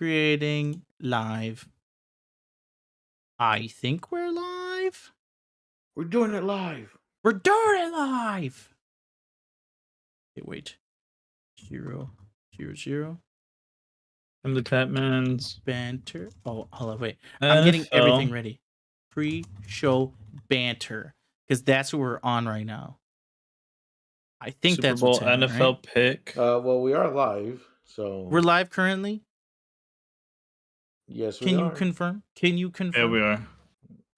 creating live. I think we're live. We're doing it live. We're doing it live. Okay, wait. 0, 0, 0. TimtheTatman's Banter. Oh, hold on, wait. I'm getting everything NFL. ready. Pre-show banter, because that's what we're on right now. I think Super that's Bowl what's happening, NFL right? pick. Well, we are live, so We're live currently. yes, we Can you are. confirm? Can you Yeah, confirm? we are.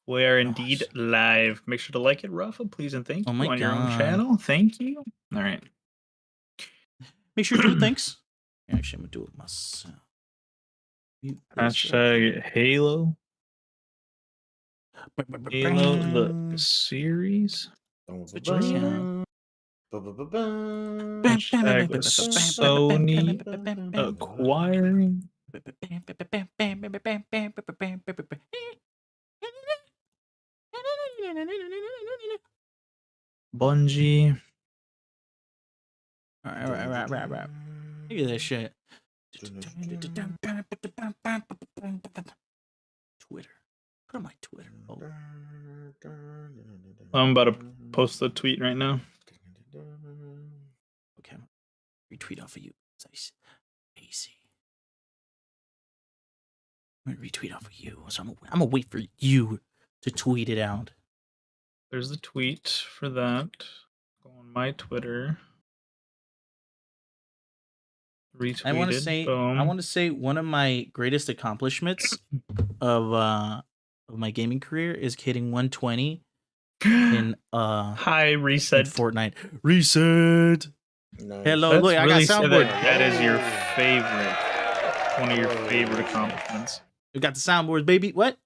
We are indeed Gosh. live. Make sure to like it, Rafa, please, and thank Oh you my on your own God. channel. Thank you. All right. Make sure to do it. Thanks. Actually, I'm gonna do it myself. Mute this right Hashtag Halo. here. Halo the series. Switch account. Hashtag Sony acquiring. Bungie. All right. Look at this shit. Twitter. Put on my Twitter. Oh. I'm about to post a tweet right now. Okay. Retweet off of you. Nice. Easy. I'm gonna retweet off of you. So I'm gonna wait for you to tweet it out. There's the tweet for that. Go on my Twitter. Retweeted. I want to say one of my greatest accomplishments of my gaming career is hitting 120 in Hi, reset. in Fortnite. Reset. Nice. Hello, That's look, I really got soundboard. That is your favorite. One of your favorite accomplishments. We got the soundboards, baby. What?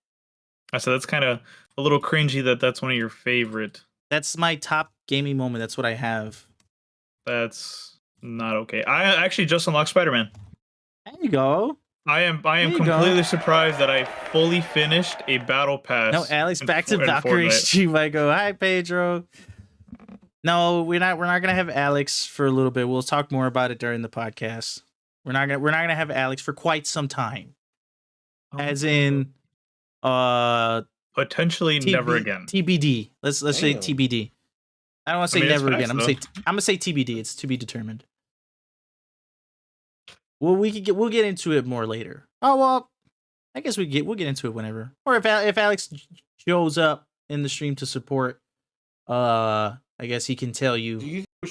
I said that's kind of a little cringy that's one of your favorite. That's my top gaming moment. That's what I have. That's not okay. I actually just unlocked Spider-Man. There you go. I am There you completely go. surprised that I fully finished a battle pass. No, Alex, in back to in Valkyrie Fortnite. stream. I go, hi, Pedro. No, we're not gonna have Alex for a little bit. We'll talk more about it during the podcast. We're not gonna have Alex for quite some time. As in, potentially never again. TBD. Let's say Damn. TBD. I don't want to say I mean, it's never again. facts, I'm gonna say TBD. It's to be determined. Well, we'll get into it more later. Oh well, I guess we'll get into it whenever. Or if Alex shows up in the stream to support, I guess he can tell you. Do you think we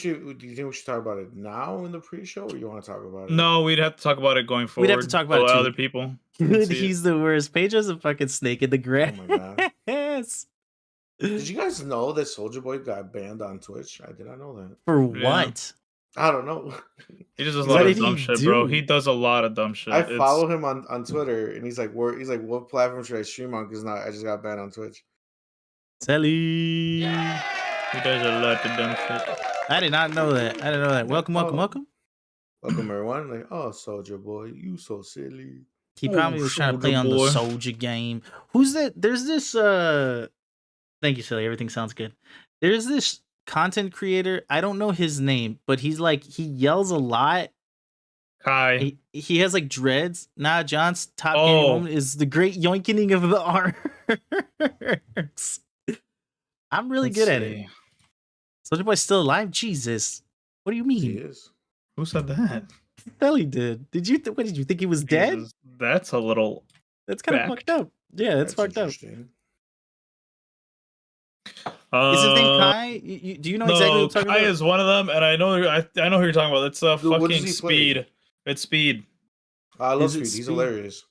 should talk about it now in the pre-show, or you want to talk about it? No, we'd have to talk about it going forward. We'd have to talk about it so too. other people. Dude, he's the worst. Pedro's a fucking snake in the grass. Oh my God. Did you guys know that Soulja Boy got banned on Twitch? I did not know that. For Yeah. what? I don't know. He just does a What lot of did dumb he shit, do? bro. He does a lot of dumb shit. I follow him on Twitter, and he's like, what platform should I stream on? Because I just got banned on Twitch. Telly. He does a lot of dumb shit. I did not know that. Welcome. Welcome, everyone. Like, oh, Soulja Boy, you so silly. He probably was trying to play on the Soulja game. Who's that? There's this thank you, Silly. Everything sounds good. There's this content creator. I don't know his name, but he's like, he yells a lot. Kai. He has like dreads. Nah, John's top gaming moment is the great yoinking of the arms. I'm really good at it. Soulja Boy's still alive? Jesus. What do you mean? He is. Who said that? Hell, he did. What did you think he was dead? That's a little. That's kind of fucked up. Yeah, that's fucked up. Is his name Kai? Do you know exactly what I'm talking Kai about? is one of them, and I know who you're talking about. It's fucking Speed. Play? It's Speed. I love Speed. He's hilarious.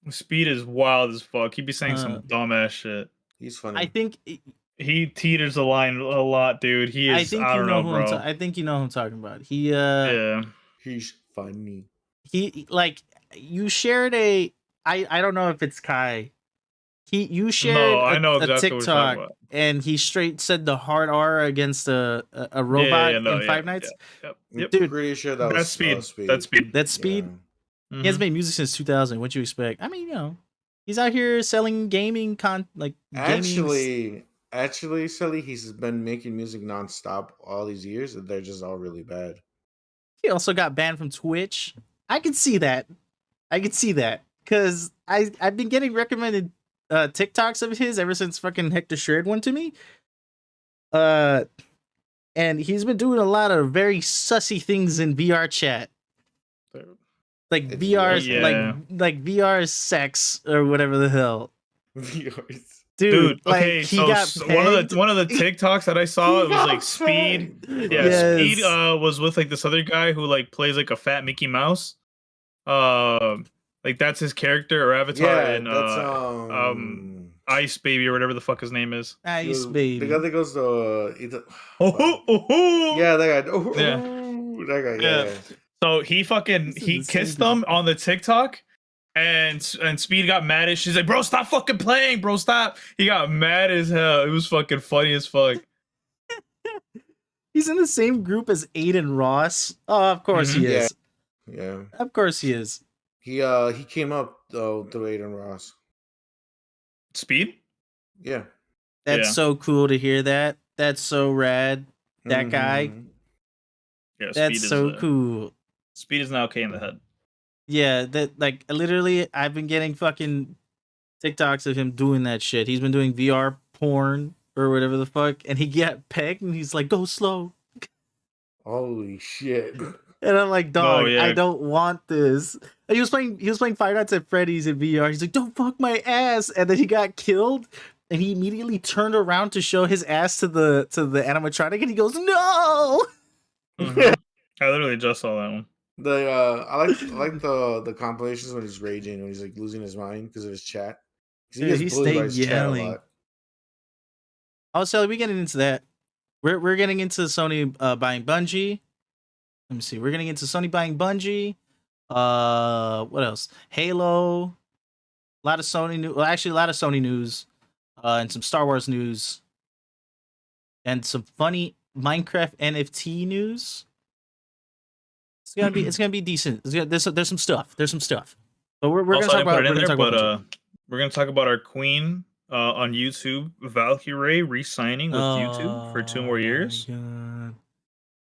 Speed is wild as fuck. He be saying some dumbass shit. He's funny. I think he teeters the line a lot, dude. He is. I don't know, bro. I think you know who I'm talking about. Yeah. He's funny. He like you shared a. I don't know if it's Kai. You shared a TikTok and he straight said the hard R against a robot in Five Nights. Yep. Dude, pretty sure that's Speed. That's Speed. Yeah. He has made music since 2000. What you expect? I mean, he's out here selling gaming Actually, Silly, he's been making music nonstop all these years, and they're just all really bad. He also got banned from Twitch. I can see that. I could see that because I've been getting recommended TikToks of his ever since fucking Hector shared one to me. And he's been doing a lot of very sussy things in VR chat. Like It's VR's yeah. like VR sex or whatever the hell. Dude, like okay, he so got one of the TikToks that I saw, it was like Speed. Pegged. Yeah, Yes. Speed was with like this other guy who like plays like a fat Mickey Mouse. Like that's his character or avatar in that's Ice Baby or whatever the fuck his name is. Ice Baby. The guy that goes to Yeah, that guy. Yeah. That guy. Yeah. So he kissed them on the TikTok, and Speed got mad as she's like, bro, stop fucking playing, bro, stop. He got mad as hell. It was fucking funny as fuck. He's in the same group as Aiden Ross. Oh, of course he is. Yeah. Of course he is. He came up though through Aiden Ross. Speed? Yeah. That's so cool to hear that. That's so rad. That guy. Yeah, that's Speed so cool. Speed is now okay in the head. Yeah, that like literally I've been getting fucking TikToks of him doing that shit. He's been doing VR porn or whatever the fuck, and he got pegged and he's like, go slow. Holy shit. And I'm like, dog, I don't want this. And he was playing Five Nights at Freddy's in VR. He's like, don't fuck my ass. And then he got killed. And he immediately turned around to show his ass to the animatronic, and he goes, no. I literally just saw that one. I like the compilations when he's raging, when he's like losing his mind because of his chat. He's staying yelling. Oh, so we're getting into that. We're getting into Sony buying Bungie. Let me see. We're getting into Sony buying Bungie. What else? Halo. A lot of Sony news. Well, actually, a lot of Sony news, and some Star Wars news, and some funny Minecraft NFT news. It's gonna be decent. There's some stuff. But we're gonna talk about. We're gonna talk about our queen on YouTube, Valkyrie, re-signing with YouTube for 2 more years.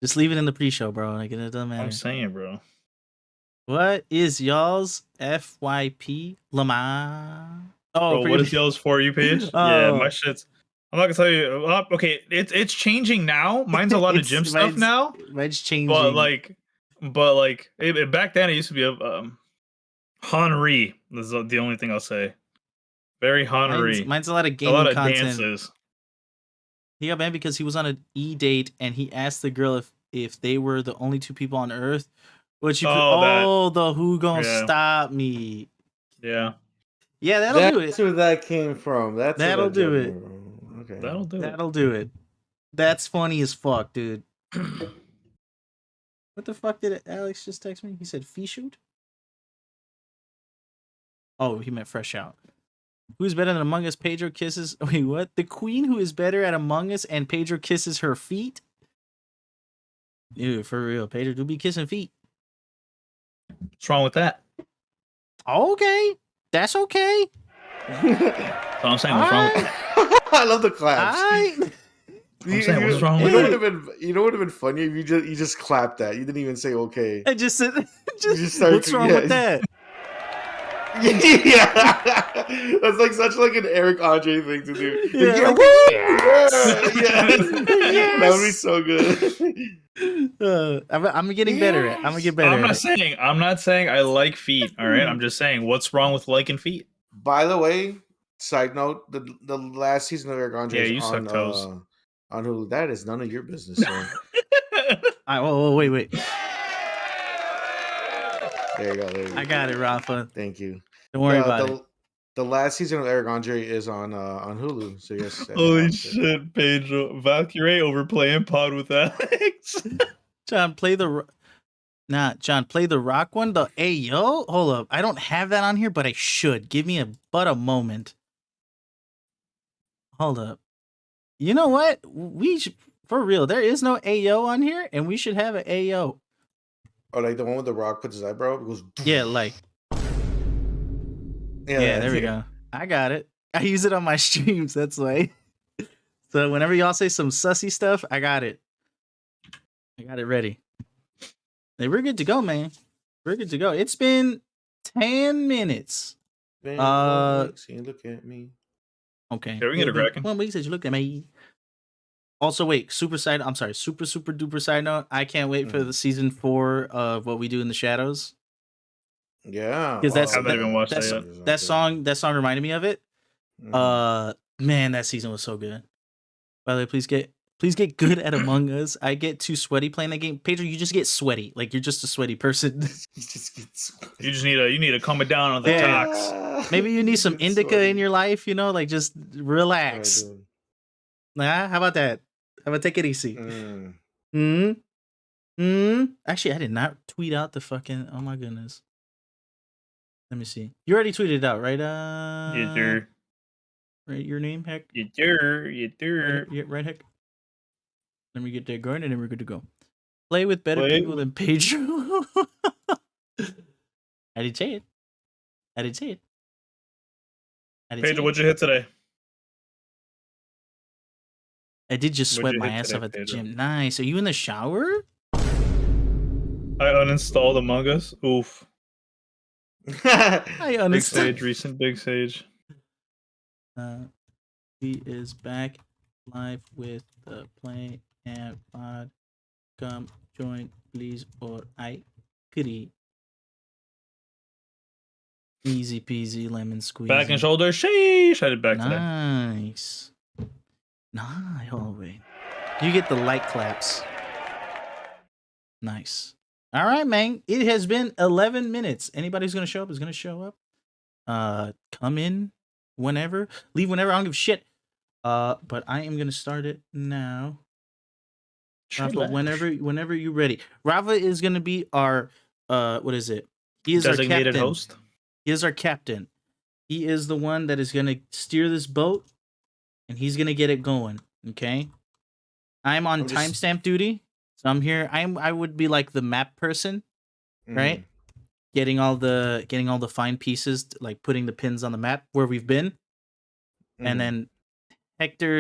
Just leave it in the pre-show, bro. Like, it doesn't matter. I'm saying, bro. What is y'all's FYP Lamar? Oh, bro, what is y'all's For You page? Yeah, my shit's. I'm not gonna tell you. Okay, it's changing now. Mine's a lot of gym stuff now. Mine's changing. But back then it used to be a Henri. That's the only thing I'll say. Very Henri. Mine's a lot of gaming content. Dances. He got banned because he was on an E-date and he asked the girl if they were the only 2 people on Earth. Which you the who gonna stop me? Yeah. Yeah, that'll do it. That's where that came from. That'll do it. Okay. That'll do it. That's funny as fuck, dude. What the fuck did Alex just text me? He said fee shoot? Oh, he meant fresh out. Who's better than Among Us? Pedro kisses. Wait, what? The queen who is better at Among Us and Pedro kisses her feet? Dude, for real. Pedro do be kissing feet. What's wrong with that? Okay. That's okay. That's what I'm saying. What's wrong with that? I love the claps. I'm saying, what's wrong with it? You know what would have been funny if you just clapped that. You didn't even say okay. I just said, what's wrong with that? Yeah, that's like such like an Eric Andre thing to do. Yeah. That would be so good. I'm getting better at. I'm gonna get better. I'm not saying I like feet. All right, I'm just saying what's wrong with liking feet. By the way, side note: the last season of Eric Andre is on Hulu. That is none of your business. Sir. Wait. There you go. I got it, Rafa. Thank you. Don't worry about it. The last season of Eric Andre is on Hulu. So yes. Holy shit, Pedro! Valkyrie overplaying pod with Alex. John, play the rock one. The Ayo. Hold up, I don't have that on here, but I should. Give me a moment. Hold up. You know what? We should, for real. There is no Ayo on here, and we should have an Ayo. Oh, like the one with the rock puts his eyebrow? It goes. Yeah, like. Yeah, there we go. I got it. I use it on my streams. That's why. So whenever y'all say some sussy stuff, I got it. I got it ready. Hey, we're good to go, man. We're good to go. It's been 10 minutes. Look at me. Okay. Yeah, we can get a cracking. 1 week since you looked at me. Also, wait, super duper side note. I can't wait for the season 4 of What We Do in the Shadows. Yeah. Because I haven't even watched that yet. That song reminded me of it. Man, that season was so good. By the way, please get good at Among Us. I get too sweaty playing that game. Pedro, you just get sweaty. Like you're just a sweaty person. You need to calm it down on the talks. Maybe you need some indica in your life, like just relax. Nah, how about that? How about take it easy? Actually, I did not tweet out the fucking. Oh my goodness. Let me see. You already tweeted it out, right? Right, your name, Heck? Right, Heck? Let me get that going, and then we're good to go. Play with better people than Pedro. I did say it. Pedro, what'd you hit today? I did just sweat my ass off at the gym. Nice. Are you in the shower? I uninstalled Among Us. Oof. I uninstalled. Recent Big Sage. He is back live with the Play and Pod. Come join, please, or I pity. Easy peasy lemon squeeze. Back and shoulder. Sheesh. I did back today. Nice. Oh, wait. You get the light claps. Nice. All right, man. It has been 11 minutes. Anybody who's going to show up is going to show up. Come in whenever. Leave whenever. I don't give a shit. But I am going to start it now. Rafa, whenever you're ready. Rafa is going to be our, what is it? He is designated our captain. Host. He is our captain. He is the one that is going to steer this boat, and he's going to get it going, okay? I'm on timestamp duty, so I'm here. I would be like the map person, right? Getting all the fine pieces, like putting the pins on the map where we've been. And then Hector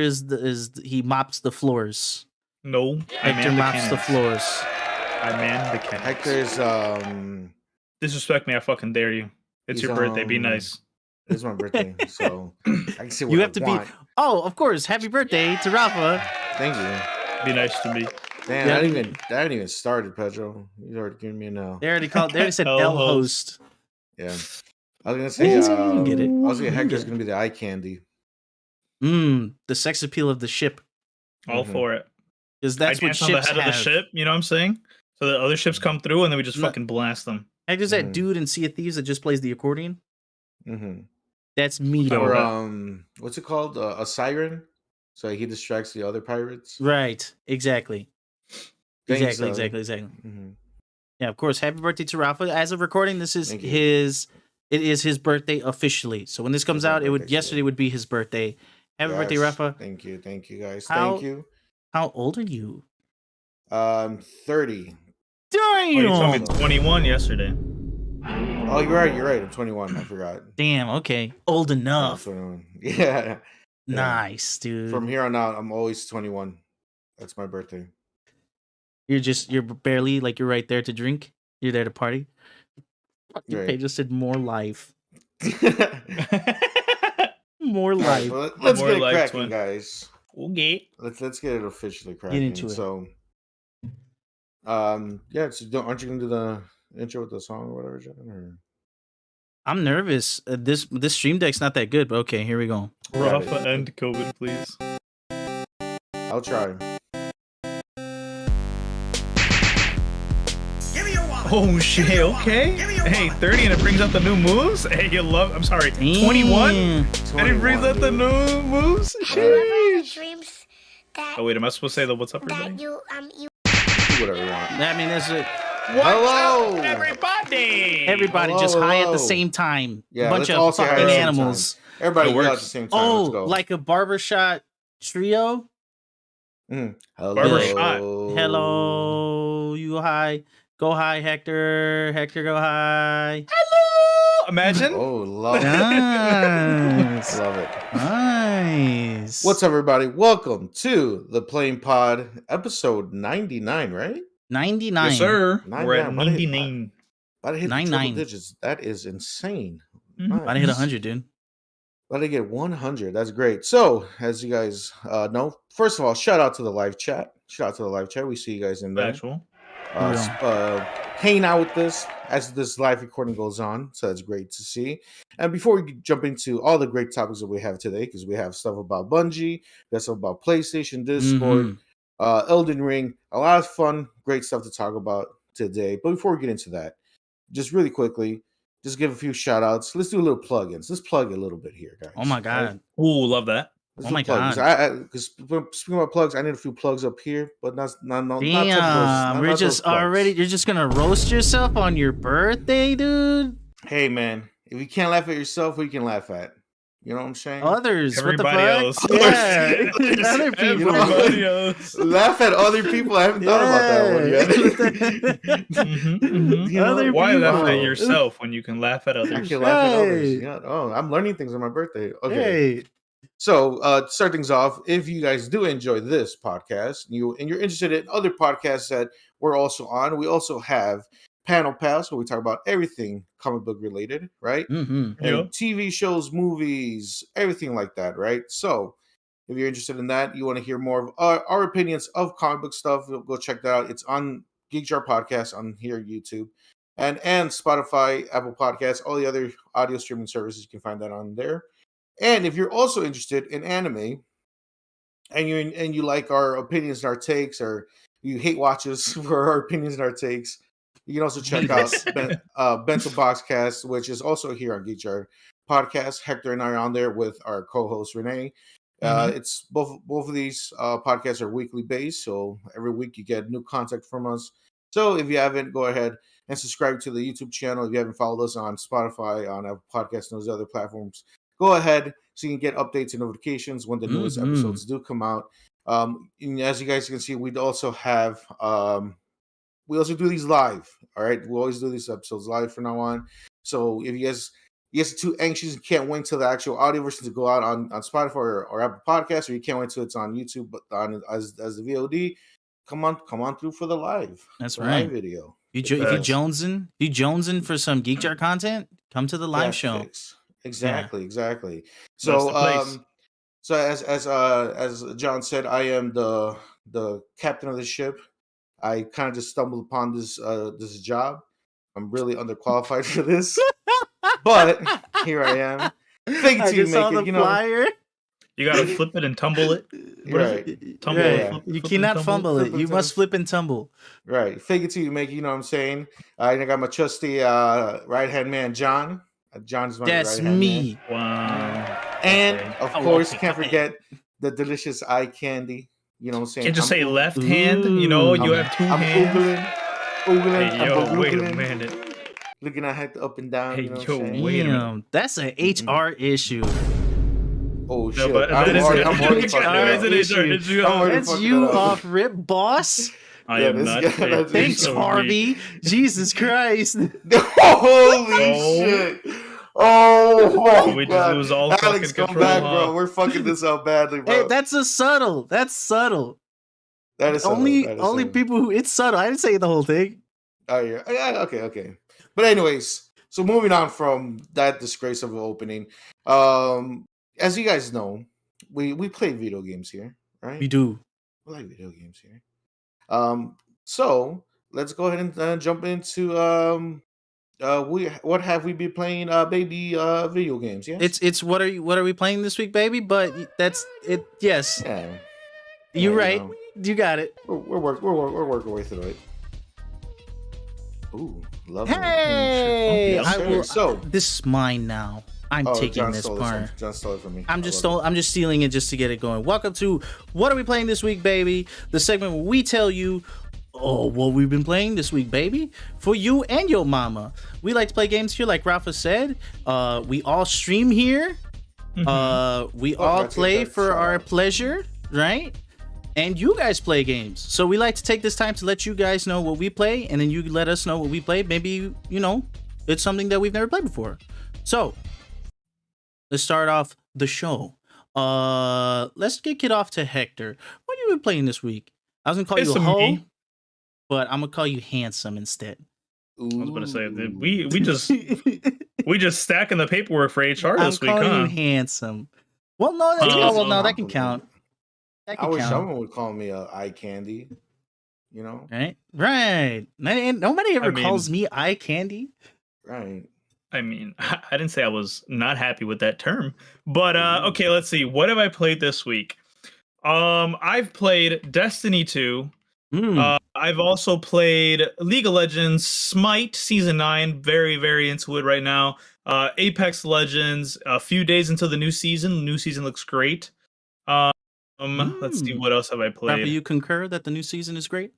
he mops the floors. No, Hector mops the floors. I man the cats. Hector's disrespect me, I fucking dare you. It's your birthday, be nice. It's my birthday, so I can say what you have I to want. be. Oh, of course! Happy birthday to Rafa. Thank you. Be nice to me. Damn, I hadn't even started, Pedro. You already giving me a no. They already said L host. Yeah, I was gonna say. Get it. I was gonna Hector's gonna be the eye candy. The sex appeal of the ship. All for it. Because that's what ships on the head have. Of the ship. You know what I'm saying? So the other ships come through, and then we just fucking blast them. Hector's that dude in Sea of Thieves that just plays the accordion. That's me. Or what's it called? A siren. So he distracts the other pirates. Right. Exactly. Exactly. Yeah, of course. Happy birthday to Rafa. As of recording, this is it is his birthday officially. So when this comes out, yesterday would be his birthday. Happy birthday, Rafa. Thank you guys. Thank you. How old are you? 30. Damn. You told me 21 yesterday. Oh, you're right. I'm 21. I forgot. Damn. Okay. Old enough. 21. Yeah. Nice, dude. From here on out, I'm always 21. That's my birthday. You're barely like you're right there to drink. You're there to party. Right. Pedro said more life. More life. Well, let's get it cracking, guys. Okay. Let's get it officially cracking. Get into it. So, yeah. So aren't you gonna do the intro with the song or whatever, John? Or? I'm nervous. This stream deck's not that good, but okay, here we go. Rafa, end COVID, please. I'll try. Oh shit, okay. Hey, 30 and it brings up the new moves? Hey, you love, I'm sorry, 21? And it brings up the new moves? Sheesh. Oh wait, am I supposed to say the what's up, everybody? Do whatever you want. I mean, there's a... Hello, everybody! Everybody just high at the same time. Yeah, bunch of fucking animals. Everybody works at the same time. Oh, like a barbershop trio? Hello. Barbershop. Hello. You go high. Go high, Hector. Hector, go high. Hello. Imagine. Oh, love it. Nice. Love it. Nice. What's up, everybody? Welcome to the Playing Pod, episode 99, right? 99. Yes, sir. 99. We're at 99. About to hit 99 digits. That is insane. Mm-hmm. Nice. About to hit 100, dude. About to get 100. That's great. So, as you guys know, first of all, shout out to the live chat. We see you guys in there. Hanging out with us as this live recording goes on. So that's great to see. And before we jump into all the great topics that we have today, because we have stuff about Bungie, we have stuff about PlayStation, Discord, Elden Ring, a lot of fun, great stuff to talk about today. But before we get into that, just really quickly, just give a few shout outs. Let's do a little plugins. Let's plug a little bit here, guys. Oh my God. Right? Ooh, love that. Oh my God! Because speaking about plugs, I need a few plugs up here, but not. Damn, we're just already. You're just gonna roast yourself on your birthday, dude. Hey, man, if you can't laugh at yourself, who you can laugh at? You know what I'm saying? Others. Everybody else. Yeah. Other people. Everybody else. Laugh at other people. I haven't thought about that one yet. Why laugh at yourself when you can laugh at others? I can laugh at others. Yeah. Oh, I'm learning things on my birthday. Okay. Hey. So, to start things off, if you guys do enjoy this podcast, and you're interested in other podcasts that we're also on, we also have Panel Pals, where we talk about everything comic book related, right? And TV shows, movies, everything like that, right? So, if you're interested in that, you want to hear more of our opinions of comic book stuff, go check that out. It's on Geek Jar Podcast on here, YouTube, and Spotify, Apple Podcasts, all the other audio streaming services. You can find that on there. And if you're also interested in anime, and you like our opinions and our takes, or you hate watches for our opinions and our takes, you can also check out Bento Boxcast, which is also here on Geek Jar Podcast. Hector and I are on there with our co-host Renee. It's both of these podcasts are weekly based, so every week you get new content from us. So if you haven't, go ahead and subscribe to the YouTube channel. If you haven't followed us on Spotify, on Apple Podcasts, and those other platforms, go ahead so you can get updates and notifications when the newest episodes do come out. And as you guys can see, we also have we also do these live. All right, we always do these episodes live from now on. So if you guys are too anxious and can't wait till the actual audio version to go out on Spotify or Apple Podcasts, or you can't wait till it's on YouTube but as the VOD, come on through for the live. That's right. Live video. If you jonesing for some Geek Jar content, come to the live show. Exactly. So so as John said, I am the captain of the ship. I kind of just stumbled upon this job. I'm really underqualified for this, but here I am. Fake it till you make it. You know, flyer. You gotta flip it and tumble it. Right. Tumble it. You cannot fumble it. You must flip and tumble. Right. Fake it till you make it. You know what I'm saying? I got my trusty right hand man, John. John's my That's right-hand me. Man. Wow. And of course, can't forget the delicious eye candy. You know what I'm saying? Can't just say left hand. You know, you have two hands. Oogling. Hey, yo, wait a minute. Looking at Hector up and down. Hey, you know yo, wait a minute. That's an HR issue. Oh shit! No, but I'm already fucking it up. That's you off rip, boss. I am not. Thanks, Harvey. Jesus Christ! Holy shit! Oh my we God! Just all Alex, come back, bro. We're fucking this up badly, bro. Hey, that's subtle. That is subtle. Only people who it's subtle. I didn't say the whole thing. Oh yeah. Okay. But anyways, so moving on from that disgrace of an opening, as you guys know, we play video games here, right? We do. We like video games here. So let's go ahead and jump into what have we been playing, baby? Video games. Yes. It's what are we playing this week, baby? But that's it. Yes. Yeah. You're right. You got it. We're working our way through it. Ooh, love it. Hey, yes, so this is mine now. I'm taking this part. John stole it from me. I'm just stealing it just to get it going. Welcome to What Are We Playing This Week, Baby? The segment where we tell you what we've been playing this week, baby, for you and your mama. We like to play games here, like Rafa said. We all stream here. We all play for our pleasure, right? And you guys play games. So we like to take this time to let you guys know what we play, and then you let us know what we play. Maybe, it's something that we've never played before. So let's start off the show. Let's kick it off to Hector. What have you been playing this week? I was gonna call you a hoe, but I'm gonna call you handsome instead. I was gonna say we just stacking the paperwork for HR this week, huh? I'm calling you handsome. Well, no, that can count. I wish someone would call me eye candy. You know, right. Nobody ever calls me eye candy. Right. I mean, I didn't say I was not happy with that term, but okay, let's see. What have I played this week? I've played Destiny 2. I've also played League of Legends, Smite Season 9. Very, very into it right now. Apex Legends. A few days until the new season. The new season looks great. Let's see, what else have I played? Rafa, you concur that the new season is great?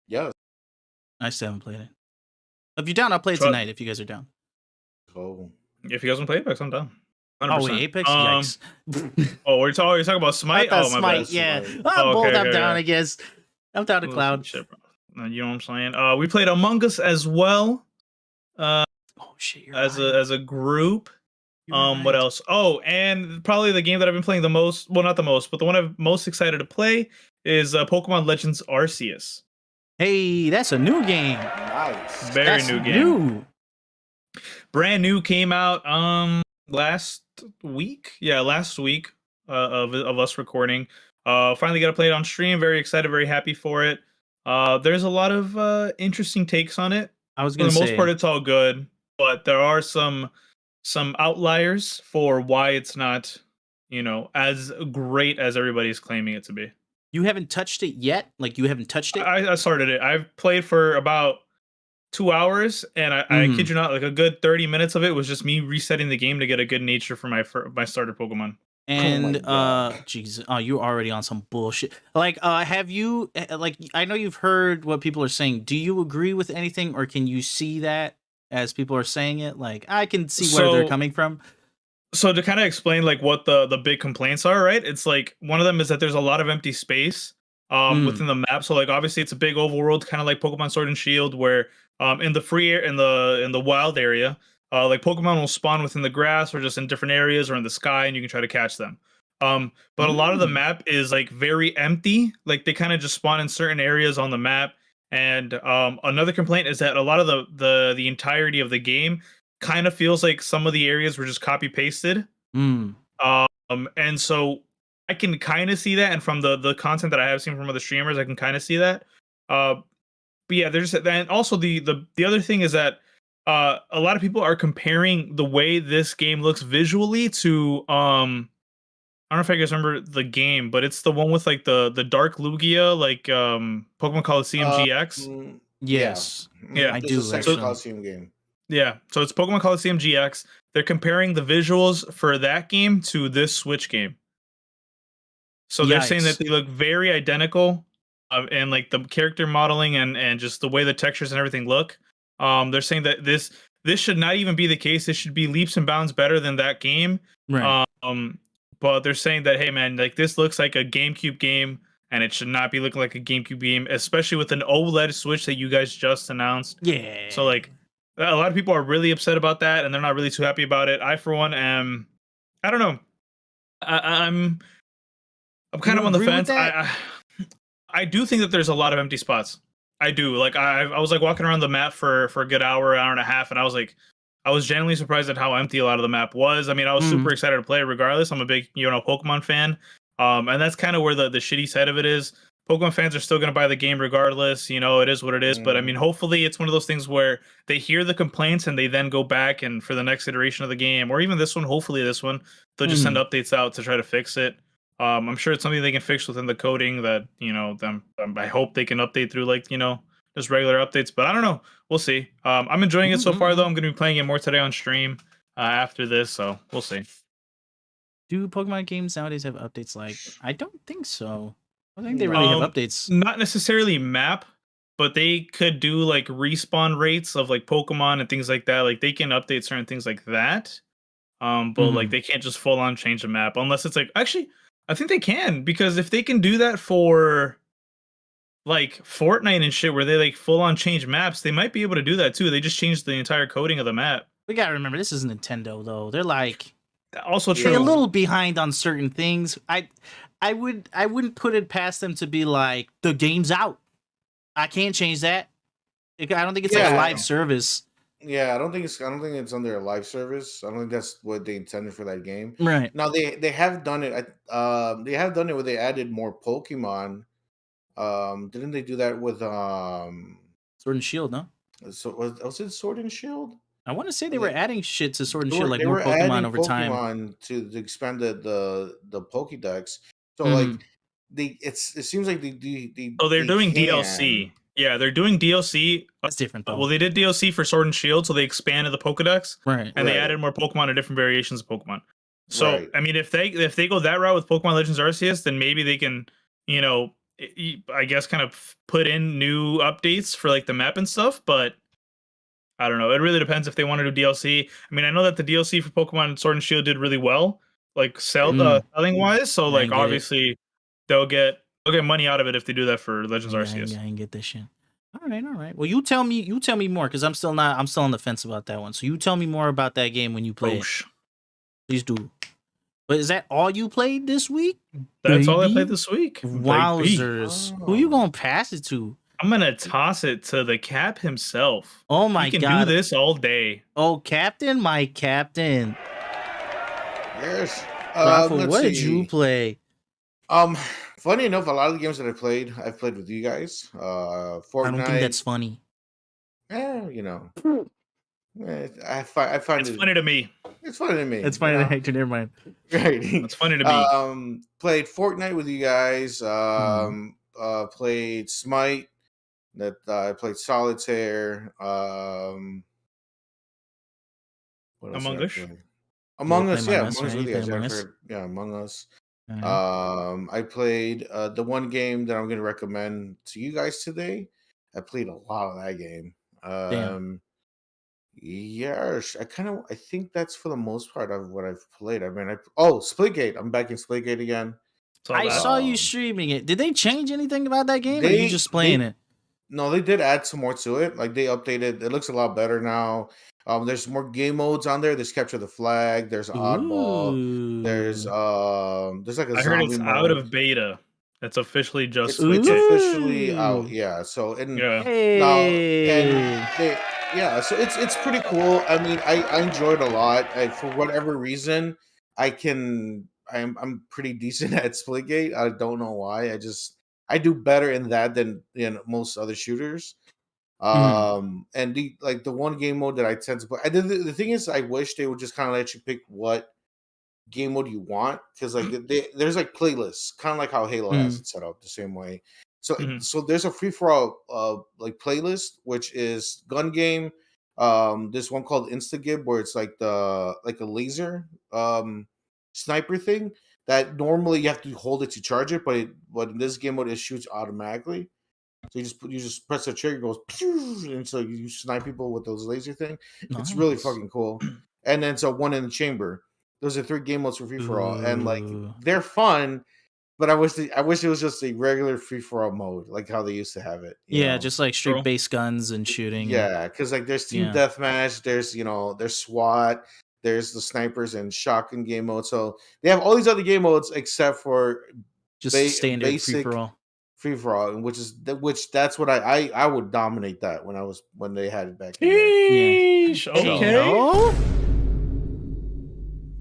Yes. I still haven't played it. If you're down, I'll play it tonight. If you guys are down. Oh. If you guys want to play Apex, I'm down. 100%. Oh, wait, Apex? Yikes. We're talking about Smite? Oh, my bad. Yeah. I'm bold. I'm down, I guess. I'm down to Cloud. Shit, bro. You know what I'm saying? We played Among Us as well. Oh, shit. As a group. What else? Oh, and probably the game that I've been playing the most. Well, not the most, but the one I'm most excited to play is Pokemon Legends Arceus. Hey, that's a new game. Nice. Very new game. Brand new, came out last week. Yeah, last week of us recording. Finally got to play it on stream. Very excited, very happy for it. There's a lot of interesting takes on it. I was gonna say, for the most part, it's all good, but there are some outliers for why it's not, as great as everybody's claiming it to be. You haven't touched it yet? Like, you haven't touched it? I started it. I've played for about 2 hours, and I kid you not, like a good 30 minutes of it was just me resetting the game to get a good nature for my starter Pokemon. And Jesus, you're already on some bullshit. Like, have you, like, I know you've heard what people are saying. Do you agree with anything, or can you see that as people are saying it? Like, I can see where they're coming from. So to kind of explain like what the big complaints are, right? It's like one of them is that there's a lot of empty space within the map. So like obviously it's a big overworld, kind of like Pokemon Sword and Shield, where in the free air, in the wild area, like Pokemon will spawn within the grass or just in different areas or in the sky, and you can try to catch them. But a lot of the map is like very empty. Like they kind of just spawn in certain areas on the map. And another complaint is that a lot of the entirety of the game kind of feels like some of the areas were just copy pasted. And so I can kind of see that, and from the content that I have seen from other streamers, I can kind of see that. But yeah, there's and also the other thing is that a lot of people are comparing the way this game looks visually to I don't know if you guys remember the game, but it's the one with like the Dark Lugia, like Pokemon Coliseum GX. Yes. Yeah, I do. Like Coliseum game. Yeah, so it's Pokemon Coliseum GX. They're comparing the visuals for that game to this Switch game. So they're saying that they look very identical, and like the character modeling and just the way the textures and everything look. They're saying that this should not even be the case. This should be leaps and bounds better than that game. Right. But they're saying that, hey man, like this looks like a GameCube game, and it should not be looking like a GameCube game, especially with an OLED Switch that you guys just announced. Yeah. So like, a lot of people are really upset about that, and they're not really too happy about it. I, for one, am. I don't know. I'm kind of on the fence. I do think that there's a lot of empty spots. I do. Like I was like walking around the map for a good hour and a half, and I was genuinely surprised at how empty a lot of the map was. I mean, I was super excited to play it regardless. I'm a big Pokemon fan, and that's kind of where the shitty side of it is. Pokemon fans are still going to buy the game regardless. It is what it is. But I mean, hopefully it's one of those things where they hear the complaints and they then go back and for the next iteration of the game, or even this one, hopefully this one, they'll just send updates out to try to fix it. I'm sure it's something they can fix within the coding that, I hope they can update through like, just regular updates. But I don't know. We'll see. I'm enjoying it so far, though. I'm going to be playing it more today on stream after this. So we'll see. Do Pokemon games nowadays have updates? Like, I don't think so. I think they really have updates. Not necessarily map, but they could do like respawn rates of like Pokemon and things like that. Like they can update certain things like that. But like they can't just full on change the map unless it's like, actually, I think they can, because if they can do that for like Fortnite and shit, where they like full on change maps, they might be able to do that too. They just changed the entire coding of the map. We gotta remember, this is Nintendo though. They're like also true. They're a little behind on certain things. I wouldn't put it past them to be like, the game's out. I can't change that. I don't think it's like a live service. Yeah, I don't think it's under a live service. I don't think that's what they intended for that game. Right. Now they have done it. They have done it where they added more Pokemon. Didn't they do that with Sword and Shield? No. So was it Sword and Shield? I want to say they were adding shit to Sword and Shield, like more Pokemon over time to expand the Pokédex. So like it seems like they're doing DLC. Yeah, they're doing DLC. That's different though. Well, they did DLC for Sword and Shield, so they expanded the Pokédex, right? And they added more Pokemon and different variations of Pokemon. So I mean, if they go that route with Pokemon Legends Arceus, then maybe they can, I guess, kind of put in new updates for like the map and stuff. But I don't know. It really depends if they want to do DLC. I mean, I know that the DLC for Pokemon Sword and Shield did really well, like selling wise. So like obviously they'll get money out of it if they do that for Legends Arceus. I can get this shit. All right. Well, you tell me more, because I'm still on the fence about that one. So you tell me more about that game when you play it. Please do. But is that all you played this week? That's all I played this week. Wowzers. Who you gonna pass it to? I'm gonna toss it to the Cap himself. Oh my God. He can do this all day. Oh, Captain, my Captain. Yes. Rafa, what did you play? Funny enough, a lot of the games that I've played with you guys. Fortnite. I don't think that's funny. I find it's funny to me. It's funny to me. It's funny to Hector. Never mind. Right. It's funny to me. Played Fortnite with you guys. Played Smite. I played Solitaire. Among Us. Among Us, yeah. Among Us with you guys. Yeah, Among Us. I played the one game that I'm going to recommend to you guys today. I played a lot of that game. Yeah, I think that's for the most part of what I've played. I mean, Splitgate. I'm back in Splitgate again. I saw you streaming it. Did they change anything about that game, or are you just playing it? No, they did add some more to it. Like they updated. It looks a lot better now. There's more game modes on there. There's Capture the Flag. There's Oddball. There's like a. I heard it's out of beta. It's officially just. It's officially out. Yeah. So so it's pretty cool. I mean, I enjoyed it a lot. For whatever reason, I'm pretty decent at Splitgate. I don't know why. I do better in that than in most other shooters. And the one game mode that I tend to play. The thing is, I wish they would just kind of let you pick what game mode you want, because like there's like playlists, kind of like how Halo has it set up the same way. So there's a free for all like playlist, which is gun game. There's one called Instagib where it's like a laser sniper thing that normally you have to hold it to charge it, but in this game mode it shoots automatically. So you just press the trigger, it goes, and so you snipe people with those laser thing. Nice. It's really fucking cool. And then one in the chamber. Those are 3 game modes for free for all, and like they're fun. But I wish it was just a regular free for all mode, like how they used to have it. You know? Just like straight base guns and shooting. Yeah, because like there's team deathmatch, there's SWAT, there's the snipers and shotgun game mode. So they have all these other game modes except for just standard basic free for all, which that's what I would dominate that when they had it back. Okay.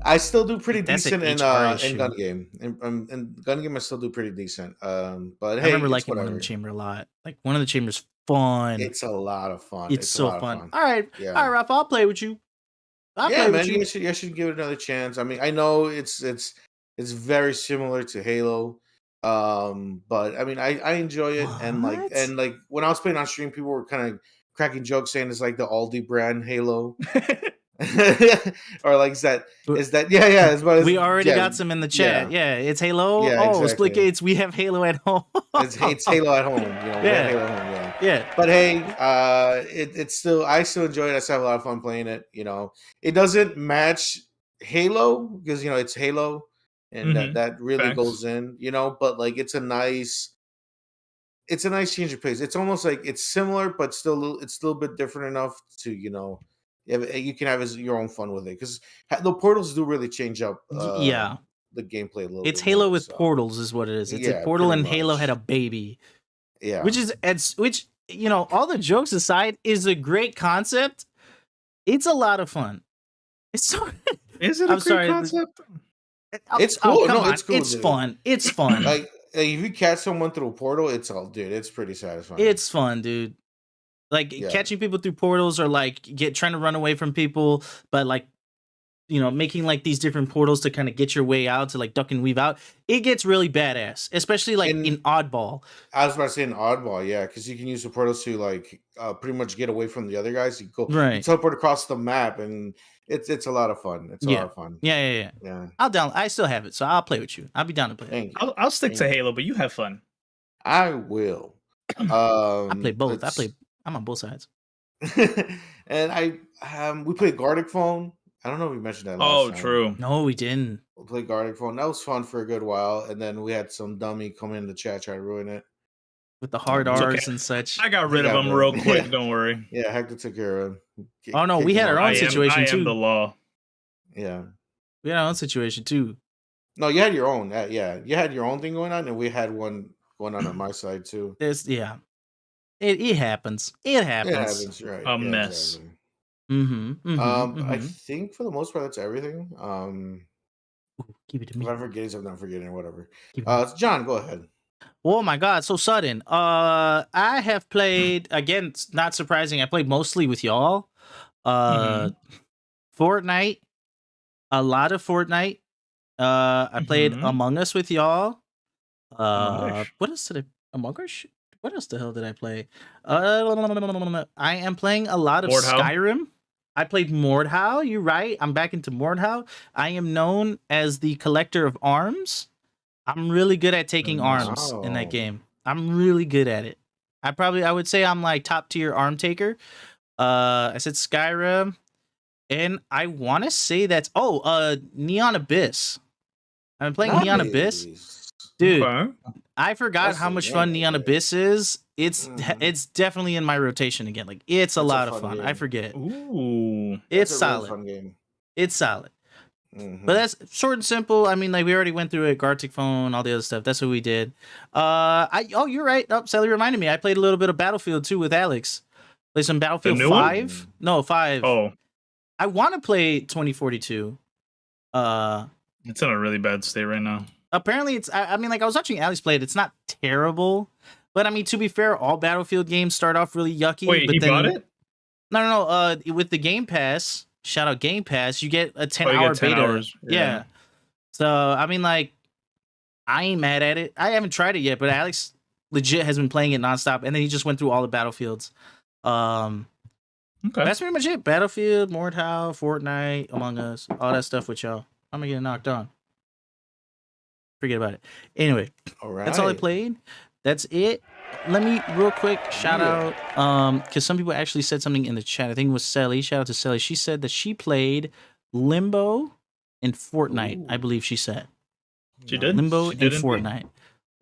I still do pretty decent in gun game. In gun game, I still do pretty decent. But I remember liking One in the Chamber a lot. Like One in the Chamber's fun. It's a lot of fun. It's so fun. All right, Rafa, I'll play with you. You should give it another chance. I mean, I know it's very similar to Halo, but I mean, I enjoy it. And like when I was playing on stream, people were kind of cracking jokes saying it's like the Aldi brand Halo. Or like is that we already got some in the chat. It's Halo. Exactly. Splitgates, we have Halo at home. it's Halo at home, Halo at home, but hey, it's still, I still enjoy it. I still have a lot of fun playing it. It doesn't match Halo because it's Halo, and that really goes in, but like it's a nice change of pace. It's almost like it's similar but it's still a bit different enough to you can have your own fun with it, because the portals do really change up the gameplay a little bit. It's Halo with portals is what it is. It's a portal, and Halo had a baby. Yeah. Which all the jokes aside, is a great concept. It's a lot of fun. It's so. Is it a great concept? It's cool. Come on. It's cool. It's fun. It's fun. Like if you catch someone through a portal, it's pretty satisfying. It's fun, dude. Like catching people through portals, or like trying to run away from people, but like making like these different portals to kind of get your way out, to like duck and weave out. It gets really badass, especially like in Oddball. I was about to say in Oddball, yeah, because you can use the portals to like pretty much get away from the other guys. You you teleport across the map, and it's a lot of fun. It's a lot of fun. Yeah. I still have it, so I'll play with you. I'll be down to play. I'll stick to Halo, but you have fun. I will. I play both. I'm on both sides. And we played Gartic Phone. I don't know if we mentioned that last time. True. No, we didn't. We played Gartic Phone. That was fun for a good while. And then we had some dummy come in the chat try to ruin it. With the hard R's and such. I got rid of them real quick. Don't worry. Yeah, Hector took care of him. Oh, no, we had our own situation, too. I am the law. Yeah. We had our own situation, too. No, you had your own. Yeah, you had your own thing going on, and we had one going on my side, too. It happens. It happens. It happens, right. A mess. Exactly. I think for the most part that's everything. Give it to me. If I'm forgetting something, I'm forgetting whatever. John, go ahead. Oh my god, so sudden. I have played, again, it's not surprising, I played mostly with y'all. Fortnite. A lot of Fortnite. I played Among Us with y'all. What else did I Among Us? What else the hell did I play? I am playing a lot of Skyrim. I played Mordhau. You're right. I'm back into Mordhau. I am known as the collector of arms. I'm really good at taking arms in that game. I'm really good at it. I would say I'm like top tier arm taker. I said Skyrim, and I want to say that's Neon Abyss. I'm playing Neon Abyss, dude. Okay. I forgot how much fun Neon Abyss is. It's definitely in my rotation again. Like it's a lot of fun. Game. I forget. Ooh, it's solid. Really fun game. It's solid. But that's short and simple. I mean, like we already went through it. Gartic Phone, all the other stuff. That's what we did. You're right. Sally reminded me. I played a little bit of Battlefield 2 with Alex. Played some Battlefield 5. No, 5. Oh, I want to play 2042. It's in a really bad state right now. Apparently, it's. I mean, like I was watching Alex play it. It's not terrible, but I mean, to be fair, all Battlefield games start off really yucky. Wait, but he bought it? No. With the Game Pass, shout out Game Pass, you get a 10-hour beta. Hours. Yeah. So I mean, like, I ain't mad at it. I haven't tried it yet, but Alex legit has been playing it nonstop, and then he just went through all the Battlefields. Okay. That's pretty much it. Battlefield, Mordhau, Fortnite, Among Us, all that stuff with y'all. I'm gonna get knocked on. Forget about it. Anyway, that's all I played. That's it. Let me real quick shout out, because some people actually said something in the chat. I think it was Sally. Shout out to Sally. She said that she played Limbo and Fortnite. I believe she said. She did. Limbo and Fortnite.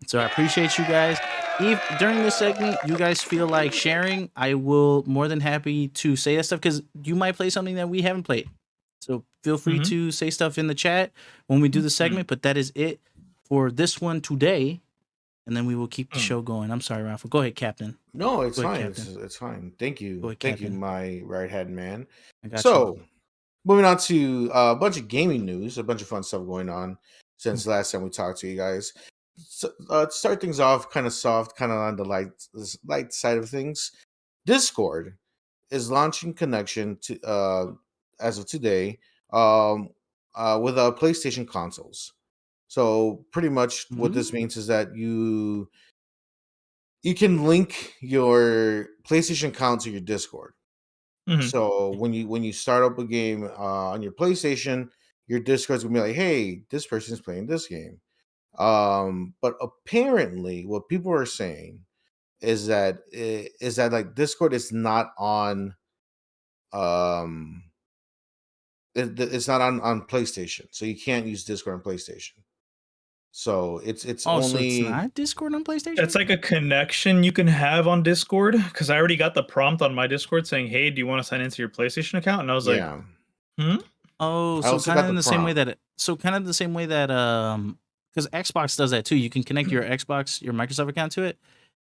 So I appreciate you guys. If during this segment you guys feel like sharing, I will more than happy to say that stuff because you might play something that we haven't played. So feel free to say stuff in the chat when we do the segment. But that is it for this one today, and then we will keep the show going. I'm sorry, Rafa. Go ahead, Captain. No, it's fine. It's fine. Thank you. Thank Captain. you, my right-hand man. I got you. Moving on to a bunch of gaming news, a bunch of fun stuff going on since last time we talked to you guys. So, to start things off, kind of soft, kind of on the light side of things, Discord is launching connection to as of today with PlayStation consoles. So pretty much what this means is that you can link your PlayStation account to your Discord. So when you start up a game on your PlayStation, your Discord's gonna be like, hey, this person's playing this game. But apparently what people are saying is that like Discord is not on it's not on PlayStation, so you can't use Discord on PlayStation. So it's only. So it's not Discord on PlayStation. It's like a connection you can have on Discord because I already got the prompt on my Discord saying, "Hey, do you want to sign into your PlayStation account?" And I was like, Oh, so kind of in the same way that because Xbox does that too. You can connect your Xbox, your Microsoft account to it,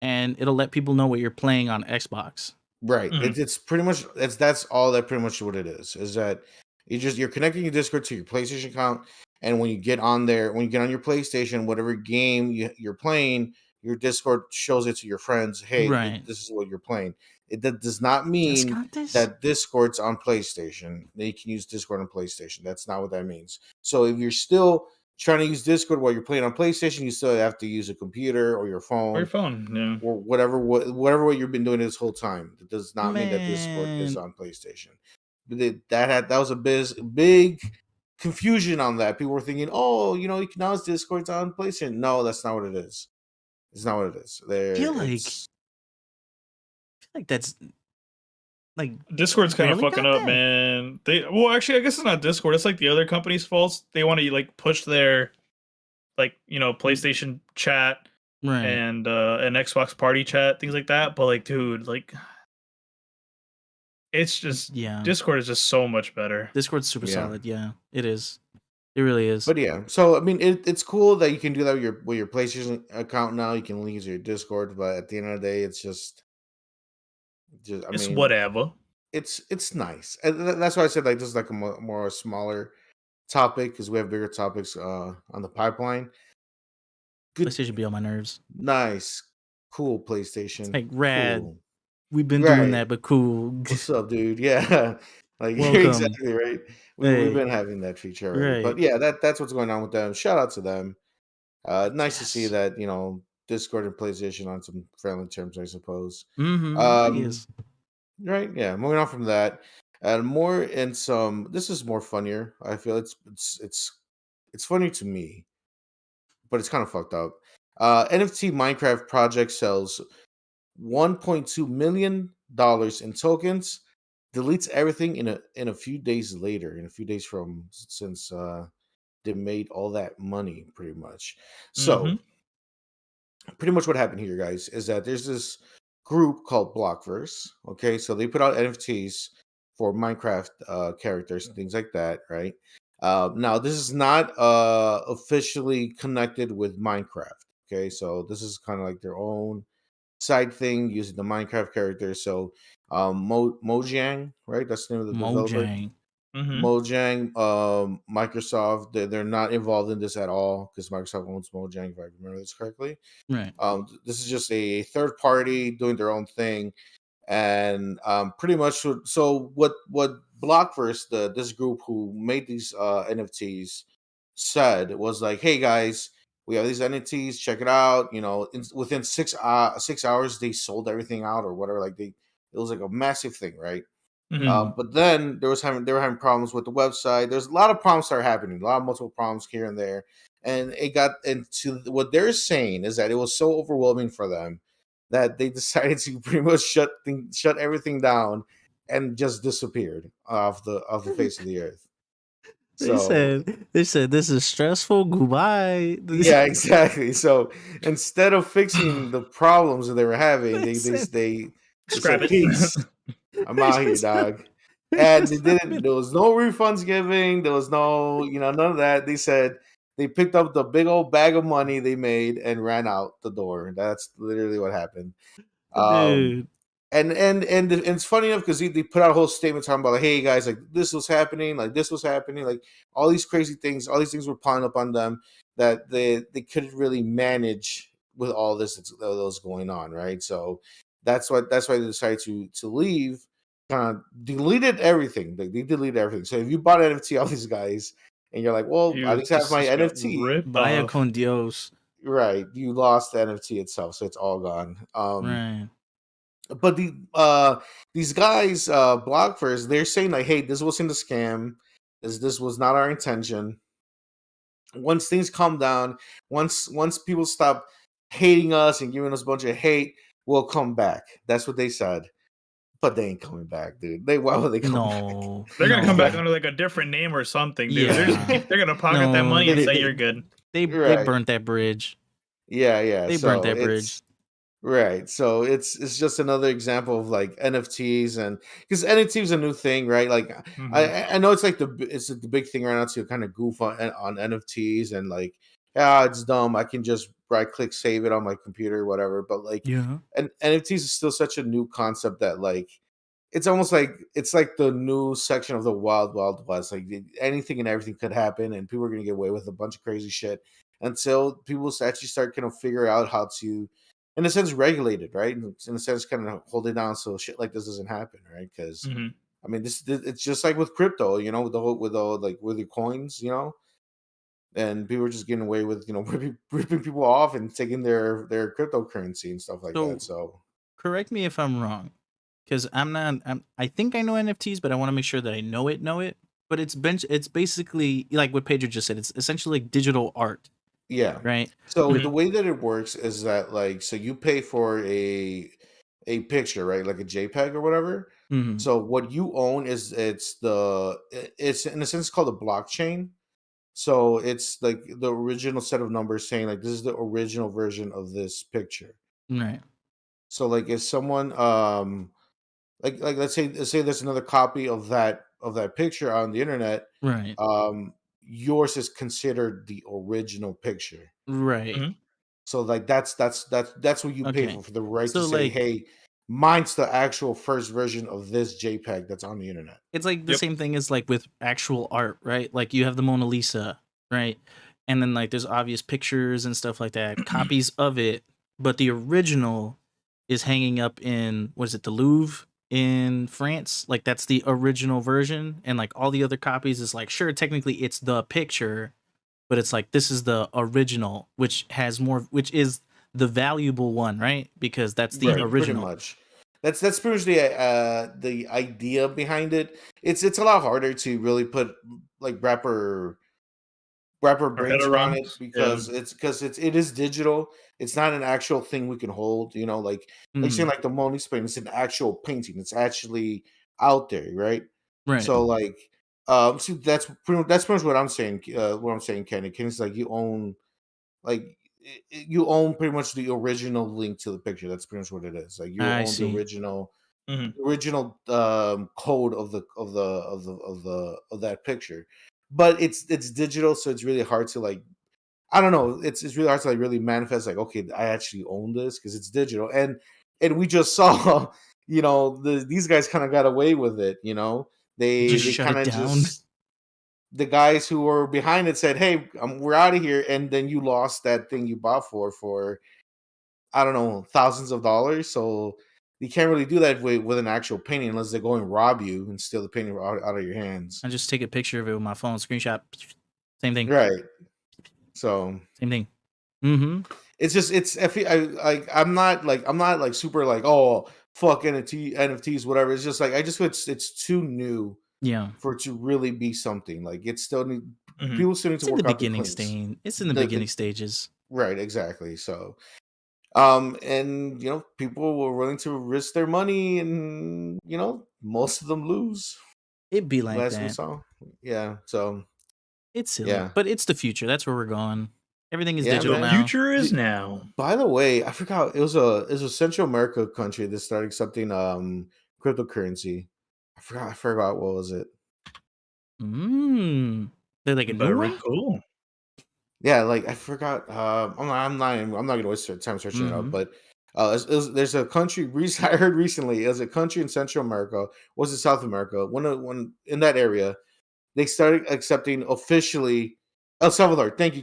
and it'll let people know what you're playing on Xbox. Right. It's pretty much that's all that pretty much what it is that you're connecting your Discord to your PlayStation account, and when you get on there, when you get on your PlayStation, whatever game you're playing, your Discord shows it to your friends. Hey, this is what you're playing. That does not mean that Discord's on PlayStation. That you can use Discord on PlayStation. That's not what that means. So if you're still trying to use Discord while you're playing on PlayStation, you still have to use a computer or your phone. Or whatever what you've been doing this whole time. It does not mean that Discord is on PlayStation. But that was a big confusion on that. People were thinking, oh, you can now use Discord's on PlayStation. No, that's not what it is. It's not what it is. I feel like that's like Discord's kind of fucking up, man. Actually, I guess it's not Discord. It's like the other company's fault. They want to like push their PlayStation chat and an Xbox party chat, things like that. But like, dude, like, it's just Discord is just so much better. Discord's super solid. Yeah, it is. It really is. But yeah, so I mean, it's cool that you can do that with your PlayStation account now. You can use your Discord, but at the end of the day, it's just whatever. It's nice, and that's why I said like this is like a more smaller topic because we have bigger topics on the pipeline. Good. PlayStation be on my nerves. Nice, cool PlayStation. It's like rad. Cool. We've been doing that, but cool. What's up, dude? Yeah, like you're exactly right. We've been having that feature already, but yeah, that's what's going on with them. Shout out to them. Nice to see that Discord and PlayStation on some friendly terms, I suppose. Right, yeah. Moving on from that, and more in some. This is more funnier. I feel it's funny to me, but it's kind of fucked up. NFT Minecraft project sells $1.2 million in tokens, deletes everything in a few days later, in a few days since they made all that money, pretty much. So, pretty much what happened here, guys, is that there's this group called Blockverse. Okay, so they put out NFTs for Minecraft characters and things like that, right? Now, this is not officially connected with Minecraft. Okay, so this is kind of like their own side thing using the Minecraft characters. So, Mojang, right? That's the name of the developer. Mojang, Microsoft, they're not involved in this at all because Microsoft owns Mojang, if I remember this correctly. Right. This is just a third party doing their own thing, and pretty much. So what Blockverse, this group who made these NFTs, said was like, "Hey guys, we have these NFTs. Check it out. Within 6 hours, they sold everything out or whatever. Like it was like a massive thing, right?" But then they were having problems with the website. There's a lot of problems that are happening, a lot of multiple problems here and there. And it got into what they're saying is that it was so overwhelming for them that they decided to pretty much shut everything down and just disappeared off the face of the earth. They said this is stressful. Goodbye. Yeah, exactly. So instead of fixing the problems that they were having, they scrap it. Peace. I'm out here, dog. And there was no refunds giving. There was no, none of that. They said they picked up the big old bag of money they made and ran out the door. That's literally what happened. Dude. And it's funny enough because they put out a whole statement talking about like, hey guys, like this was happening, like all these crazy things, all these things were piling up on them that they couldn't really manage with all this that was going on, right? So that's why they decided to leave. Kind of deleted everything. They deleted everything. So if you bought an NFT off these guys and you're like, well, at least I have my NFT. Vaya con Dios. Right. You lost the NFT itself, so it's all gone. Right. But these guys, Blockverse, they're saying like, hey, this wasn't a scam. This was not our intention. Once things calm down, once people stop hating us and giving us a bunch of hate, we'll come back. That's what they said. But they ain't coming back, dude. Why would they come back? They're gonna come back under like a different name or something, dude. Yeah. They're gonna pocket that money and say you're good. They burnt that bridge. Yeah. They burnt that bridge. Right. So it's just another example of like NFTs, and because NFT is a new thing, right? Like I know it's like the big thing right now to kind of goof on NFTs and like it's dumb. I can just right click, save it on my computer, or whatever. But like, and NFTs is still such a new concept that like, it's almost like it's like the new section of the wild west. Like anything and everything could happen, and people are gonna get away with a bunch of crazy shit until people actually start kind of figure out how to, in a sense, regulate it, right? In a sense, kind of hold it down so shit like this doesn't happen, right? Because I mean, this it's just like with crypto, you know, with all like with your coins, you know, and people are just getting away with, you know, ripping people off and taking their cryptocurrency and stuff like that. So correct me if I'm wrong, because I think I know NFTs, but I want to make sure that I know it. But it's basically like what Pedro just said. It's essentially like digital art. Yeah. Right. So the way that it works is that like, so you pay for a picture, right? Like a JPEG or whatever. So what you own is it's in a sense called a blockchain. So it's like the original set of numbers saying like this is the original version of this picture. Right. So like if someone like let's say there's another copy of that picture on the internet, right? Yours is considered the original picture, right? So like that's what you pay for the right to say, like, hey, mine's the actual first version of this JPEG that's on the internet. It's like the same thing as like with actual art, right? Like you have the Mona Lisa, right? And then like there's obvious pictures and stuff like that, copies of it, but the original is hanging up in, what is it, the Louvre in France? Like that's the original version, and like all the other copies is like, sure, technically it's the picture, but it's like this is the original, which is the valuable one, right? Because that's the original. Pretty much. That's pretty much the idea behind it. It's a lot harder to really put like rapper brains around it because it is digital. It's not an actual thing we can hold. You know, like saying like the Mona Lisa painting, it's an actual painting. It's actually out there, right? Right. So like, see, that's pretty much what I'm saying. Kenny. Kenny's like you own pretty much the original link to the picture. That's pretty much what it is. Like you own the original code of that picture, but it's digital, so it's really hard to like, I don't know, it's really hard to like really manifest like, okay, I actually own this because it's digital, and we just saw, you know, these guys kind of got away with it, you know, they kind of just. The guys who were behind it said, "Hey, we're out of here," and then you lost that thing you bought for I don't know, thousands of dollars. So you can't really do that with an actual painting unless they go and rob you and steal the painting out of your hands. I just take a picture of it with my phone, screenshot, same thing, right? So same thing. It's just I'm not like super like, oh fuck NFTs whatever. It's just like it's too new. Yeah, for it to really be something like it's still people still need to work out the beginning stage. It's in the beginning stages, right? Exactly. So, and you know, people were willing to risk their money, and you know, most of them lose. It'd be like last that. We saw, yeah. So it's silly, but it's the future. That's where we're going. Everything is digital now. The future is now. By the way, I forgot it was a Central America country that started accepting cryptocurrency. I forgot what was it. They're like a new cool. Yeah, like I forgot. I'm not gonna waste time searching it up. But there's a country. I heard recently, as a country in Central America, was it South America? When in that area, they started accepting officially El Salvador. Thank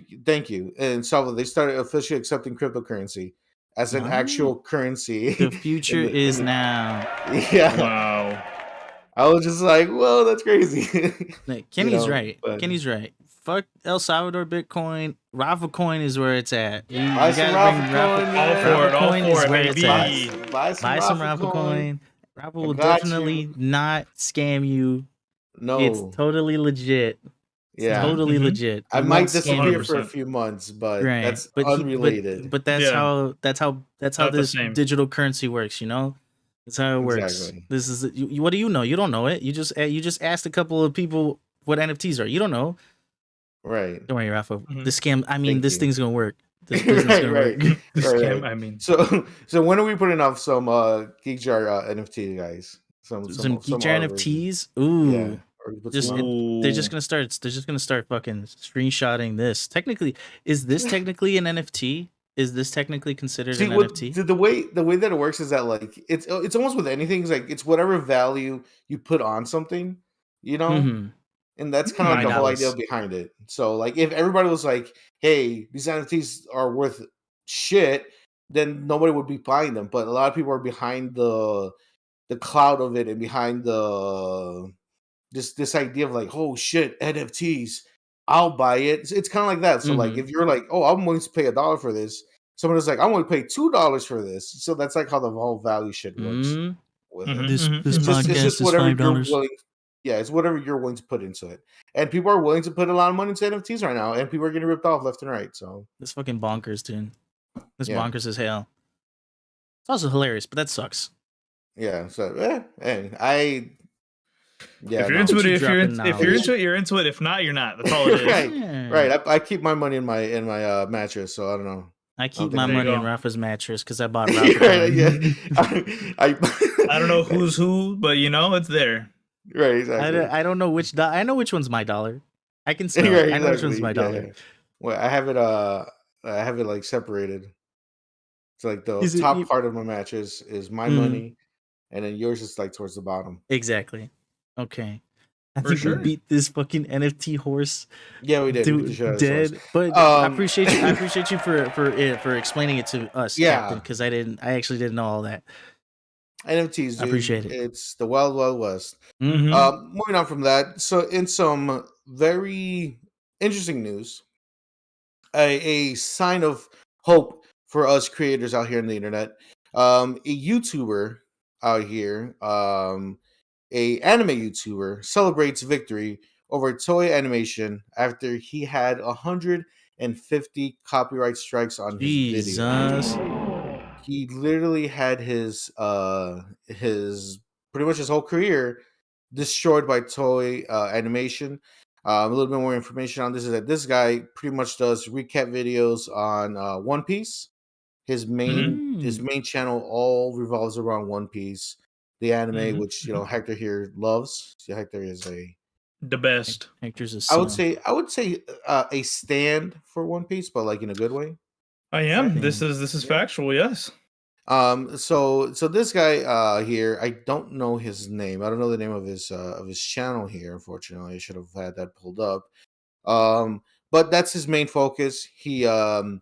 you. In Salvador, they started officially accepting cryptocurrency as an actual currency. The future is now. Yeah. Wow. I was just like, well, that's crazy. Kenny's right. Kenny's right. Fuck El Salvador Bitcoin. Rafa coin is where it's at. You gotta bring Rafa coin is where it's at. Buy some Rafa coin. Rafa will definitely not scam you. No. It's totally legit. Yeah. Totally legit. I might disappear for a few months, but that's unrelated. But that's how this digital currency works, you know? That's how it works. Exactly. This is what do you know? You don't know it. You just asked a couple of people what NFTs are. You don't know. Right. Don't worry, Rafa. The scam. I mean, this thing's gonna work. This business gonna work. The scam. I mean. So when are we putting off some Geek Jar NFT, guys? Some Geek Jar NFTs. Ooh. Yeah. They're just gonna start. They're just gonna start fucking screenshotting this. Technically, is this technically an NFT? Is this technically considered an NFT? The way that it works is that like it's almost with anything. It's like it's whatever value you put on something, you know. Mm-hmm. And that's kind of like the whole idea behind it. So like if everybody was like, hey, these NFTs are worth shit, then nobody would be buying them. But a lot of people are behind the cloud of it and behind the this idea of like, oh shit, NFTs, I'll buy it. It's kind of like that. So like if you're like, oh, I'm willing to pay $1 for this, someone is like, I'm willing to pay $2 for this. So that's like how the whole value shit works. With it. This podcast is $5. Yeah, it's whatever you're willing to put into it. And people are willing to put a lot of money into NFTs right now, and people are getting ripped off left and right. So this fucking bonkers, dude. This bonkers as hell. It's also hilarious, but that sucks. Yeah. So if you're into it, if you're into it, you're into it. If not, you're not. That's all it is. Right. I keep my money in my mattress, so I don't know. I keep my money in Rafa's mattress because I bought Rafa. I don't know who's who, but it's there. Right, exactly. I don't know which. I know which one's my dollar. I can smell it. I know which one's my dollar. Yeah. Well, I have it like separated. It's like the top part of my mattress is my money, and then yours is like towards the bottom. Exactly. Okay. I think we beat this fucking NFT horse. Yeah, we did. Dead. But I appreciate you. I appreciate you for explaining it to us. Yeah, because I actually didn't know all that. NFTs, dude, I appreciate it. It's the wild, wild west. Moving on from that, so in some very interesting news, a sign of hope for us creators out here on the internet, a YouTuber out here, a anime YouTuber celebrates victory over Toei Animation after he had 150 copyright strikes on his video. He literally had his pretty much his whole career destroyed by Toei Animation. A little bit more information on this is that this guy pretty much does recap videos on One Piece. His main channel all revolves around One Piece, the anime, which Hector here loves. So Hector is the best. Hector's a I would say a stand for One Piece, but like in a good way. I am. This is factual. Yes. So this guy here, I don't know his name. I don't know the name of his channel here. Unfortunately, I should have had that pulled up. But that's his main focus. He does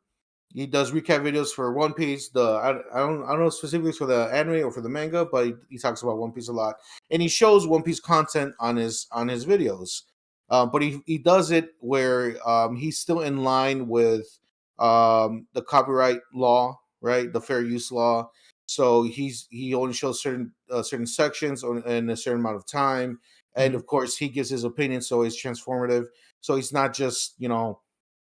recap videos for One Piece. I don't know specifically for the anime or for the manga, but he talks about One Piece a lot, and he shows One Piece content on his videos. But he does it where he's still in line with the copyright law, right? The fair use law. So he only shows certain sections in a certain amount of time, and of course he gives his opinion, so he's transformative. So he's not just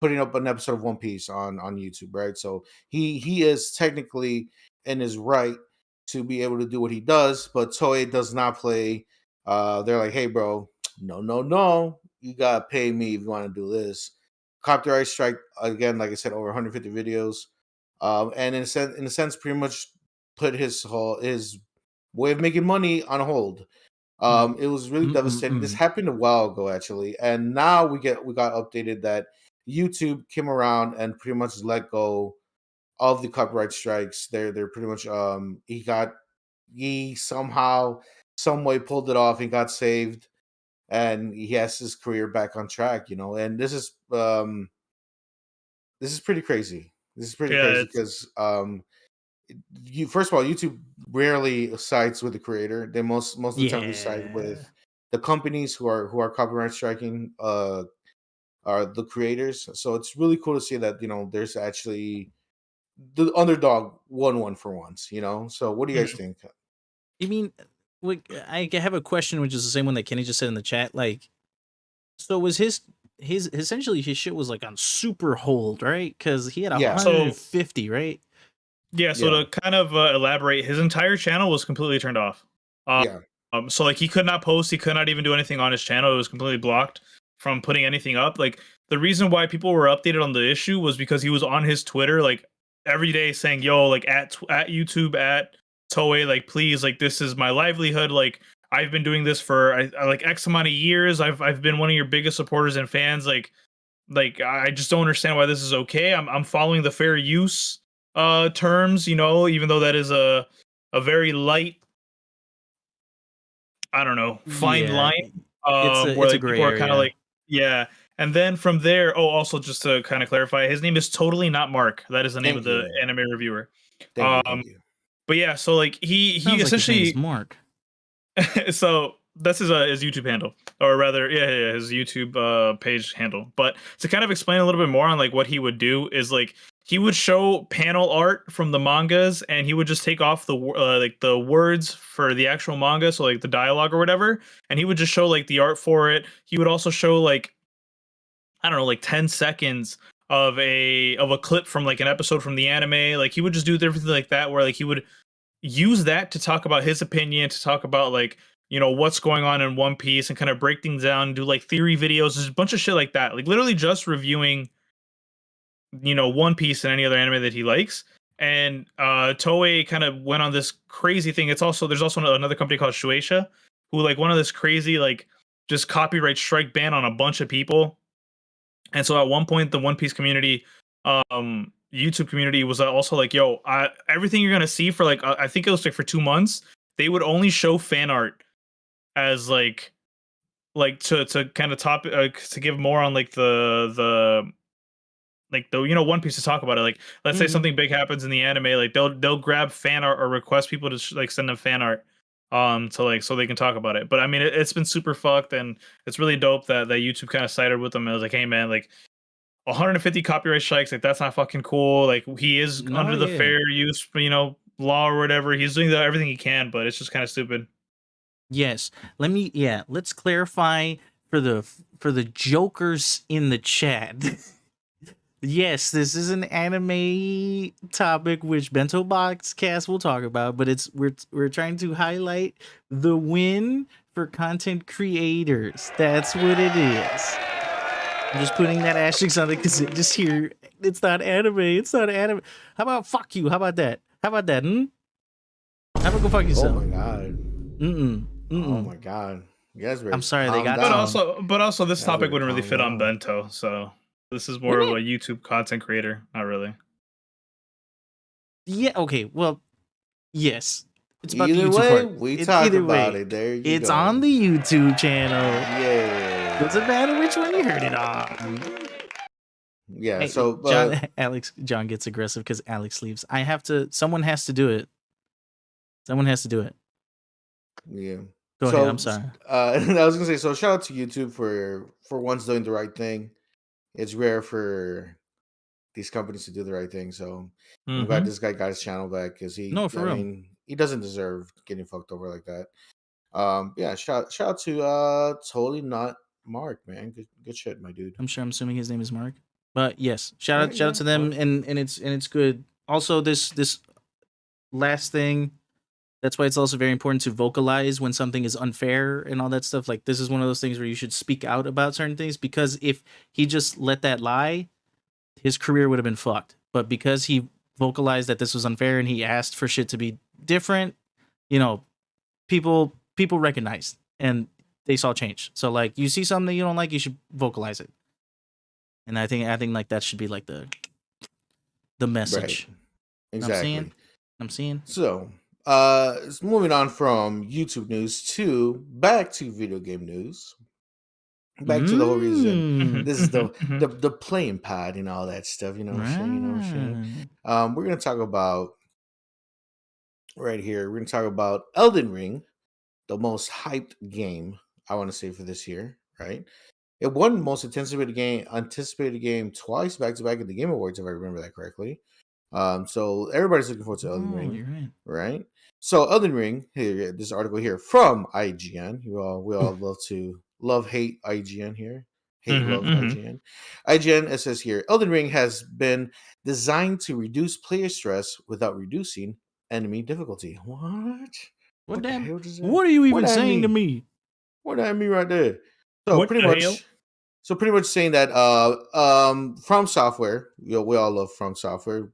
putting up an episode of One Piece on YouTube, right? So he is technically in his right to be able to do what he does, but Toei does not play. They're like, hey, bro, no, you gotta pay me if you want to do this. Copyright strike again, like I said, over 150 videos, and in a sense, pretty much put his way of making money on hold. It was really devastating. This happened a while ago, actually, and now we got updated that YouTube came around and pretty much let go of the copyright strikes. They're pretty much he somehow, some way pulled it off. He got saved, and he has his career back on track. And this is pretty crazy. This is pretty crazy because first of all, YouTube rarely sides with the creator. They most of the time they side with the companies who are copyright striking are the creators. So it's really cool to see that there's actually the underdog won for once. So what do you guys think? I mean, I have a question, which is the same one that Kenny just said in the chat. Like, so was his essentially his shit was like on super hold, right? Because he had 150, right? Yeah. So to kind of elaborate, his entire channel was completely turned off. So like he could not post, he could not even do anything on his channel. It was completely blocked from putting anything up. Like the reason why people were updated on the issue was because he was on his Twitter like every day saying, yo, like at YouTube, at Toei, like please, like this is my livelihood, like I've been doing this for like X amount of years. I've been one of your biggest supporters and fans. Like I just don't understand why this is okay. I'm following the fair use terms, you know, even though that is a very light, I don't know, fine line. Where like people are kind of like, yeah. And then from there, also just to kind of clarify, his name is totally not Mark. That is the name of the anime reviewer. Thank you. But yeah, so like he essentially like his name is Mark. So that's his YouTube handle, or rather, his YouTube page handle. But to kind of explain a little bit more on like what he would do is like he would show panel art from the mangas, and he would just take off the like the words for the actual manga, so like the dialogue or whatever, and he would just show like the art for it. He would also show like, I don't know, like 10 seconds of a clip from like an episode from the anime. Like he would just do everything like that, where like he would use that to talk about his opinion, to talk about like, you know, what's going on in One Piece, and kind of break things down, do like theory videos. There's a bunch of shit like that, like literally just reviewing, you know, One Piece and any other anime that he likes. And Toei kind of went on this crazy thing. There's also another company called Shueisha, who like went on this crazy like just copyright strike ban on a bunch of people. And so at one point, the One Piece community, YouTube community was also like, yo, everything you're gonna see for like I think it was like for 2 months, they would only show fan art as like to kind of to give more on like the you know, One Piece to talk about it. Like let's say something big happens in the anime, like they'll grab fan art or request people to like send them fan art to like so they can talk about it. But I mean it's been super fucked, and it's really dope that YouTube kind of sided with them and was like, hey man, like 150 copyright strikes, like that's not fucking cool. Like he is under the fair use, you know, law or whatever. He's doing everything he can, but it's just kind of stupid. Yes. Let's clarify for the jokers in the chat. Yes, this is an anime topic which Bento Box Cast will talk about, but we're trying to highlight the win for content creators. That's what it is. I'm just putting that asterisk on it because just here, it's not anime. It's not anime. How about fuck you? How about that? How about that? How about go fuck yourself? Oh my god. Oh my god. You guys were. I'm sorry, they got. But also, this topic wouldn't really fit on Bento. So this is more of a YouTube content creator. Not really. Yeah. Okay. Well, yes. It's about either the YouTube way, part. We talk about it. There you go. It's on the YouTube channel. Yeah. Doesn't matter which one you heard it on. Yeah. Hey, so John gets aggressive because Alex leaves. Someone has to do it. Someone has to do it. Yeah. Go ahead. I'm sorry. I was gonna say, so shout out to YouTube for once doing the right thing. It's rare for these companies to do the right thing. So I'm glad this guy got his channel back because he doesn't deserve getting fucked over like that. Yeah, shout out to totally not Mark, man. Good shit, my dude. I'm assuming his name is Mark. But yes, shout out to them, and it's good. Also, this last thing, that's why it's also very important to vocalize when something is unfair and all that stuff. Like this is one of those things where you should speak out about certain things, because if he just let that lie, his career would have been fucked. But because he vocalized that this was unfair and he asked for shit to be different, you know, people recognized and they saw change. So like you see something that you don't like, you should vocalize it. And I think like that should be like the message. Right. Exactly. I'm seeing. So moving on from YouTube news back to video game news. Back to the whole reason. This is the playing pad and all that stuff. You know what I'm saying? We're gonna talk about right here. We're gonna talk about Elden Ring, the most hyped game I want to say for this year. Right? It won most anticipated game twice back to back at the Game Awards, if I remember that correctly. So everybody's looking forward to Elden Ring. You're right? So Elden Ring, here, this article here from IGN. We all hate IGN here. Love IGN. IGN, it says here, Elden Ring has been designed to reduce player stress without reducing enemy difficulty. What? What are you even saying to me? What that mean right there? So pretty much saying that From Software, we all love From Software,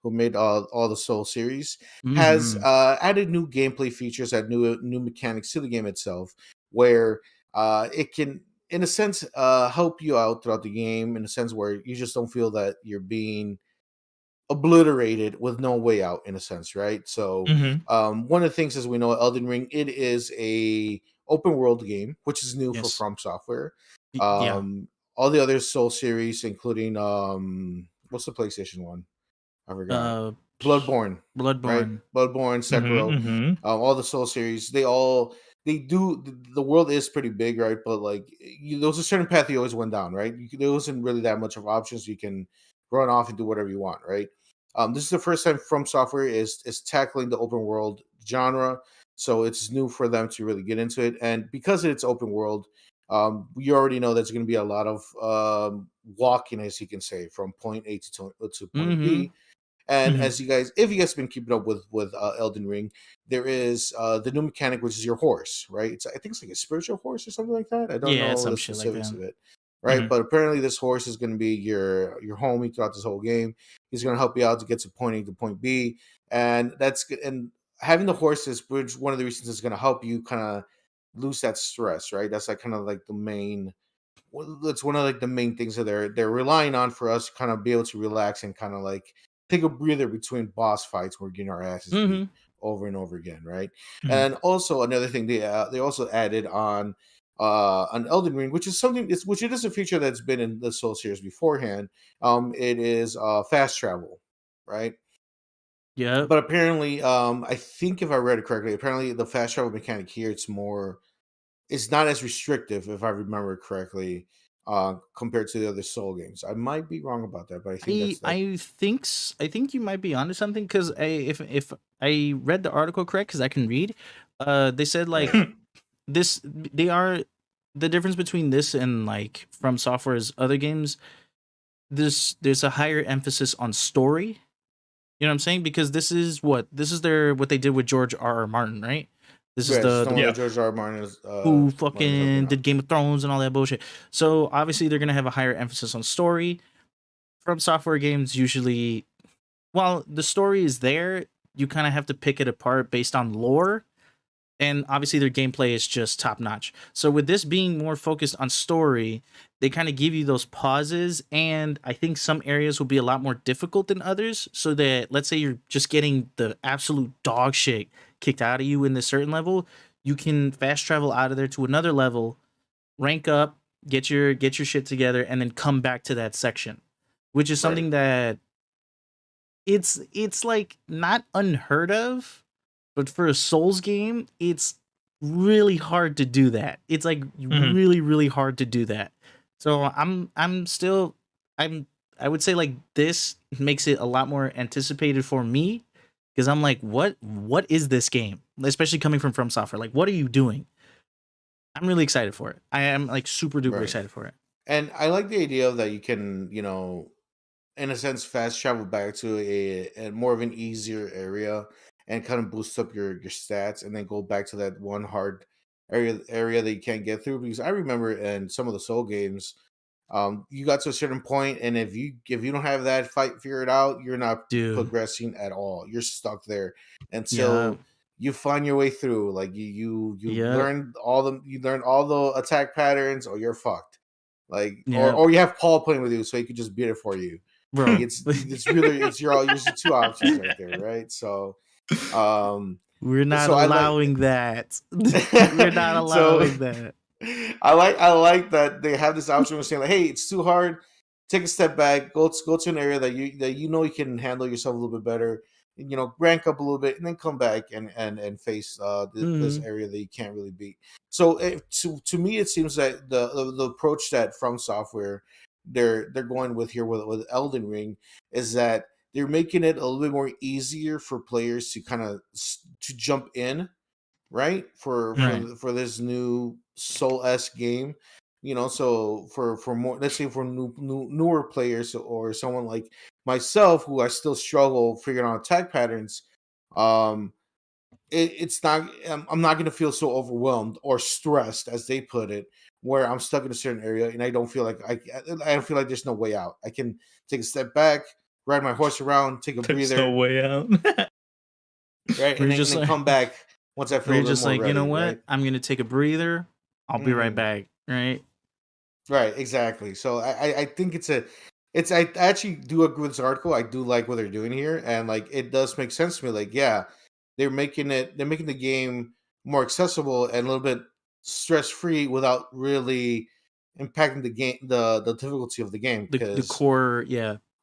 who made all the Soul series, has Mm-hmm. added new gameplay features, add new mechanics to the game itself, where it can, in a sense, help you out throughout the game, in a sense where you just don't feel that you're being obliterated with no way out, in a sense, right? So Mm-hmm. one of the things, as we know, Elden Ring, it is a open world game, which is new for Yes. From Software. Yeah. All the other Soul series, including what's the PlayStation one? I forgot. Uh, Bloodborne, right? Bloodborne. Bloodborne, Sekiro, Mm-hmm. Mm-hmm. all the Soul series, they do. The world is pretty big, right? But like, there's a certain path you always went down, right? There wasn't really that much of options. You can run off and do whatever you want, right? This is the first time From Software is tackling the open world genre, so it's new for them to really get into it. And because it's open world, you already know there's going to be a lot of walking, as you can say, from point A to point Mm-hmm. B. And Mm-hmm. as you guys, if you guys have been keeping up with Elden Ring, there is the new mechanic, which is your horse, right? I think it's like a spiritual horse or something like that. I don't Yeah, know some the shit like specifics that. of it, right? But apparently, this horse is going to be your homie throughout this whole game. He's going to help you out to get to point A to point B, and and having the horse is one of the reasons it's going to help you kind of lose that stress, right? That's like kind of like the main. That's one of like the main things that they're relying on for us to kind of be able to relax and kind of like take a breather between boss fights where we're getting our asses beat Mm-hmm. over and over again, right? Mm-hmm. And also another thing they also added on Elden Ring, which is something which it is a feature that's been in the Soul series beforehand. It is fast travel, right? Yep. But apparently, I think if I read it correctly, apparently the fast travel mechanic here it's not as restrictive, if I remember correctly, compared to the other Soul games. I might be wrong about that, but I think I think you might be onto something because if I read the article correct, because I can read, they said like right. they are the difference between this and like From Software's other games. There's a higher emphasis on story. You know what I'm saying? Because this is what they did with George R. R. Martin, right? This is Yeah, it's the one that George R. R. Martin is who helping fucking out. did Game of Thrones and all that bullshit. So obviously they're gonna have a higher emphasis on story. From Software games usually, while the story is there, you kind of have to pick it apart based on lore, and obviously their gameplay is just top notch. So with this being more focused on story, they kind of give you those pauses, and I think some areas will be a lot more difficult than others. So that let's say you're just getting the absolute dog shit kicked out of you in this certain level, you can fast travel out of there to another level, rank up, get your shit together, and then come back to that section, which is Right. something that it's like not unheard of, but for a Souls game, it's really hard to do that. It's like really hard to do that. So I would say like this makes it a lot more anticipated for me because I'm like, what is this game? Especially coming from Software. Like, what are you doing? I'm really excited for it. I am like super duper Right. excited for it. And I like the idea of that you can, in a sense, fast travel back to a more of an easier area and kind of boost up your stats, and then go back to that one hard area that you can't get through. Because I remember in some of the Soul games, you got to a certain point, and if you don't have that fight figured out, you're not Dude. progressing at all. You're stuck there Yeah. until you find your way through. Like you Yeah. learn all the attack patterns, or you're fucked. Like Yeah. or you have Paul playing with you, so he could just beat it for you. Bro. Like it's really your two options right there, right? So we're not so allowing that. We're not allowing that. I like that they have this option of saying like, hey, it's too hard. Take a step back. Go to an area that you know you can handle yourself a little bit better. Rank up a little bit, and then come back and face this area that you can't really beat. So to me, it seems that the approach that From Software they're going with here with Elden Ring is that they're making it a little bit more easier for players to kind of to jump in, right? For this new Soul-esque game. So for more, let's say for newer players or someone like myself who I still struggle figuring out attack patterns, um it's not I'm not going to feel so overwhelmed or stressed, as they put it, where I'm stuck in a certain area and I don't feel like I don't feel like there's no way out. I can take a step back, ride my horse around, take a breather. No way out. Right, and then come back once I feel you're just like, ready, you know what? Right? I'm gonna take a breather. I'll be right back. Right. Right. Exactly. So I think I actually do agree with this article. I do like what they're doing here, and like it does make sense to me. Like, yeah, they're making the game more accessible and a little bit stress free without really impacting the game, the difficulty of the game, because the core,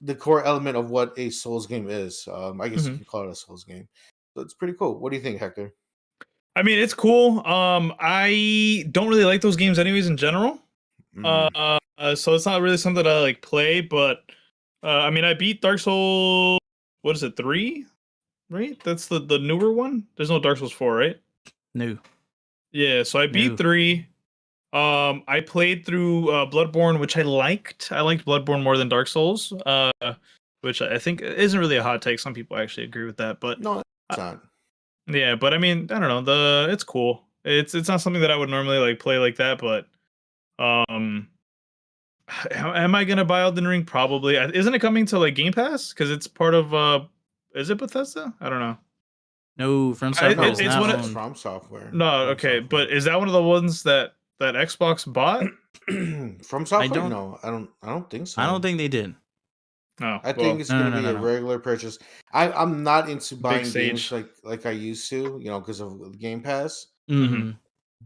the core element of what a Souls game is. I guess you can call it a Souls game. So it's pretty cool. What do you think, Hector? I mean, it's cool. I don't really like those games anyways in general. So it's not really something I like play, but I mean, I beat Dark Souls, what is it, 3? Right? That's the newer one? There's no Dark Souls 4, right? No. Yeah, so I beat 3. I played through Bloodborne, which I liked. I liked Bloodborne more than Dark Souls, which I think isn't really a hot take. Some people actually agree with that, but no, it's not. Yeah, but I mean, I don't know. It's cool. It's not something that I would normally like play like that, but am I gonna buy Elden Ring? Probably. Isn't it coming to like Game Pass? Because it's part of is it Bethesda? I don't know. No, From Software. It's one of From Software. No, okay, but is that one of the ones that Xbox bought? From Software? I don't think so. I don't think they did. No, I think it's going to be a regular purchase. I'm not into buying games like I used to, because of Game Pass. Mm-hmm.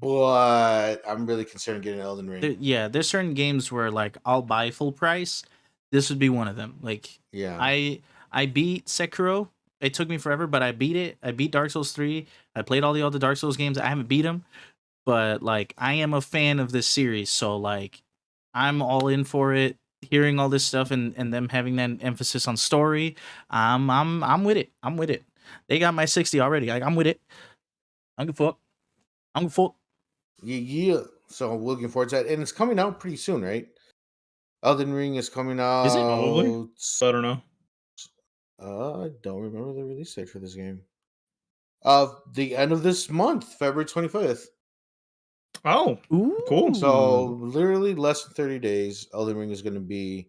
But I'm really concerned getting Elden Ring. There's certain games where like I'll buy full price. This would be one of them. Like, yeah, I beat Sekiro. It took me forever, but I beat it. I beat Dark Souls 3. I played all the other Dark Souls games. I haven't beat them, but like I am a fan of this series, so like I'm all in for it. Hearing all this stuff and them having that emphasis on story, I'm with it. I'm with it. They got my 60 already. Like, I'm with it. I'm good fuck. I'm good fuck. Yeah. So we're looking forward to that, and it's coming out pretty soon, right? Elden Ring is coming out. Is it? Probably. I don't know. I don't remember the release date for this game. The end of this month, February 25th. Oh, cool. So literally less than 30 days, Elden Ring is going to be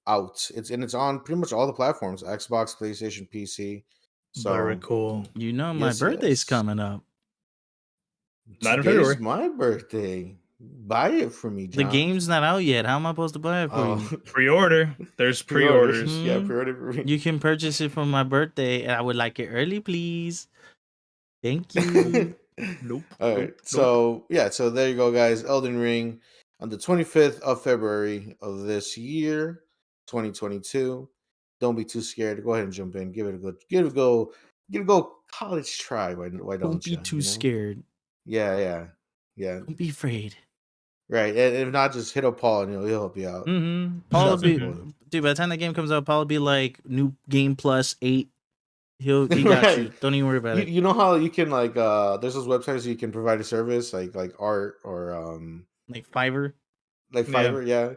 out. It's on pretty much all the platforms: Xbox, PlayStation, PC. So very cool. My birthday's coming up. Not in February. It's my birthday. Buy it for me, John. The game's not out yet. How am I supposed to buy it for you? Pre-order. There's pre-orders. Yeah, pre-order for me. You can purchase it for my birthday, and I would like it early, please. Thank you. Nope. All right. So there you go, guys. Elden Ring on the 25th of February of this year, 2022. Don't be too scared. Go ahead and jump in. Give it a go college try. Why don't you? Don't be too scared. Yeah. Don't be afraid. Right. And if not, just hit up Paul and he'll help you out. Mm-hmm. Paul will be, dude, by the time the game comes out, Paul will be like New Game Plus 8. He got you. Don't even worry about it. You know how you can like there's those websites you can provide a service like art or like Fiverr. Like Fiverr, yeah.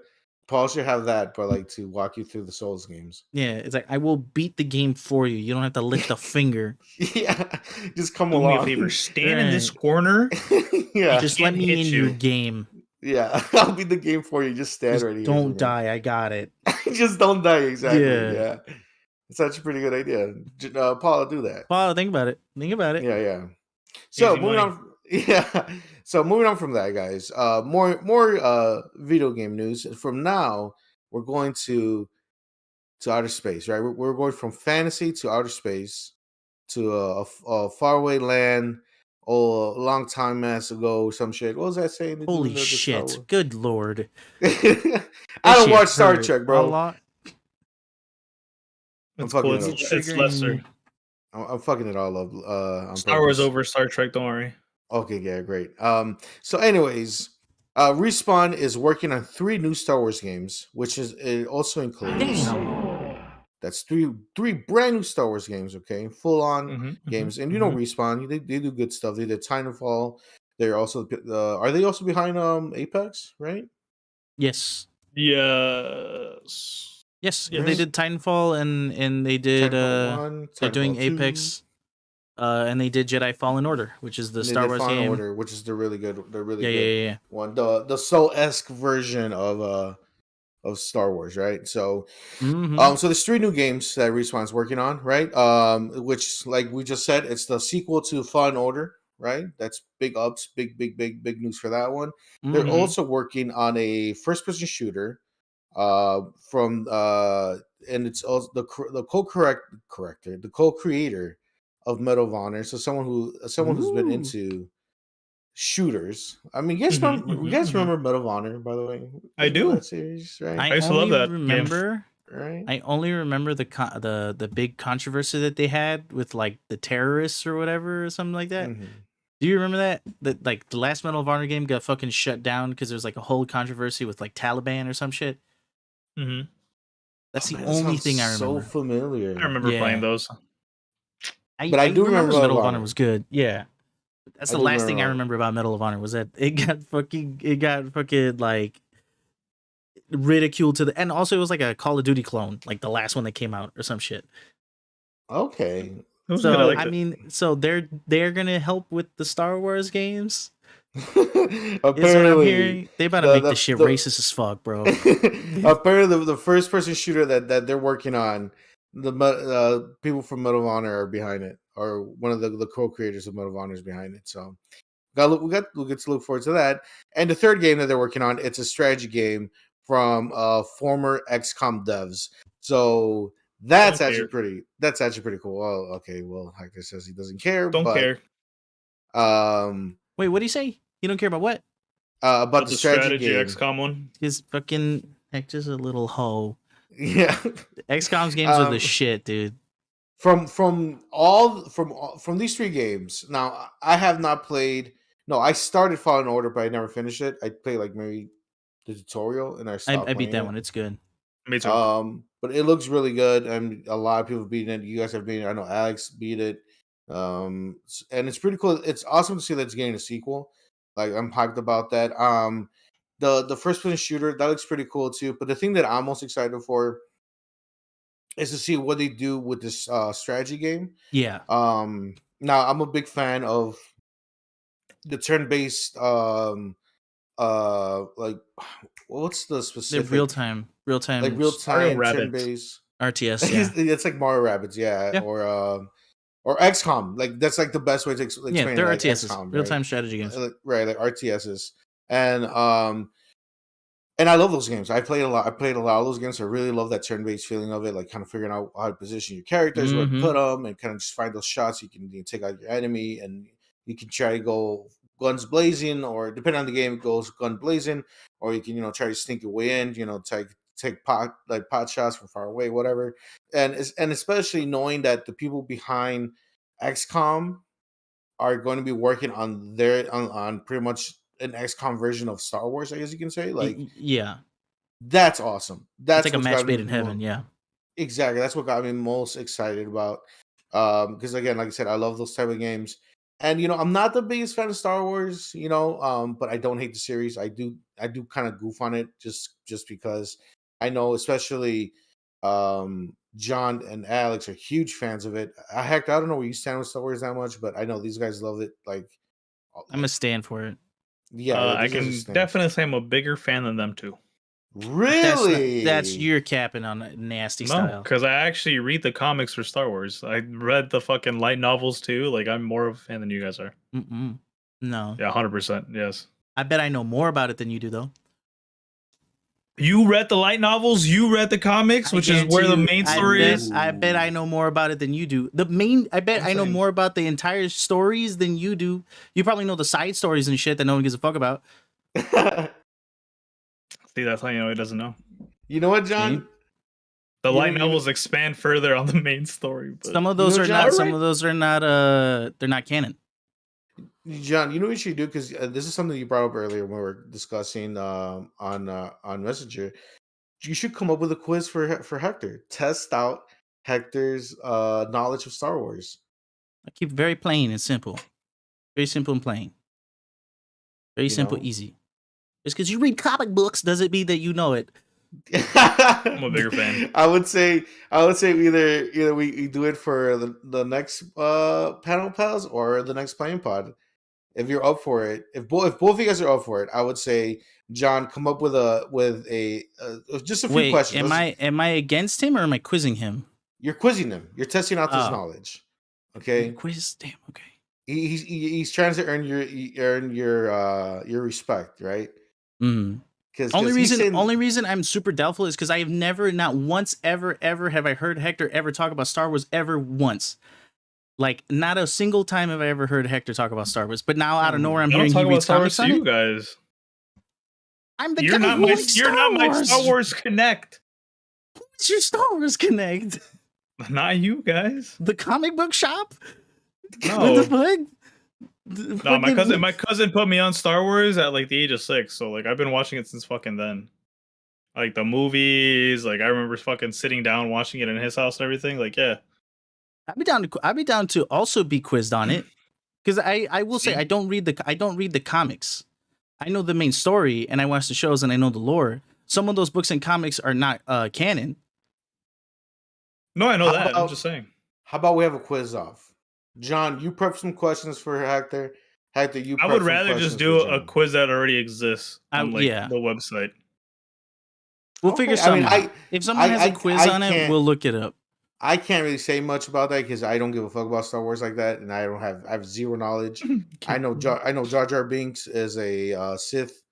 Paul should have that, but like to walk you through the Souls games. Yeah, it's like I will beat the game for you. You don't have to lift a finger. Yeah, just come Do along. me a favor, stand in this corner. Yeah, just let me in your game. Yeah, I'll beat the game for you. Just stand just right here. Don't die. I got it. Just don't die. Exactly. Yeah. It's such a pretty good idea. Paul, do that. Paul, think about it. Yeah. So moving on. Yeah. So moving on from that, guys. More video game news. From now, we're going to outer space, right? We're going from fantasy to outer space to a faraway land. A long time ago, some shit. What was that saying? Holy shit! Good lord! I don't watch Star Trek, bro. A lot. It's lesser. I'm fucking it all up. Star Wars over Star Trek. Don't worry. Okay, yeah, great. So anyways, Respawn is working on 3 new Star Wars games, which it also includes. That's three brand new Star Wars games. Okay, full on games, and Respawn, they do good stuff. They did Titanfall. They're also are they also behind Apex, right? Yes. Yes. Yes, they did Titanfall and they did they're doing 2. Apex, and they did Jedi Fallen Order, which is the Star Wars game. Order, which is the really good, yeah. one, the Soul-esque version of Star Wars, right? So, Mm-hmm. so there's 3 new games that Respawn's working on, right? Which, like we just said, it's the sequel to Fallen Order, right? That's big ups, big news for that one. They're Mm-hmm. also working on a first-person shooter, from and it's also the co-creator of Medal of Honor. So someone who's been into shooters. I mean, you guys remember Medal of Honor, by the way? I do. That series, right? I used to love that game. Right. I only remember the big controversy that they had with like the terrorists or whatever or something like that. Mm-hmm. Do you remember that? That like the last Medal of Honor game got fucking shut down because there was like a whole controversy with like Taliban or some shit. Mm-hmm. That's the only thing I remember. So familiar. I remember playing those. But I do remember Medal of Honor was good. Yeah. That's the last thing I remember about Medal of Honor was that it got fucking like ridiculed to the, and also it was like a Call of Duty clone, like the last one that came out or some shit. Okay. So I mean, so they're gonna help with the Star Wars games. Apparently, they about to make this shit racist as fuck, bro. Apparently, the first person shooter that they're working on, the people from Medal of Honor are behind it, or one of the co-creators of Medal of Honor is behind it. So, we'll get to look forward to that. And the third game that they're working on, it's a strategy game from former XCOM devs. So that's actually pretty cool. Oh, okay. Well, Hector says he doesn't care. Don't care. Wait, what do you say? You don't care about what? About the strategy game. XCOM one. His fucking Hector's a little hoe. Yeah. XCOM's games are the shit, dude. From these 3 games. Now, I have not played. No, I started Fallen Order, but I never finished it. I played like maybe the tutorial, and I stopped. I beat that one. It's good. Me too. But it looks really good, and a lot of people beating it. You guys have beaten it. I know Alex beat it. And it's pretty cool. It's awesome to see that it's getting a sequel. Like, I'm hyped about that. The first person shooter, that looks pretty cool too. But the thing that I'm most excited for is to see what they do with this strategy game. Yeah. Now I'm a big fan of the turn-based like, what's the specific? Real time like real-time turn-based RTS. Yeah. It's like Mario Rabbids, yeah. Or XCOM. Like, that's like the best way to explain it. They're like RTSs, XCOM, real-time strategy games. Right, like RTSs. And I love those games. I played a lot of those games. I really love that turn-based feeling of it, like kind of figuring out how to position your characters, where to put them, and kind of just find those shots. You can take out your enemy, and you can try to go guns blazing, or depending on the game, it goes gun blazing, or you can try to sneak your way in, take pot shots from far away, whatever. And especially knowing that the people behind XCOM are going to be working on on pretty much an XCOM version of Star Wars, I guess you can say. Like, yeah, that's awesome. That's like a match made in heaven. Yeah, exactly. That's what got me most excited about. Because again, like I said, I love those type of games. And I'm not the biggest fan of Star Wars, but I don't hate the series. I do kind of goof on it just because I know, especially John and Alex are huge fans of it. Heck, I don't know where you stand with Star Wars that much, but I know these guys love it. Like, I'm gonna stand for it. Yeah, I can definitely say I'm a bigger fan than them too. Really? That's your capping on a nasty style. Because I actually read the comics for Star Wars. I read the fucking light novels too. Like, I'm more of a fan than you guys are. No. Yeah, 100%. Yes. I bet I know more about it than you do, though. You read the light novels. You read the comics, which is where the main story is. I bet I know more about it than you do. I bet I know more about the entire stories than you do. You probably know the side stories and shit that no one gives a fuck about. See, that's how you know he doesn't know. You know what, John? The light novels expand further on the main story. But... Some of those are not. Some of those are not. They're not canon. John, you know what you should do, because this is something you brought up earlier when we were discussing on Messenger. You should come up with a quiz for Hector. Test out Hector's knowledge of Star Wars. I keep it very plain and simple. Very simple and plain. Very simple, easy. Just because you read comic books doesn't mean that you know it. I'm a bigger fan. I would say either we do it for the next panel pals or the next playing pod. if you're up for it, if both of you guys are up for it, I would say, John, come up with a just a few questions. Am I against him or am I quizzing him? You're quizzing him. You're testing out his knowledge. Okay. Quiz. Damn. Okay. He's trying to earn your respect, right? Because only reason I'm super doubtful is because I have never, not once, ever have I heard Hector ever talk about Star Wars ever once. Like, not a single time have I ever heard Hector talk about Star Wars. But now out of nowhere, I'm hearing he reads comics on it. You guys, I'm the guy who likes Star Wars. You're not my Star Wars Connect. Who's your Star Wars Connect? Not you guys. The comic book shop. No. No, my cousin put me on Star Wars at like the age of 6, so like I've been watching it since fucking then. Like the movies, like I remember fucking sitting down watching it in his house and everything. Like, yeah. I'd be down to also be quizzed on it. Because I will say I don't read the comics. I know the main story and I watch the shows and I know the lore. Some of those books and comics are not canon. No, I know that. I'm just saying. How about we have a quiz off? John, you prep some questions for Hector. Hector, you prep I would rather just do a quiz that already exists on the website. We'll figure something out. If someone has a quiz on it, we'll look it up. I can't really say much about that because I don't give a fuck about Star Wars like that, and I have zero knowledge. I know Jar Jar Binks is a Sith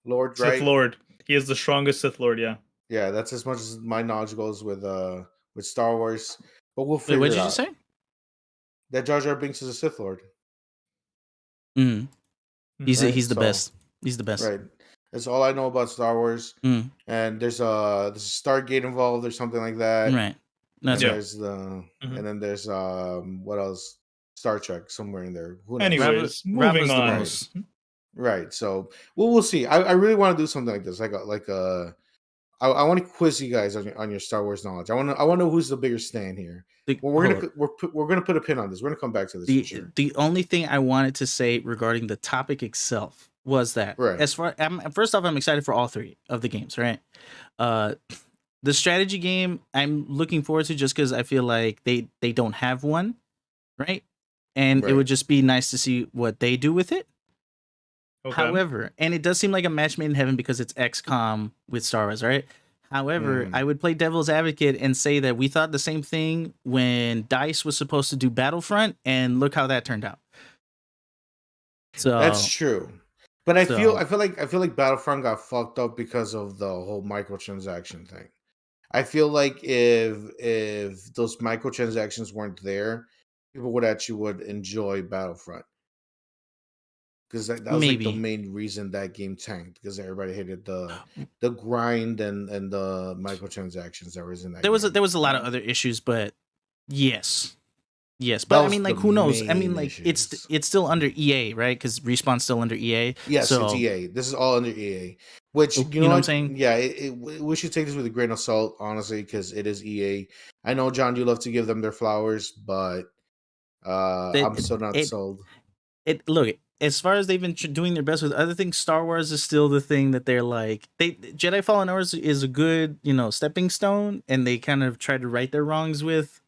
Lord, right? Sith Lord. He is the strongest Sith Lord, yeah. Yeah, that's as much as my knowledge goes with Star Wars. But we'll figure it out. What did you say? That Jar Jar Binks is a Sith Lord. He's the best. He's the best. Right. That's all I know about Star Wars. And there's a Stargate involved or something like that. Right. That's and then there's what else? Star Trek somewhere in there. Anyways, moving on. Right. So we'll see. I really want to do something like this. I want to quiz you guys on your Star Wars knowledge. I want to know who's the bigger stan here. We're gonna put a pin on this. We're gonna come back to this. The only thing I wanted to say regarding the topic itself was that first off, I'm excited for all 3 of the games. Right. The strategy game I'm looking forward to just because I feel like they don't have one, right? And it would just be nice to see what they do with it. Okay. However, and it does seem like a match made in heaven because it's XCOM with Star Wars, right? However, I would play devil's advocate and say that we thought the same thing when DICE was supposed to do Battlefront, and look how that turned out. So that's true. But I feel like Battlefront got fucked up because of the whole microtransaction thing. I feel like if those microtransactions weren't there, people would enjoy Battlefront. Because that was like the main reason that game tanked, because everybody hated the grind and the microtransactions that was in that. There was a lot of other issues, but yes, but I mean, like, who knows? I mean, like, it's still under EA, right? Because Respawn's still under EA. Yes, it's EA. This is all under EA. Which you know what I'm saying? Yeah, we should take this with a grain of salt, honestly, because it is EA. I know, John, you love to give them their flowers, but I'm still not sold. Look, as far as they've been doing their best with other things, Star Wars is still the thing that they're like. Jedi Fallen Order is a good, stepping stone, and they kind of try to right their wrongs with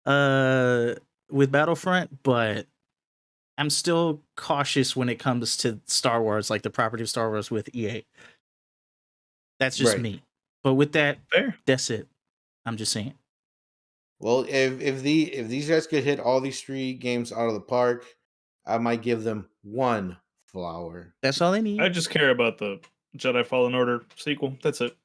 Battlefront, but I'm still cautious when it comes to Star Wars, like the property of Star Wars with EA. That's just me. But with that, that's it. I'm just saying. Well, if these guys could hit all these 3 games out of the park, I might give them 1 flower. That's all they need. I just care about the Jedi Fallen Order sequel. That's it.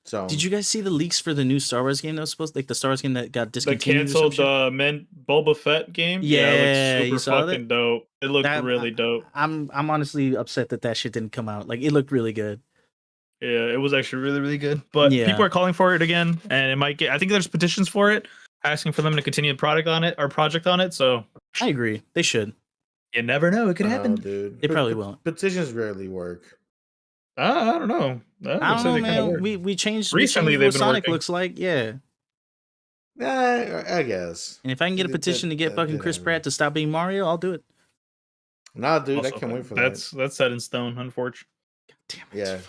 So, did you guys see the leaks for the new Star Wars game that was supposed, like the Star Wars game that got discontinued? The canceled Boba Fett game. Yeah, it looked super fucking dope. It looked really dope. I'm honestly upset that shit didn't come out. Like, it looked really good. Yeah, it was actually really, really good. But people are calling for it again, and it might get. I think there's petitions for it, asking for them to continue the project on it. So I agree. They should. You never know. It could happen, dude. They probably won't. Petitions rarely work. I don't know. I don't know, man. We changed recently. What Sonic looks like, yeah. I guess. And if I can get a petition to get fucking Chris Pratt to stop being Mario, I'll do it. Nah, dude, also, I can't wait for that. That's set in stone, unfortunately. God damn it. Yeah.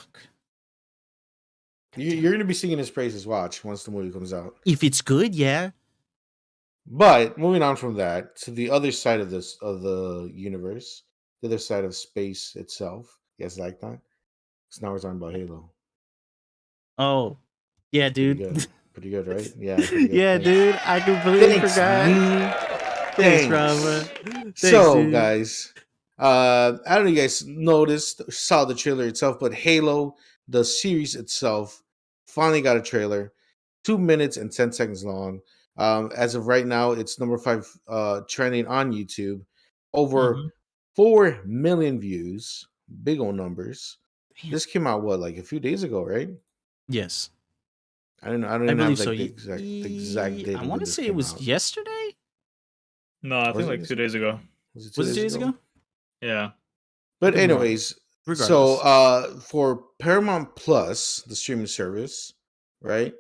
You're gonna be singing his praises. Watch once the movie comes out. If it's good, yeah. But moving on from that to the other side of the universe, the other side of space itself. You guys like that? Because now we're talking about Halo. Oh, yeah, dude. Pretty good, right? Yeah, pretty good. Yeah, dude. I completely forgot. Thanks, Rafa. Thanks, so, dude. guys, I don't know if you guys noticed, saw the trailer itself, but Halo, the series itself, finally got a trailer, 2 minutes and 10 seconds long. As of right now, it's number 5 trending on YouTube. Over 4 million views, big old numbers. Damn. This came out like a few days ago, right? Yes. I don't even have the exact date. I want to say it was yesterday. No, I think like 2 days ago. Was it 2 days ago? Yeah. But anyways, so for Paramount Plus, the streaming service, right?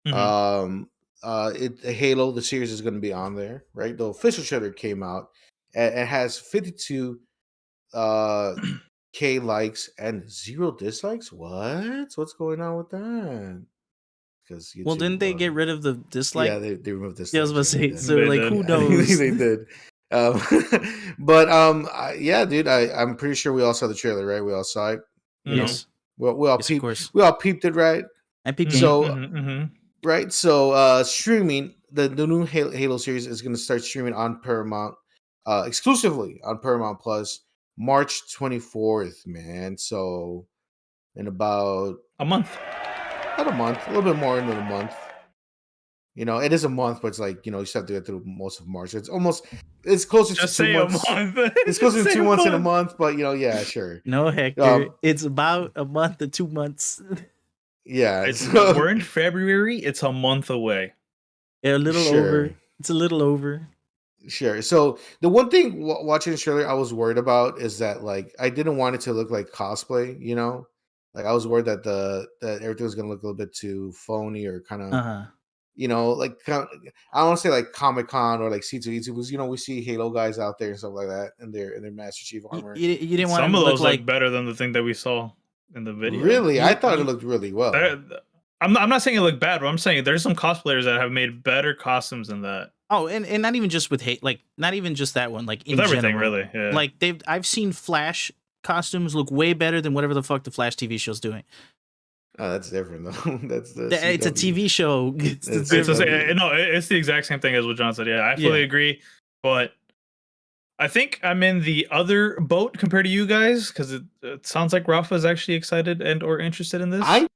Halo, the series is going to be on there, right? The official trailer came out and it has 52 K likes and 0 dislikes. What's going on with that? Because didn't they get rid of the dislike? Yeah, they removed dislikes. Yeah, I was about to say. So like, who knows? They did. But yeah, dude, I'm pretty sure we all saw the trailer, right? We all saw it. Yes. Well, we all peeped it, right? I peeped it. So, right. So, streaming the new Halo series is going to start streaming on Paramount, exclusively on Paramount Plus, March 24th, man. So, in about a month. About a month, a little bit more than a month. It is a month, but it's like, you still have to get through most of March. It's closer to 2 months. It's closer to 2 months in a month, but yeah, sure. No, Hector, it's about a month to 2 months. Yeah, we're in February. It's a month away. Yeah, a little over. It's a little over. Sure. So the one thing watching the trailer I was worried about is that like I didn't want it to look like cosplay. Like I was worried that that everything was gonna look a little bit too phony or kind of, like I don't want to say like Comic-Con or like C2E2 because we see Halo guys out there and stuff like that in their Master Chief armor. You didn't want some of those look better than the thing that we saw in the video. Really, I thought it looked really well. I'm not saying it looked bad, but I'm saying there's some cosplayers that have made better costumes than that. Oh, and not even just with not even just that one, like in with everything, general. really. Yeah. Like I've seen Flash costumes look way better than whatever the fuck the Flash TV show's doing. Oh, that's different though. It's a TV show. It's the exact same thing as what John said. Yeah, I fully agree. But I think I'm in the other boat compared to you guys because it sounds like Rafa is actually excited or interested in this. I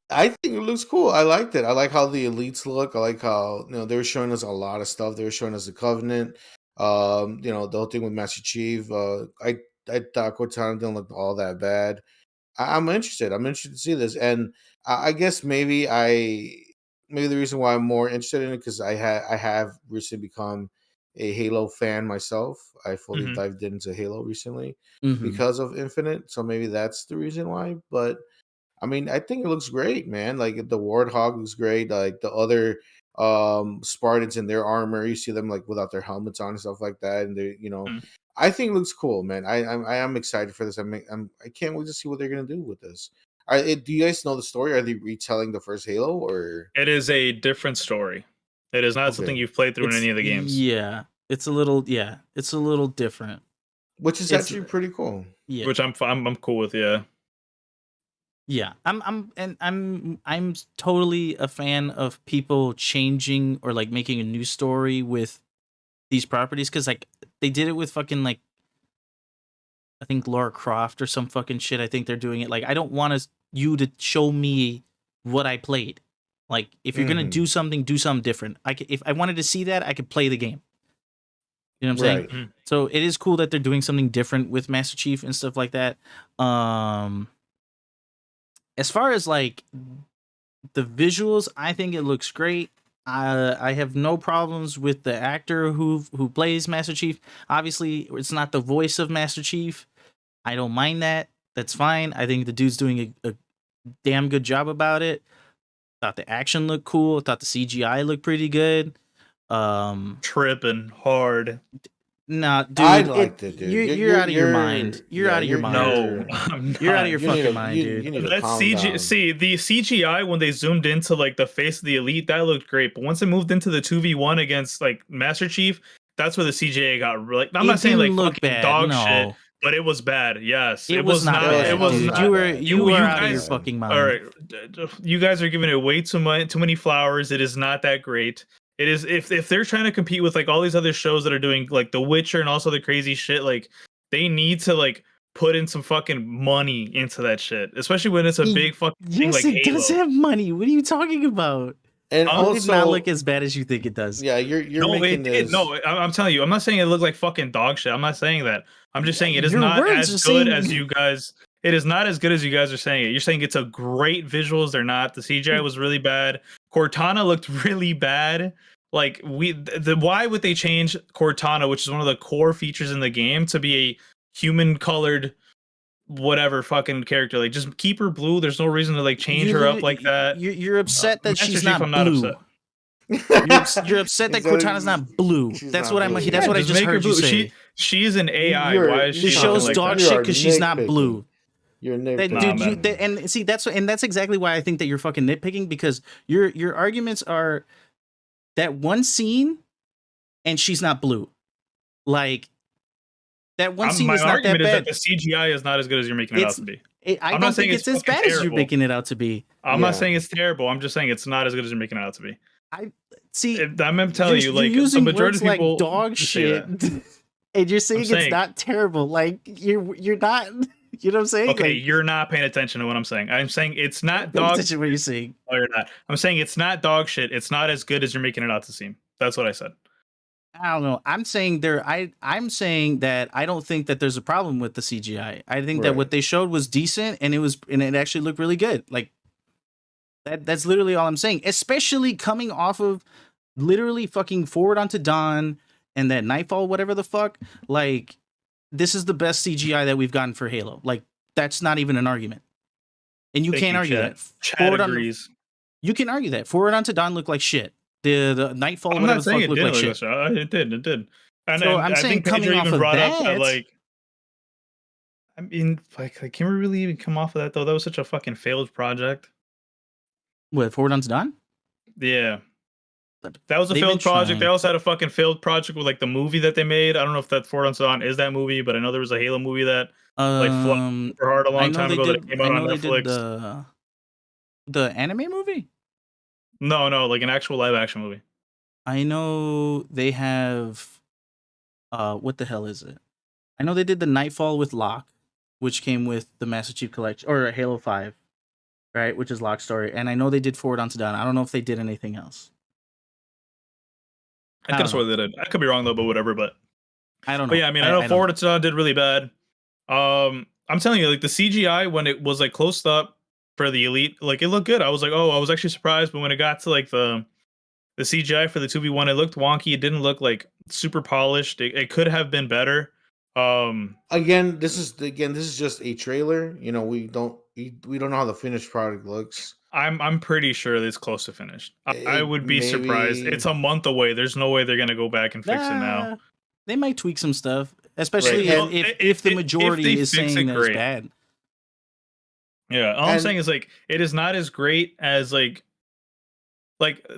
think it looks cool. I liked it. I like how the elites look. I like how they were showing us a lot of stuff. They were showing us the Covenant. The whole thing with Master Chief. I thought Cortana didn't look all that bad. I'm interested. I'm interested to see this, and I guess maybe the reason why I'm more interested in it because I have recently become a Halo fan myself. I fully dived into Halo recently because of Infinite, so maybe that's the reason why. But I mean, I think it looks great, man. Like the Warthog looks great. Like the other Spartans in their armor, you see them like without their helmets on and stuff like that, and they, I think it looks cool, man. I am excited for this. I can't wait to see what they're gonna do with this. Do you guys know the story? Are they retelling the first Halo, or it is a different story? It is not something you've played through in any of the games. Yeah, it's a little different, which is actually pretty cool. Yeah, which I'm cool with. Yeah. Yeah, I'm totally a fan of people changing or like making a new story with these properties because like they did it with fucking like I think Lara Croft or some fucking shit. I think they're doing it like I don't want you to show me what I played. Like if you're gonna do something different. If I wanted to see that, I could play the game. You know what I'm saying? Mm-hmm. So it is cool that they're doing something different with Master Chief and stuff like that. As far as like the visuals, I think it looks great. I have no problems with the actor who plays Master Chief. Obviously, it's not the voice of Master Chief. I don't mind that. That's fine. I think the dude's doing a damn good job about it. Thought the action looked cool. Thought the CGI looked pretty good. Tripping hard. Nah, dude, I liked it, dude. You're out of your mind. You're out of your mind. No, I'm you're out of not. your fucking mind, dude. You need to That's calm CG. down. See, the CGI when they zoomed into like the face of the elite, that looked great. But once it moved into the 2v1 against like Master Chief, that's where the CGI got really. I'm not saying like fucking bad, dog shit, but it was bad. Yes, it was not bad. It was dude. not. You were out guys, of your fucking mind. All right, you guys are giving it way too many flowers. It is not that great. It is if they're trying to compete with like all these other shows that are doing like The Witcher and also the crazy shit, like they need to like put in some fucking money into that shit, especially when it's a big fucking thing like it Halo. does have money. What are you talking about? And also, it did not look as bad as you think it does. Yeah, you're making this. No, I'm telling you, I'm not saying it looked like fucking dog shit. I'm not saying that. I'm just saying it is not as good as you guys. It is not as good as you guys are saying it. You're saying it's a great visuals. They're not. The CGI was really bad. Cortana looked really bad. Like why would they change Cortana, which is one of the core features in the game, to be a human colored whatever fucking character? Like just keep her blue. There's no reason to like change her up like that. You're upset that she's not I'm blue. not upset. You're upset that Cortana's not blue. That's what blue. That's what I just heard you say. She is an AI. Why is she? The show's like dog shit because she's not blue. You're nitpicking. Dude, and see that's exactly why I think that you're fucking nitpicking, because your arguments are that one scene and she's not blue. Like that one scene is not that bad. Is that the CGI is not as good as you're making it out to be. I don't think it's as bad as you're making it out to be. I'm not saying it's terrible. I'm just saying it's not as good as you're making it out to be. I see. I'm telling you, like using the majority of people like dog shit, and you're saying it's not terrible. Like you're not. You know what I'm saying? Okay, like, you're not paying attention to what I'm saying. I'm saying it's not dog. Pay attention to what you're saying. Oh, you're not. I'm saying it's not dog shit. It's not as good as you're making it out to seem. That's what I said. I don't know. I'm saying I'm saying that I don't think that there's a problem with the CGI. I think that what they showed was decent, and it actually looked really good. Like that's literally all I'm saying. Especially coming off of literally fucking Forward Unto Dawn and that Nightfall, whatever the fuck. Like this is the best CGI that we've gotten for Halo. Like that's not even an argument, and you can't argue that. Chad agrees. You can argue that Forward Unto Dawn looked like shit. The Nightfall, I'm not saying it didn't look like shit. It did. And so I'm saying coming off of that, like, I mean, like, can we really even come off of that though? That was such a fucking failed project. What, Forward Unto Dawn? Yeah, that was a failed project. They also had a fucking failed project with like the movie that they made. I don't know if that Forward Unto Dawn is that movie, but I know there was a Halo movie that like flopped super hard a long time ago that came out on Netflix. The anime movie? No, like an actual live action movie. I know they have what the hell is it? I know they did the Nightfall with Locke, which came with the Master Chief Collection, or Halo 5, right? Which is Locke's story. And I know they did Forward Unto Dawn. I don't know if they did anything else. I could have sworn they did. I could be wrong though, but whatever. But I don't know. But yeah, I mean, I know Forward Unto Dawn did really bad. I'm telling you, like the CGI when it was like close up for the Elite, like it looked good. I was like, oh, I was actually surprised. But when it got to like the CGI for the 2v1, it looked wonky. It didn't look like super polished. It could have been better. Again, this is just a trailer. You know, we don't know how the finished product looks. I'm pretty sure it's close to finished. I would be surprised. It's a month away. There's no way they're gonna go back and fix it now. They might tweak some stuff, especially if the majority is saying that it's bad. Yeah, all I'm saying is like it is not as great as like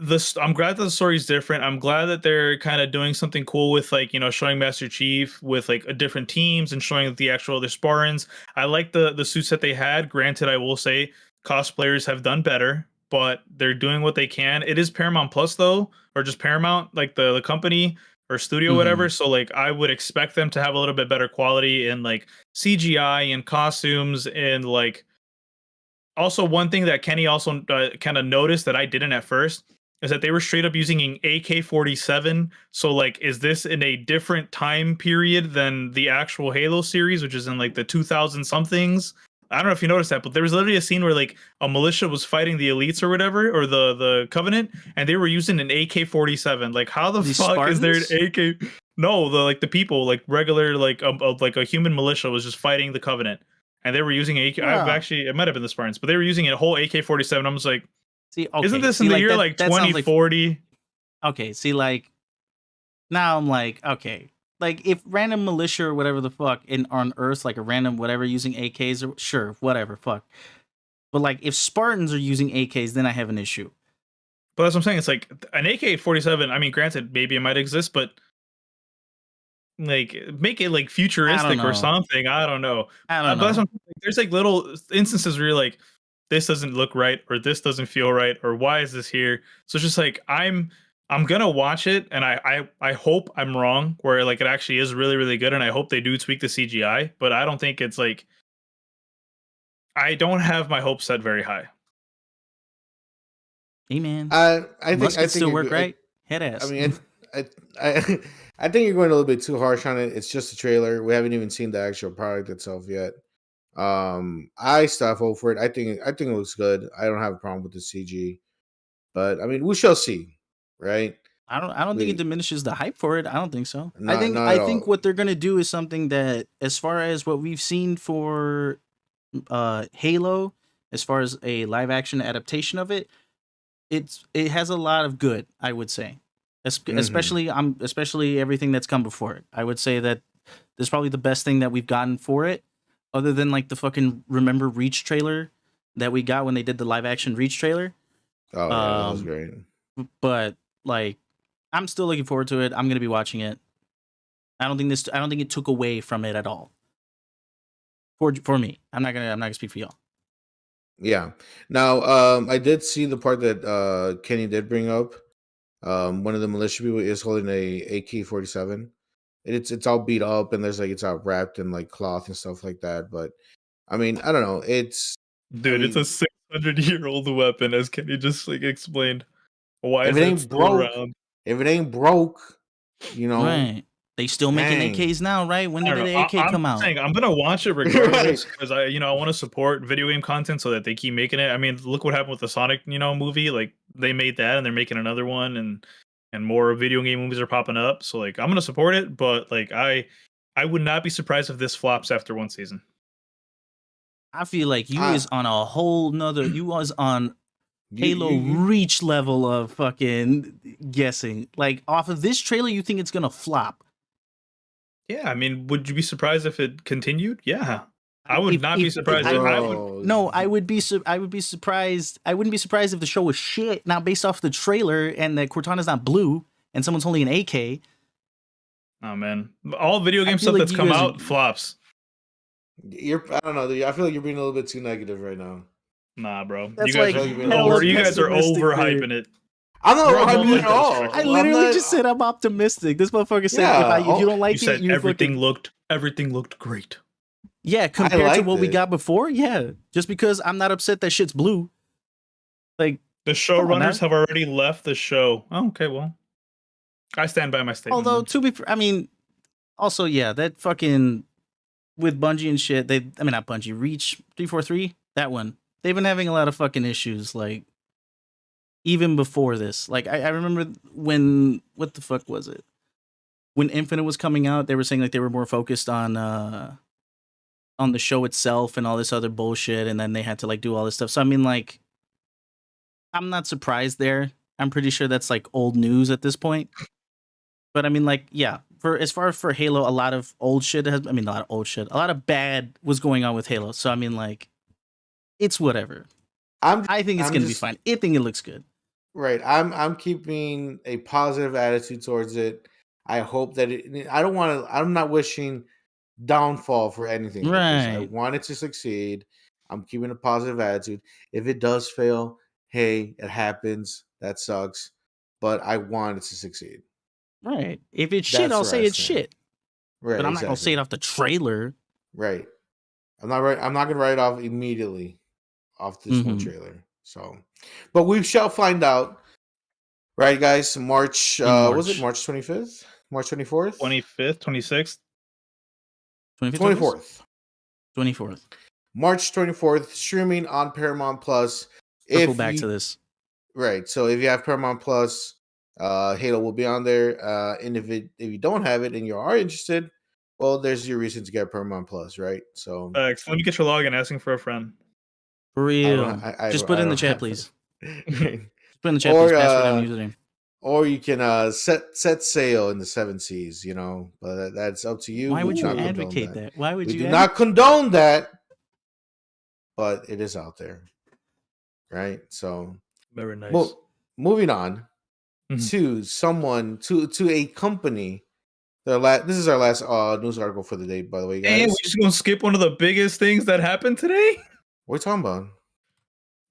this. I'm glad that the story's different. I'm glad that they're kind of doing something cool with like, you know, showing Master Chief with like different teams and showing the actual other Spartans. I like the suits that they had. Granted, I will say cosplayers have done better, but they're doing what they can. It is Paramount Plus though, or just Paramount, like the company or studio, whatever. So like I would expect them to have a little bit better quality in like CGI and costumes and like. Also, one thing that Kenny also kind of noticed that I didn't at first is that they were straight up using an AK-47. So, like, is this in a different time period than the actual Halo series, which is in, like, the 2000-somethings? I don't know if you noticed that, but there was literally a scene where, like, a militia was fighting the elites or whatever, or the Covenant, and they were using an AK-47. Like, how the fuck Spartans? Is there an AK? No, the people, like, regular, like a human militia was just fighting the Covenant. And they were using AK. Yeah. It might have been the Spartans, but they were using a whole AK-47. I was like, see, okay. Isn't this in the year like 2040? Okay, see, like now I'm like, okay, like if random militia or whatever the fuck on Earth, like a random whatever using AKs or sure, whatever, fuck. But like if Spartans are using AKs, then I have an issue. But that's what I'm saying. It's like an AK-47. I mean, granted, maybe it might exist, but like make it like futuristic or something. I don't know. But there's like little instances where you're like, this doesn't look right, or this doesn't feel right, or why is this here? So it's just like I'm gonna watch it, and I hope I'm wrong, where like it actually is really, really good, and I hope they do tweak the CGI, but I don't think it's like, I don't have my hopes set very high. Hey man, I think it still work right. Head ass. I mean, I think you're going a little bit too harsh on it. It's just a trailer. We haven't even seen the actual product itself yet. I still have hope for it. I think it looks good. I don't have a problem with the CG, but I mean, we shall see, right? I don't think it diminishes the hype for it. I don't think so. I think what they're gonna do is something that, as far as what we've seen for Halo, as far as a live action adaptation of it, it has a lot of good, I would say. Especially everything that's come before it. I would say that this is probably the best thing that we've gotten for it, other than like the fucking Remember Reach trailer that we got when they did the live action Reach trailer. Oh, yeah, that was great. But like, I'm still looking forward to it. I'm gonna be watching it. I don't think it took away from it at all. For me, I'm not gonna speak for y'all. Yeah. Now, I did see the part that Kenny did bring up. One of the militia people is holding a AK-47. It's all beat up, and it's all wrapped in like cloth and stuff like that. But I mean, I don't know. It's a 600-year-old weapon, as Kenny just like explained. Why if is it ain't broke? Around? If it ain't broke, you know. Right. They still making AKs now, right? When did the AK come out? I'm gonna watch it regardless because I want to support video game content so that they keep making it. I mean, look what happened with the Sonic, movie. Like they made that, and they're making another one, and more video game movies are popping up. So like, I'm gonna support it, but like, I would not be surprised if this flops after one season. I feel like you is on a whole nother. You was on Halo Reach level of fucking guessing. Like off of this trailer, you think it's gonna flop? Yeah, I mean, would you be surprised if it continued? Yeah, I would not be surprised. I would be surprised. I wouldn't be surprised if the show was shit. Now, based off the trailer and that Cortana's not blue and someone's holding an AK. Oh man, all video game stuff that's come out flops. I don't know. I feel like you're being a little bit too negative right now. Nah, bro. That's you guys are overhyping it. I'm not overhyping it at all. I literally just said I'm optimistic. This motherfucker said if you don't like it, everything looked great. Yeah, compared to what we got before. Yeah, just because I'm not upset that shit's blue. Like the showrunners have already left the show. Oh, okay, well, I stand by my statement. Although also that fucking with Bungie and shit. Not Bungie. Reach 343. That one. They've been having a lot of fucking issues. Like. Even before this, like I remember what the fuck was it? When Infinite was coming out, they were saying like they were more focused on the show itself and all this other bullshit, and then they had to like do all this stuff. So I mean, like, I'm not surprised there. I'm pretty sure that's like old news at this point. But I mean, like, yeah, as far as for Halo, a lot of bad was going on with Halo. So I mean, like, it's whatever. I think it's gonna be fine. I think it looks good. Right. I'm keeping a positive attitude towards it. I hope that I'm not wishing downfall for anything. Right. I want it to succeed. I'm keeping a positive attitude. If it does fail, hey, it happens. That sucks. But I want it to succeed. Right. If it's shit, I'll say it's shit. Right. But I'm not gonna say it off the trailer. Right. I'm not gonna write it off immediately off this one trailer. So, but we shall find out. Right, guys? March. Was it March 25th? March 24th? 25th, 26th? 24th. March 24th, streaming on Paramount Plus. Circle back to this. Right. So if you have Paramount Plus, Halo will be on there. And if you don't have it and you are interested, well, there's your reason to get Paramount Plus, right? So let me get your login. Asking for a friend. For real. Just put it in the chat, please. Just put in the chat, please. Password and username. or you can set sail in the 7 seas. You know, but that's up to you. Why would you advocate that? Why would we you do not condone that? But it is out there, right? So very nice. Well, moving on to a company. This is our last news article for the day, by the way, guys. And we're just gonna skip one of the biggest things that happened today. What are you talking about?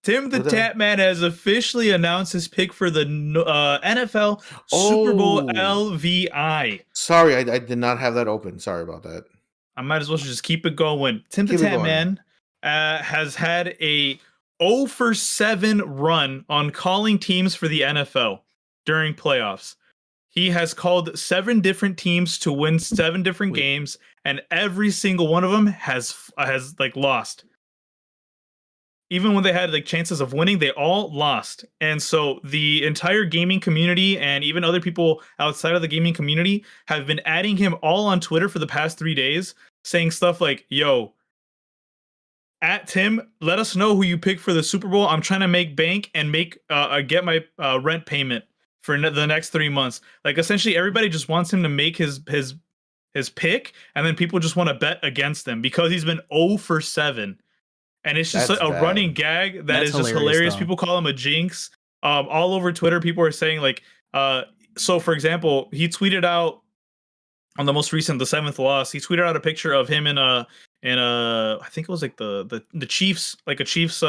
TimtheTatman has officially announced his pick for the NFL Super Bowl LVI. Sorry, I did not have that open. Sorry about that. I might as well just keep it going. TimtheTatman has had a 0 for 7 run on calling teams for the NFL during playoffs. He has called 7 different teams to win 7 different games, and every single one of them has like lost. Even when they had like chances of winning, they all lost. And so the entire gaming community and even other people outside of the gaming community have been adding him all on Twitter for the past 3 days, saying stuff like, yo, at Tim, let us know who you pick for the Super Bowl. I'm trying to make bank and get my rent payment for the next 3 months. Like, essentially everybody just wants him to make his pick, and then people just want to bet against him because he's been 0 for 7. And it's just a running gag that's just hilarious. People call him a jinx. All over Twitter, people are saying like, so for example, he tweeted out on the most recent, the 7th loss, he tweeted out a picture of him in a I think it was like the Chiefs, like a Chiefs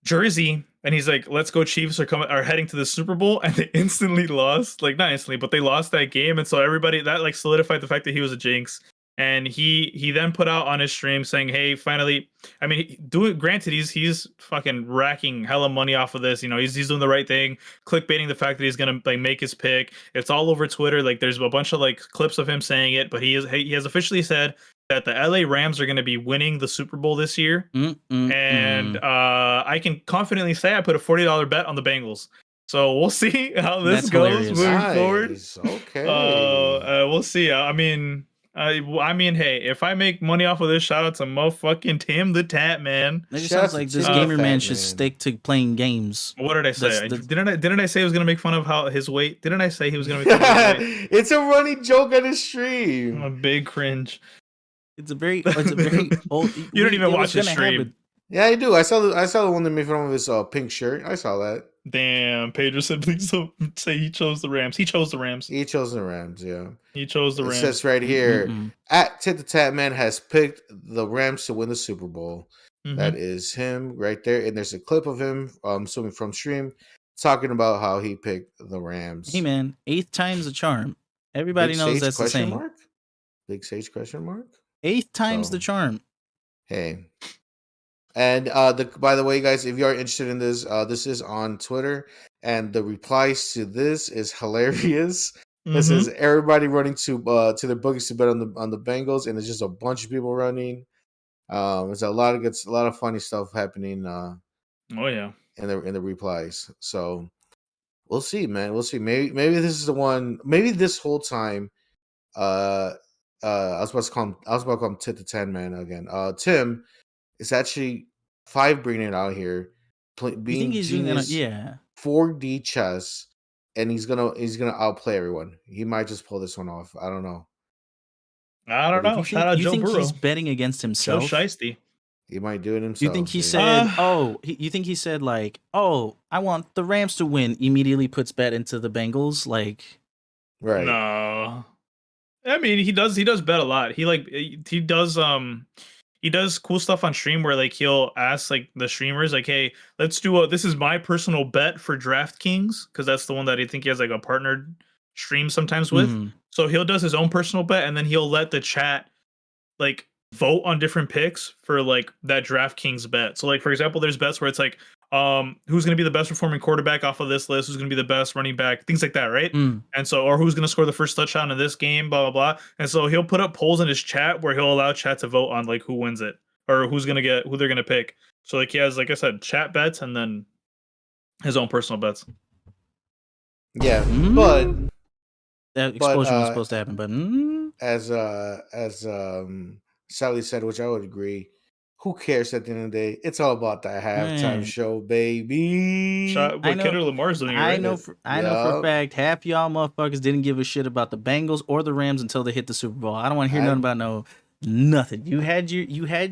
jersey, and he's like, let's go Chiefs, are heading to the Super Bowl, and they instantly lost. Like, not instantly, but they lost that game, and so everybody, that like solidified the fact that he was a jinx. And he then put out on his stream saying, hey, finally, I mean, granted, he's fucking racking hella money off of this. You know, he's doing the right thing, clickbaiting the fact that he's gonna like make his pick. It's all over Twitter. Like, there's a bunch of like clips of him saying it, but he has officially said that the LA Rams are going to be winning the Super Bowl this year. And I can confidently say I put a $40 bet on the Bengals. So we'll see how this goes moving forward. Okay. We'll see. I mean, hey, if I make money off of this, shout out to motherfucking TimtheTatman. It just sounds like this gamer man should stick to playing games. What did I say? Didn't I say I was gonna make fun of how his weight? Didn't I say he was gonna make fun of his weight? It's a running joke on his stream. I'm a big cringe. It's a very old. You don't even watch his stream. Happen. Yeah, I do. I saw the one that made fun of his pink shirt. I saw that. Damn, Pedro said please don't say he chose the Rams. He chose the Rams. He chose the Rams, yeah. He chose the Rams. It says right here, at TimtheTatman has picked the Rams to win the Super Bowl. That is him right there. And there's a clip of him, assuming from stream, talking about how he picked the Rams. Hey man, 8th time's a charm. Everybody knows that's the same. Mark? Big Sage question mark? 8th time's the charm. Hey. And by the way, guys, if you are interested in this, this is on Twitter, and the replies to this is hilarious. This is everybody running to their bookies to bet on the Bengals, and it's just a bunch of people running. There's a lot of funny stuff happening. Oh yeah, in the replies. So we'll see, man. We'll see. Maybe this is the one. Maybe this whole time, I was about to call him TimtheTatman again. Tim. It's actually 5 bringing it out here, being genius, 4D chess, and he's gonna outplay everyone. He might just pull this one off. I don't know. Shout out Joe Burrow. You think he's betting against himself? Joe Shiesty. He might do it himself. You think he said, you think he said like, oh, I want the Rams to win, immediately puts bet into the Bengals? Like, right. No. I mean, he does bet a lot. He does cool stuff on stream where like he'll ask like the streamers like, hey, let's do this is my personal bet for DraftKings, because that's the one that I think he has like a partnered stream sometimes with. So he'll does his own personal bet, and then he'll let the chat like vote on different picks for like that DraftKings bet. So like, for example, there's bets where it's like, who's going to be the best performing quarterback off of this list, who's going to be the best running back, things like that, right? And so, or who's going to score the first touchdown in this game, blah, blah, blah. And so he'll put up polls in his chat where he'll allow chat to vote on like who wins it, or who they're going to pick. So like he has, like I said, chat bets and then his own personal bets. Yeah, but that explosion was supposed to happen, but as Sally said, which I would agree, who cares at the end of the day? It's all about that halftime show, baby. Kendrick Lamar's doing it, right? I know for a fact half y'all motherfuckers didn't give a shit about the Bengals or the Rams until they hit the Super Bowl. I don't want to hear nothing about nothing. You had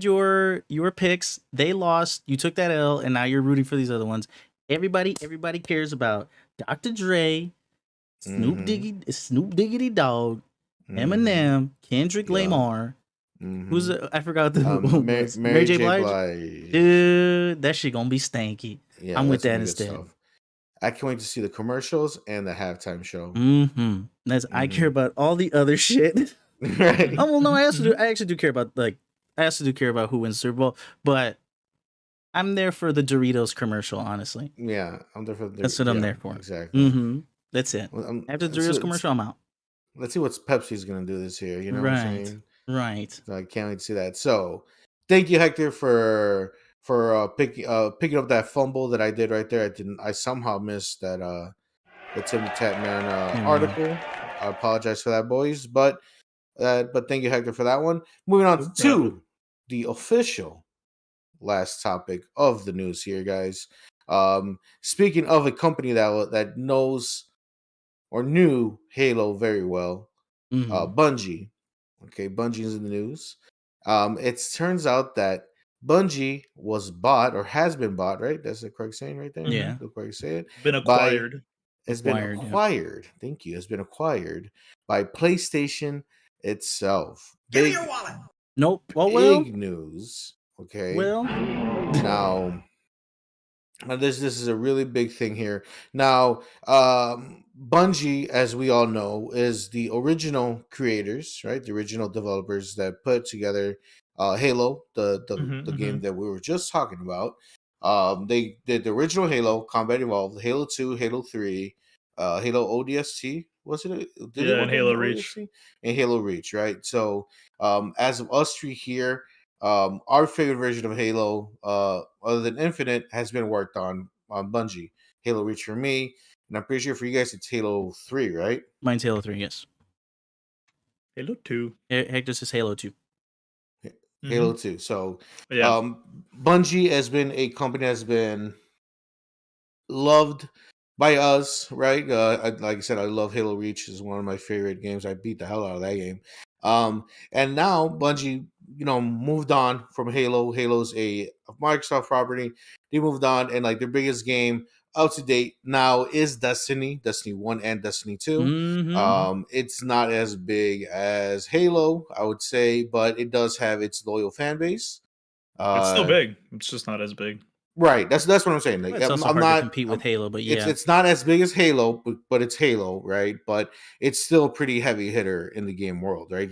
your picks. They lost. You took that L, and now you're rooting for these other ones. Everybody cares about Dr. Dre, Snoop Diggity Dogg, Eminem, Kendrick Lamar. Who's I forgot Mary J. Blige. Dude, that shit gonna be stanky. Yeah, I'm with that instead. Stuff. I can't wait to see the commercials and the halftime show. I care about all the other shit. Right. Oh well, no, I actually do care about who wins the Super Bowl, but I'm there for the Doritos commercial, honestly. Yeah, I'm there for the That's what I'm there for. Exactly. That's it. Well, after the Doritos commercial, I'm out. Let's see what Pepsi's gonna do this year. You know what I'm saying? Right. So I can't wait to see that. So thank you, Hector, for picking up that fumble that I did right there. I somehow missed that the TimtheTatman article. I apologize for that, boys. But thank you, Hector, for that one. Moving on to the official last topic of the news here, guys. Speaking of a company that knows or knew Halo very well, Bungie. Okay, Bungie's in the news. It turns out that Bungie was bought or has been bought, right? That's the correct saying right there? Yeah. The correct say it? Been acquired. It's been acquired. Yeah. Thank you. It's been acquired by PlayStation itself. Give me your wallet. Nope. Big news. Okay. Well. Now, this is a really big thing here. Now, Bungie, as we all know, is the original creators, right? The original developers that put together Halo, the game that we were just talking about. They did the original Halo, Combat Evolved, Halo 2, Halo 3, Halo ODST. Was it? And Halo Reach. ODST? And Halo Reach, right? So, as of us three here, our favorite version of Halo, other than Infinite, has been worked on Bungie. Halo Reach for me, and I'm pretty sure for you guys it's Halo 3, right? Mine's Halo 3, yes. Halo 2. Hector says Halo 2. Halo 2. So, Bungie has been a company that's been loved by us, right? Like I said, I love Halo Reach. It's one of my favorite games. I beat the hell out of that game. And now Bungie, moved on from Halo. Halo's a Microsoft property. They moved on, and like their biggest game up to date now is Destiny 1 and Destiny 2. It's not as big as Halo, I would say, but it does have its loyal fan base. It's still big. It's just not as big. Right. That's what I'm saying. Like, it's also hard to compete with Halo, but yeah, it's not as big as Halo, but it's Halo, right? But it's still a pretty heavy hitter in the game world, right?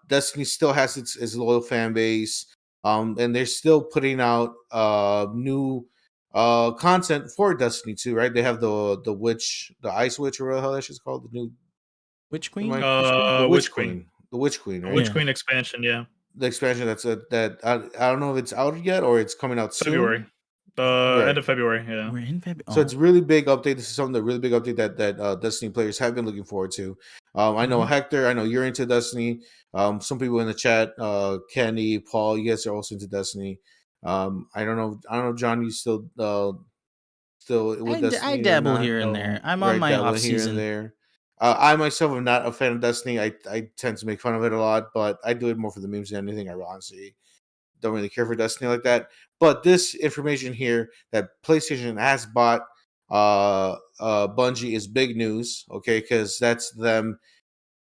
Destiny still has its loyal fan base, and they're still putting out new content for Destiny 2, right? They have the Ice Witch, or what the hell that shit's called, the new Witch Queen, the Witch Queen, right? Witch Queen expansion, yeah. The expansion that I don't know if it's out yet or it's coming out soon. February. End of February, yeah. We're in February. So it's a really big update. This is something really big update that Destiny players have been looking forward to. I know Hector, I know you're into Destiny. Some people in the chat, Kenny, Paul, you guys are also into Destiny. I don't know, John, you still with Destiny? I dabble here and there. I'm on my off season there. I myself am not a fan of Destiny. I tend to make fun of it a lot, but I do it more for the memes than anything. I honestly don't really care for Destiny like that. But this information here that PlayStation has bought Bungie is big news, okay? Because that's them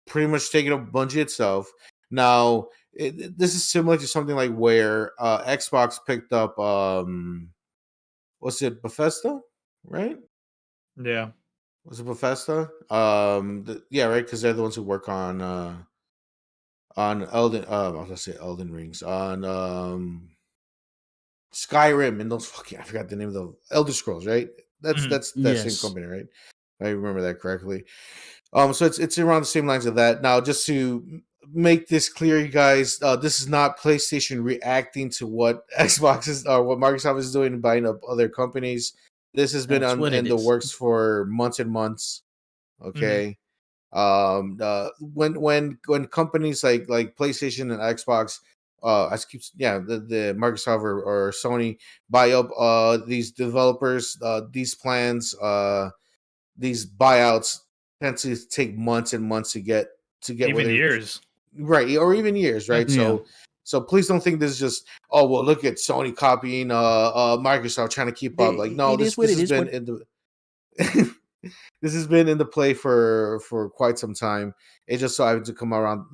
pretty much taking up Bungie itself. Now, this is similar to something like where Xbox picked up, was it Bethesda, right? Yeah. Was it Bethesda? Yeah, right, because they're the ones who work on Elden. I was gonna say Elden Rings, on Skyrim, and those fucking, I forgot the name of the Elder Scrolls, right? That's that same company, right? I remember that correctly. So it's around the same lines of that. Now, just to make this clear, you guys, this is not PlayStation reacting to what Xbox is or what Microsoft is doing and buying up other companies. This has been in the works for months and months. Okay. When companies like PlayStation and Xbox the Microsoft or Sony buy up these developers, these plans, these buyouts tend to take months and months to get even years, right, or even years, right? Yeah. So please don't think this is just, oh well, look at Sony copying Microsoft trying to keep up. Like, no, this has been in the this has been in the play for quite some time. It just so happened to come around.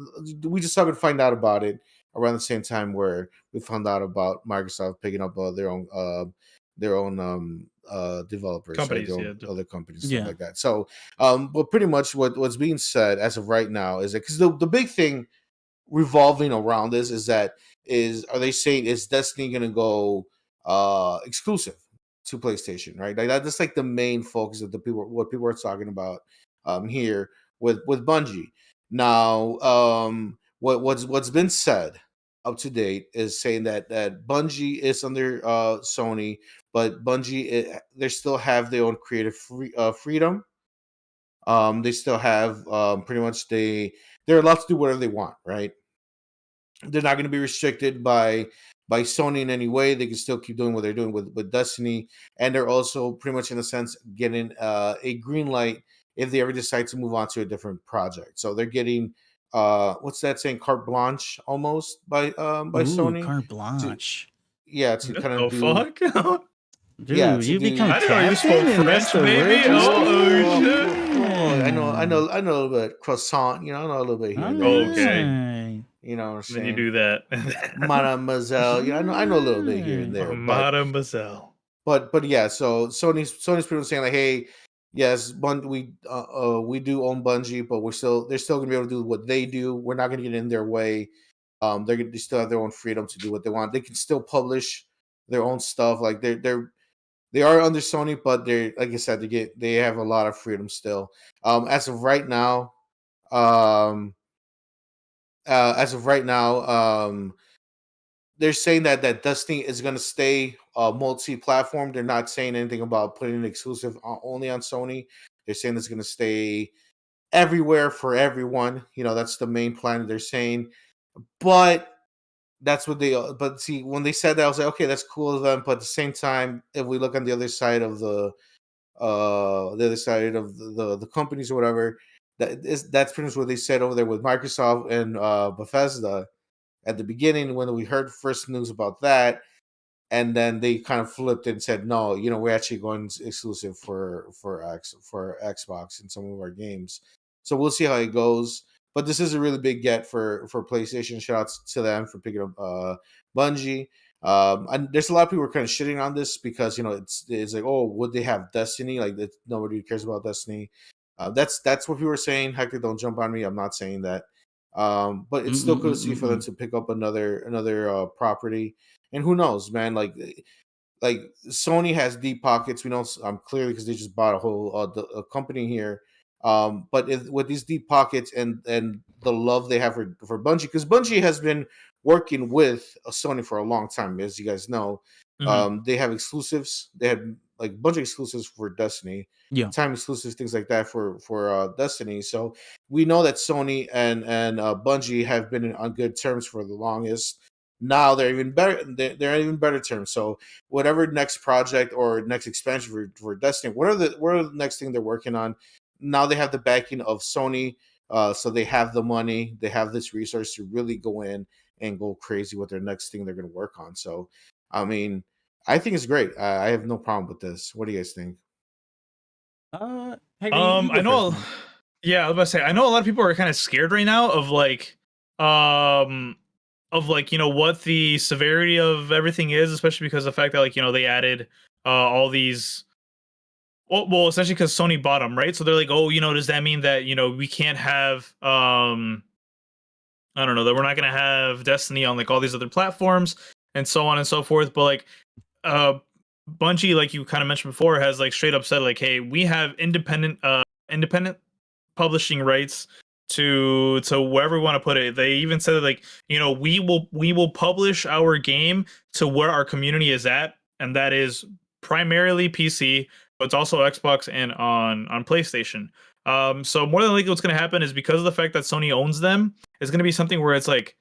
We just happened to find out about it around the same time where we found out about Microsoft picking up their own developers, companies, other companies, stuff like that. So, but pretty much what's being said as of right now is that, because the big thing revolving around this are they saying, is Destiny going to go exclusive to PlayStation, right? Like that's like the main focus of what people are talking about here with Bungie. Now, what's been said up to date is saying that Bungie is under Sony, but Bungie they still have their own creative freedom. They still have pretty much they're allowed to do whatever they want, right? They're not going to be restricted by Sony in any way. They can still keep doing what they're doing with Destiny, and they're also pretty much in a sense getting a green light if they ever decide to move on to a different project. So they're getting what's that saying, carte blanche almost by Sony. Carte blanche. To kind of do. Fuck? Dude, you become I didn't know you spoke French, baby. Oh, shit. I know a little bit croissant. I know a little bit here. Okay. You know what I'm saying? When you do that, Mademoiselle. I know a little bit here and there. Mademoiselle. But yeah, so Sony's pretty much saying like, hey, yes, we do own Bungie, but they're still gonna be able to do what they do. We're not gonna get in their way. They still have their own freedom to do what they want. They can still publish their own stuff. Like they are under Sony, but they're, like I said, they have a lot of freedom still. As of right now, they're saying that Destiny is going to stay multi-platform. They're not saying anything about putting an exclusive only on Sony. They're saying it's going to stay everywhere for everyone. That's the main plan that they're saying. But that's what but see, when they said that, I was like, okay, that's cool of them. But at the same time, if we look on the other side of the companies or whatever, that's pretty much what they said over there with Microsoft and Bethesda at the beginning when we heard first news about that, and then they kind of flipped it and said, no, we're actually going exclusive for Xbox in some of our games. So we'll see how it goes. But this is a really big get for PlayStation. Shout out to them for picking up Bungie. And there's a lot of people who are kind of shitting on this because it's like, oh, would they have Destiny? Like nobody cares about Destiny. That's what people were saying. Hector, don't jump on me. I'm not saying that. But it's still cool to see for them to pick up another property. And who knows, man? Like Sony has deep pockets. We know clearly because they just bought a whole a company here. But with these deep pockets and the love they have for Bungie, because Bungie has been working with Sony for a long time, as you guys know. They have exclusives. They had like a bunch of exclusives for Destiny, time exclusives, things like that for Destiny. So we know that Sony and Bungie have been on good terms for the longest. Now they're even better. They're in even better terms. So whatever next project or next expansion for Destiny, whatever the next thing they're working on, now they have the backing of Sony. So they have the money. They have this resource to really go in and go crazy with their next thing they're going to work on. So, I mean, I think it's great. I have no problem with this. What do you guys think? I know. Yeah, I was about to say, I know a lot of people are kind of scared right now of like what the severity of everything is, especially because of the fact that they added all these. Well, essentially because Sony bought them, right? So they're like, oh, does that mean that we can't have I don't know, that we're not gonna have Destiny on like all these other platforms and so on and so forth? But like Bungie, like you kind of mentioned before, has like straight up said like, hey, we have independent publishing rights to wherever we want to put it. They even said that like, we will publish our game to where our community is at, and that is primarily PC, but it's also Xbox and on PlayStation. So more than likely what's going to happen is because of the fact that Sony owns them, it's going to be something where it's like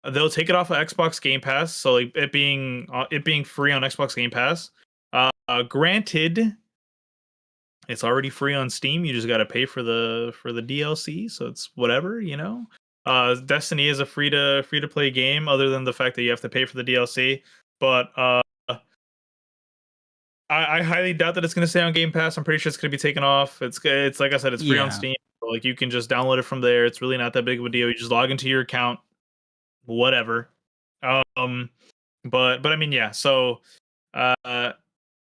they'll take it off of Xbox Game Pass, so like it being free on Xbox Game Pass. Granted, it's already free on Steam. You just got to pay for the DLC, so it's whatever, you know. Destiny is a free to play game, other than the fact that you have to pay for the DLC. But I highly doubt that it's going to stay on Game Pass. I'm pretty sure it's going to be taken off. It's like I said, it's free on Steam. So like you can just download it from there. It's really not that big of a deal. You just log into your account, whatever. But I mean, yeah. So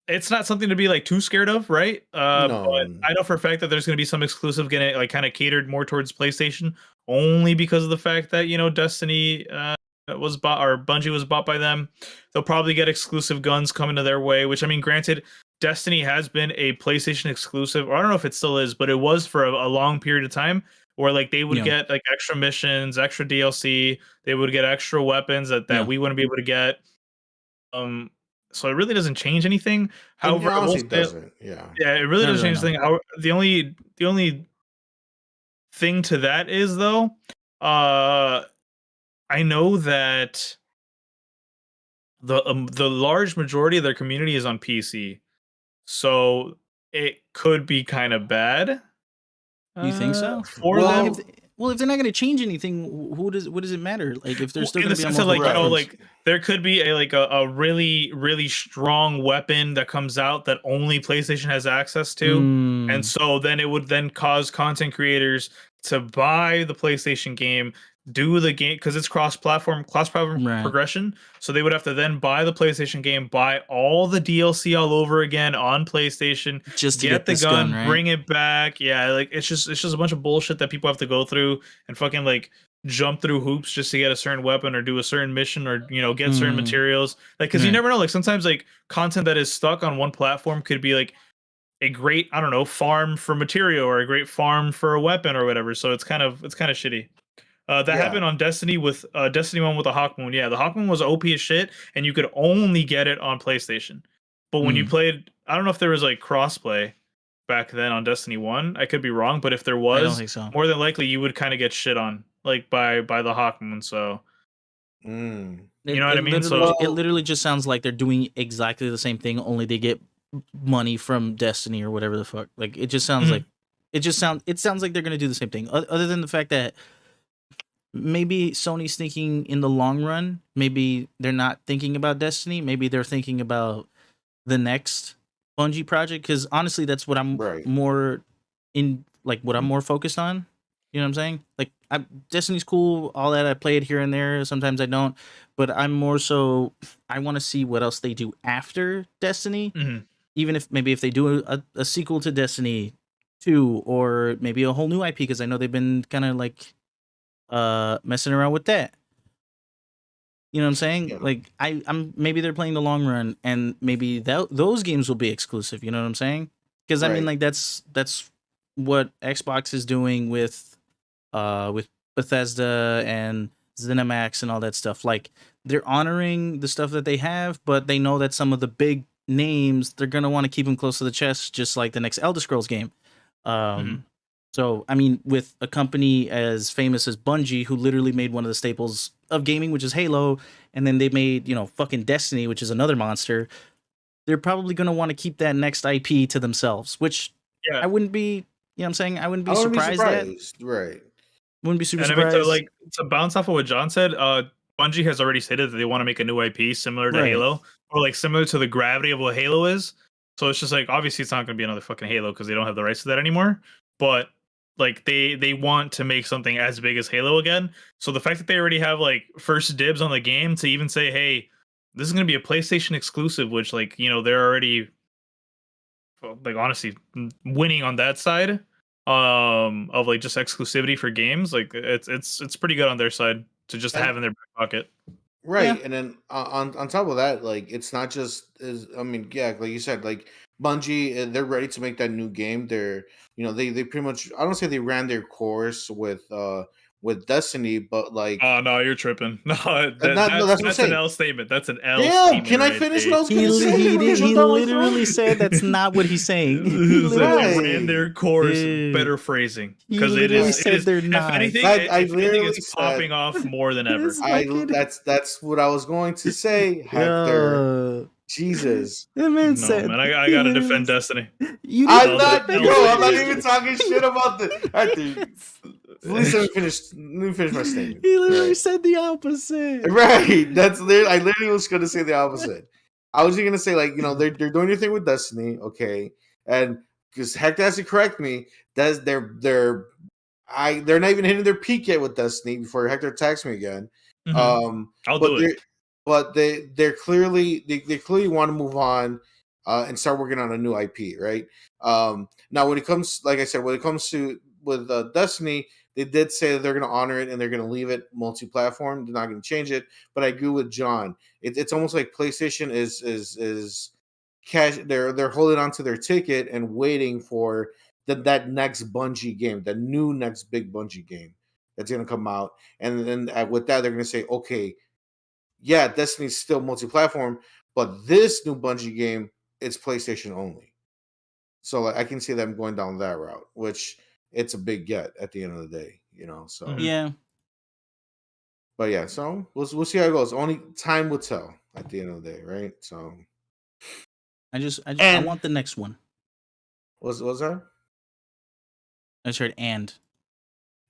it's not something to be like too scared of, right? No. But I know for a fact that there's going to be some exclusive getting like kind of catered more towards PlayStation, only because of the fact that Destiny was bought, or Bungie was bought by them. They'll probably get exclusive guns coming to their way, which I mean, granted, Destiny has been a PlayStation exclusive, or I don't know if it still is, but it was for a long period of time where like they would get like extra missions, extra DLC, they would get extra weapons that we wouldn't be able to get. So it really doesn't change anything. However, it doesn't. Yeah, it really doesn't change anything. The only thing to that is though, I know that the large majority of their community is on PC, so it could be kind of bad. You think so? For them? If they're not going to change anything, what does it matter? Like if they're still going to be on like there could be a really really strong weapon that comes out that only PlayStation has access to, and so then it would then cause content creators to buy the PlayStation game, do the game because it's cross-platform progression. So they would have to then buy the PlayStation game, buy all the DLC all over again on PlayStation, just to get the gun, right? Bring it back. Yeah, like it's just a bunch of bullshit that people have to go through and fucking like jump through hoops just to get a certain weapon or do a certain mission or get certain materials. Like because you never know. Like sometimes like content that is stuck on one platform could be like a great, I don't know, farm for material or a great farm for a weapon or whatever. So it's kind of shitty. That happened on Destiny with Destiny 1 with the Hawkmoon. Yeah, the Hawkmoon was OP as shit, and you could only get it on PlayStation. But when you played, I don't know if there was like crossplay back then on Destiny 1. I could be wrong, but if there was, I don't think so. More than likely you would kind of get shit on like by the Hawkmoon. So you know what I mean? So it literally just sounds like they're doing exactly the same thing, only they get money from Destiny or whatever the fuck. Like it just sounds like it sounds like they're gonna do the same thing. Other than the fact that maybe Sony's thinking in the long run, maybe they're not thinking about Destiny. Maybe they're thinking about the next Bungie project. Because honestly, that's what I'm more in, like what I'm more focused on. You know what I'm saying? Like Destiny's cool, all that. I play it here and there. Sometimes I don't, but I'm more so I want to see what else they do after Destiny. Even if they do a sequel to Destiny 2 or maybe a whole new IP, because I know they've been kind of like messing around with that. You know what I'm saying? Yeah. Like I'm maybe they're playing the long run, and maybe those games will be exclusive. You know what I'm saying? Because I mean, like that's what Xbox is doing with Bethesda and ZeniMax and all that stuff. Like they're honoring the stuff that they have, but they know that some of the big names they're gonna want to keep them close to the chest, just like the next Elder Scrolls game. So, I mean, with a company as famous as Bungie, who literally made one of the staples of gaming, which is Halo, and then they made, fucking Destiny, which is another monster, they're probably going to want to keep that next IP to themselves, which I wouldn't be, you know what I'm saying? I wouldn't be surprised at. Right. Wouldn't be super surprised. I mean, to bounce off of what John said, Bungie has already stated that they want to make a new IP similar to Halo, or like similar to the gravity of what Halo is. So it's just like, obviously it's not going to be another fucking Halo because they don't have the rights to that anymore. But like they want to make something as big as Halo again. So the fact that they already have like first dibs on the game to even say, hey, this is going to be a PlayStation exclusive, which like, they're already like honestly winning on that side of like just exclusivity for games. Like it's pretty good on their side to just have in their back pocket. Right. Yeah. And then on top of that, like it's not just like you said, like Bungie, they're ready to make that new game. They're they pretty much, I don't say they ran their course with with Destiny, but like, oh no, you're tripping. No, that's an L statement. That's an L. Damn, can I finish what I was going to say? He literally said that's not what he's saying. In their chorus, better phrasing, because it is. They're not. If anything, it's popping off more than ever. That's what I was going to say, Hector. Jesus. That man said, man, I gotta defend Destiny. I'm not even talking shit about the. Please let me finish my statement. He literally said the opposite. Right. I literally was gonna say the opposite. I was gonna say, like, they're doing your thing with Destiny, okay, and because Hector has to correct me, they're not even hitting their peak yet with Destiny before Hector attacks me again. I'll do it. But they clearly want to move on and start working on a new IP, right? Now, when it comes, like I said, to with Destiny, they did say that they're going to honor it and they're going to leave it multi-platform. They're not going to change it. But I agree with John. It's almost like PlayStation is cash. They're holding on to their ticket and waiting for that next Bungie game, the new next big Bungie game that's going to come out. And then with that, they're going to say, okay, yeah, Destiny's still multi-platform, but this new Bungie game, it's PlayStation only. So I can see them going down that route, which it's a big get at the end of the day, So yeah. But yeah, so we'll see how it goes. Only time will tell at the end of the day, right? So I want the next one. What's that? I just heard and.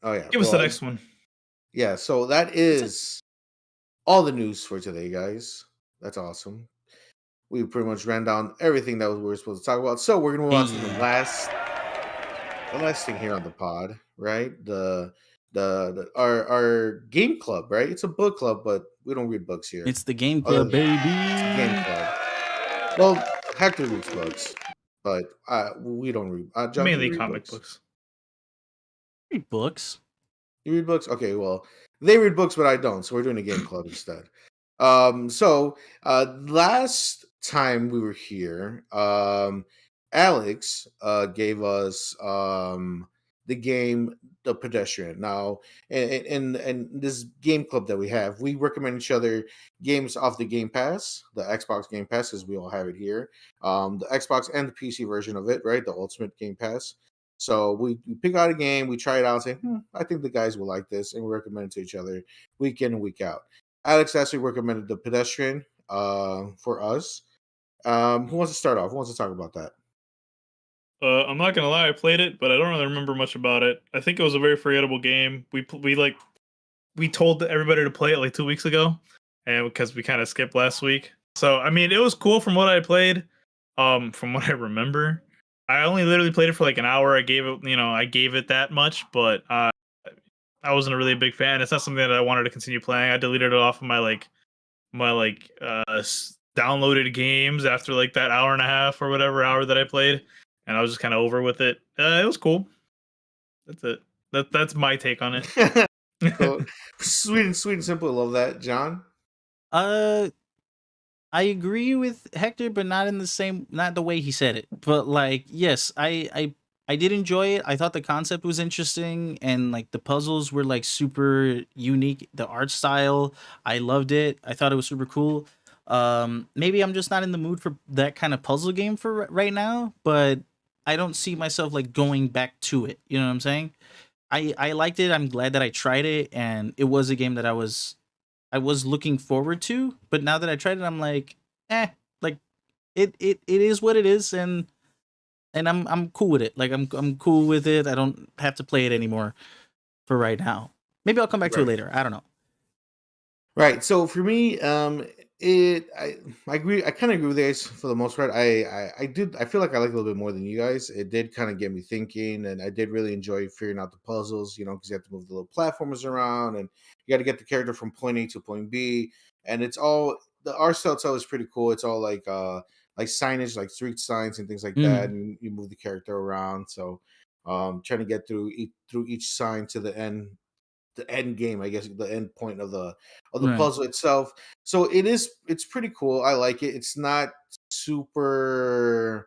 Oh yeah. Give us the next one. Yeah, so that is all the news for today, guys. That's awesome. We pretty much ran down everything that we were supposed to talk about. So we're gonna move on to the last thing here on the pod, right? Our game club, right? It's a book club, but we don't read books here. It's the game club, baby. Game club. Well, Hector reads books, but we don't read. John, mainly comic books. Read books. You read books? Okay, well, they read books, but I don't. So we're doing a game club instead. So last time we were here, Alex gave us the game The Pedestrian. Now, in this game club that we have, we recommend each other games off the Game Pass, the Xbox Game Pass, as we all have it here. The Xbox and the PC version of it, right? The Ultimate Game Pass. So we pick out a game, we try it out, and say, I think the guys will like this, and we recommend it to each other week in and week out. Alex actually recommended The Pedestrian for us. Who wants to start off? Who wants to talk about that? I'm not gonna lie, I played it, but I don't really remember much about it. I think it was a very forgettable game. We told everybody to play it like 2 weeks ago, and because we kind of skipped last week. So I mean, it was cool from what I played. From what I remember, I only literally played it for like an hour. I gave it that much, but I wasn't a really big fan. It's not something that I wanted to continue playing. I deleted it off of my downloaded games after like that hour and a half or whatever hour that I played. And I was just kind of over with it. It was cool. That's it. That's my take on it. Cool. Sweet and simple. Love that, John. I agree with Hector, but not the way he said it. But like, yes, I did enjoy it. I thought the concept was interesting, and like the puzzles were like super unique. The art style, I loved it. I thought it was super cool. Maybe I'm just not in the mood for that kind of puzzle game for right now, but I don't see myself like going back to it. You know what I'm saying? I liked it. I'm glad that I tried it, and it was a game that I was looking forward to. But now that I tried it, I'm like, like it is what it is, and I'm cool with it. Like I'm cool with it. I don't have to play it anymore for right now. Maybe I'll come back to it later. I don't know. Right. So for me, I agree. I kind of agree with this for the most part. I feel like I like it a little bit more than you guys. It did kind of get me thinking, and I did really enjoy figuring out the puzzles. Because you have to move the little platformers around, and you got to get the character from point A to point B. And it's all the art style itself is pretty cool. It's all like signage, like street signs and things like that, and you move the character around. So, trying to get through each sign to the end game, I guess, the end point of the puzzle itself. So it's pretty cool. I like it. It's not super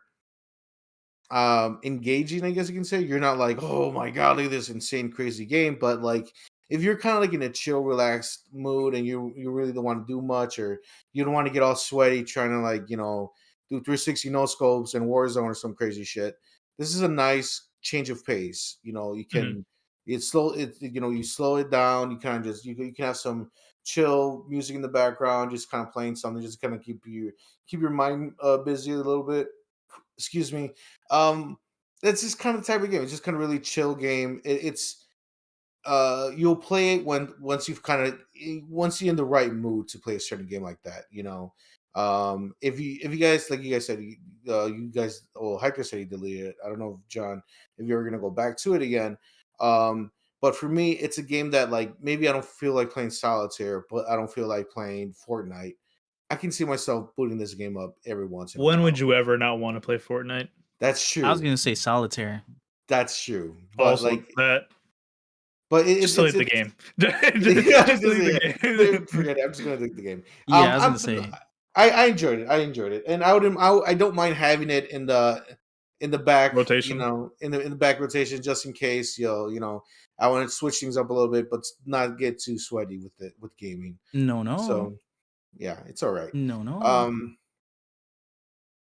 engaging, I guess you can say. You're not like, oh my god, look at this insane crazy game, but like if you're kind of like in a chill, relaxed mood and you really don't want to do much, or you don't want to get all sweaty trying to like, you know, do 360 no scopes and Warzone or some crazy shit, this is a nice change of pace. You know, you can you slow it down. You kind of just you can have some chill music in the background, just kind of playing something, just kind of keep your mind busy a little bit. Excuse me. That's just kind of the type of game. It's just kind of really chill game. It's you'll play it once you're in the right mood to play a certain game like that, you know. If you guys, like you guys said, Hector said he deleted it. I don't know if John, if you're gonna go back to it again. But for me, it's a game that like maybe I don't feel like playing solitaire, but I don't feel like playing Fortnite. I can see myself booting this game up every once in a while. When would you ever not want to play Fortnite? That's true. I was gonna say solitaire. That's true. But also, like that. But just delete the game. Just delete the game. Forget it. I'm just gonna delete the game. Yeah, I was gonna say. I enjoyed it, and I don't mind having it in the back rotation. You know, in the back rotation, just in case. You know, I want to switch things up a little bit, but not get too sweaty with gaming. No. So yeah, it's all right. No.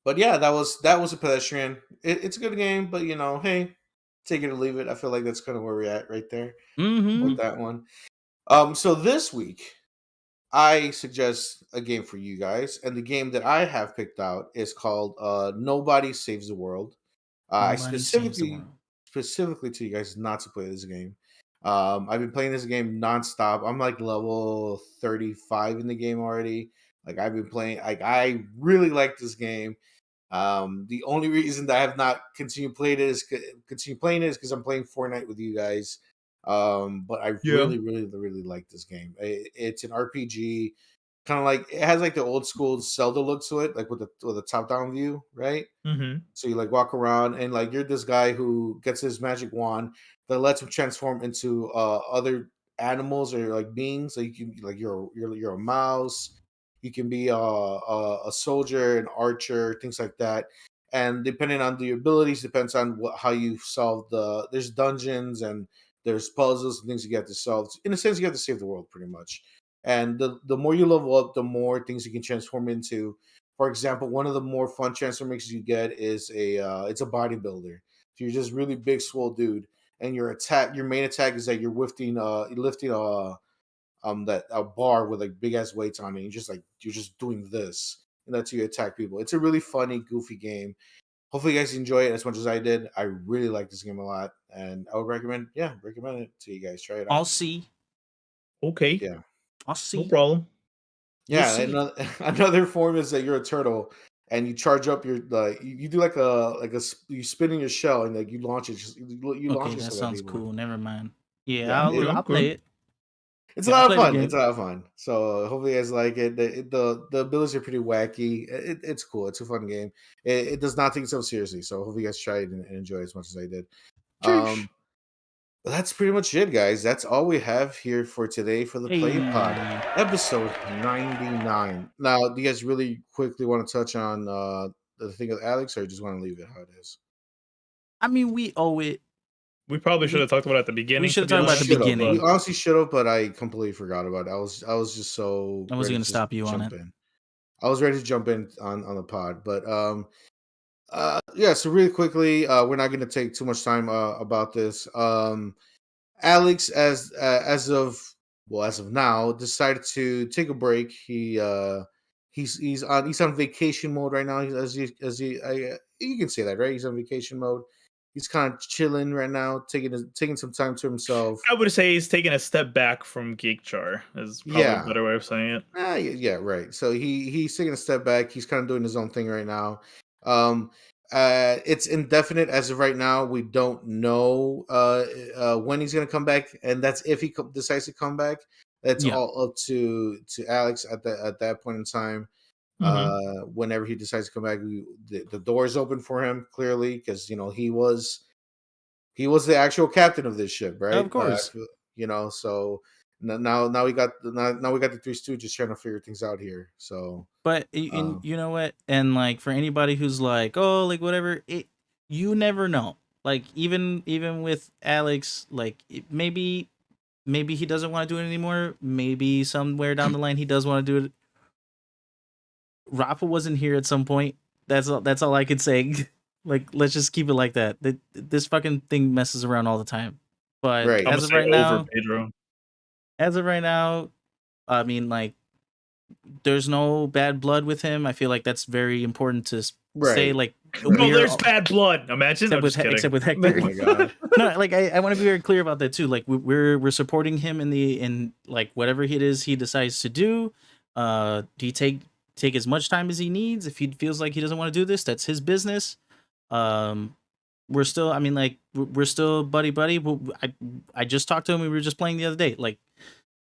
But yeah, that was a pedestrian. It's a good game, but you know, hey, take it or leave it. I feel like that's kind of where we're at right there with that one. So this week, I suggest a game for you guys, and the game that I have picked out is called Nobody Saves the World. I specifically to you guys not to play this game. I've been playing this game nonstop. I'm like level 35 in the game already. Like I've been playing. Like I really like this game. The only reason that I have not continued playing it is because I'm playing Fortnite with you guys. But I really like this game. It's an RPG, kind of like it has like the old school Zelda look to it, like with the top down view, right? Mm-hmm. So you like walk around and like you're this guy who gets his magic wand that lets him transform into other animals or like beings. Like you can like you're a mouse. You can be a soldier, an archer, things like that. And depending on the abilities, depends on how you solve there's dungeons and there's puzzles and things you get to solve. In a sense, you have to save the world pretty much. And the more you level up, the more things you can transform into. For example, one of the more fun transformations you get is it's a bodybuilder. So you're just really big, swole dude, and your main attack is that you're lifting that a bar with like big ass weights on it. You're just doing this, and that's how you attack people. It's a really funny, goofy game. Hopefully, you guys enjoy it as much as I did. I really like this game a lot, and I would recommend it to you guys. Try it out. I'll see. Okay. Yeah, I'll see. No problem. Yeah, another form is that you're a turtle, and you charge up your you do like you spin in your shell and like you launch it. You launch it. That sounds cool. Never mind. Yeah, Yeah, I'll play it. It's a lot of fun. It's a lot of fun. So hopefully you guys like it. The abilities are pretty wacky. It's cool. It's a fun game. It does not take itself seriously. So hopefully you guys try it and enjoy it as much as I did. But that's pretty much it, guys. That's all we have here for today for the Play Pod, episode 99. Now, do you guys really quickly want to touch on the thing with Alex, or just want to leave it how it is? I mean, we owe it. We probably should have talked about it at the beginning. We should have talked about it at the beginning. We honestly should have, but I completely forgot about it. I was just so. I was going to stop you on it. I was ready to jump in on the pod, but yeah. So really quickly, we're not going to take too much time about this. Alex, as of now, decided to take a break. He's on vacation mode right now. You can say that, right? He's on vacation mode. He's kind of chilling right now, taking some time to himself. I would say he's taking a step back from GeekJar. Is probably a better way of saying it. Yeah, right. So he's taking a step back. He's kind of doing his own thing right now. It's indefinite as of right now. We don't know when he's going to come back, and that's if he decides to come back. That's all up to Alex at that point in time. Whenever he decides to come back, the door is open for him clearly, because he was the actual captain of this ship, right? Of course. So now we got the Three Stooges trying to figure things out here. So, but you know what? And like for anybody who's like, oh, like whatever, you never know. Like even with Alex, like maybe maybe he doesn't want to do it anymore. Maybe somewhere down the line he does want to do it. Rafa wasn't here at some point. That's all I could say. Like, let's just keep it like that. This fucking thing messes around all the time. But Right. as of right now, I mean, like, there's no bad blood with him. I feel like that's very important to say. Like, no, there's bad blood. Imagine, except with Hector. Oh my god. No, like I want to be very clear about that too. Like we're supporting him in like whatever it is he decides to do. He take as much time as he needs. If he feels like he doesn't want to do this, that's his business. We're still, I mean, like we're still buddy. I just talked to him. We were just playing the other day. Like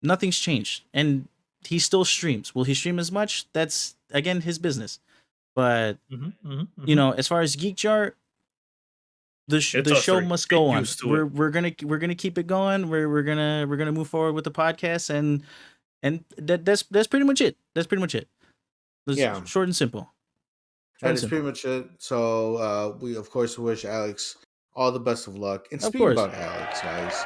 nothing's changed, and he still streams. Will he stream as much? That's again his business. But you know, as far as Geek Jar, the show must go on. We're gonna keep it going. We're gonna move forward with the podcast, and that's pretty much it. That's pretty much it. Yeah, short and simple. That is pretty much it. So we of course wish Alex all the best of luck. And speaking about Alex, guys,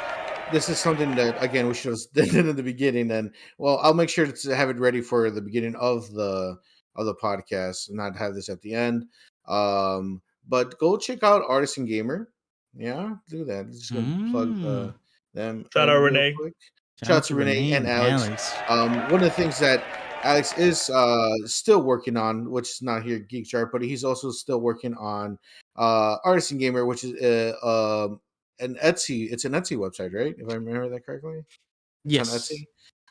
this is something that again we should have done in the beginning. And well, I'll make sure to have it ready for the beginning of the podcast, and not have this at the end. But go check out Artisan Gamer. Yeah, do that. Just gonna plug them. Shout out Renee. Shout out to Renee and Alex. One of the things that Alex is still working on, which is not here at Geek Chart, but he's also still working on Artisan Gamer, which is an Etsy. It's an Etsy website, right? If I remember that correctly. Yes. It's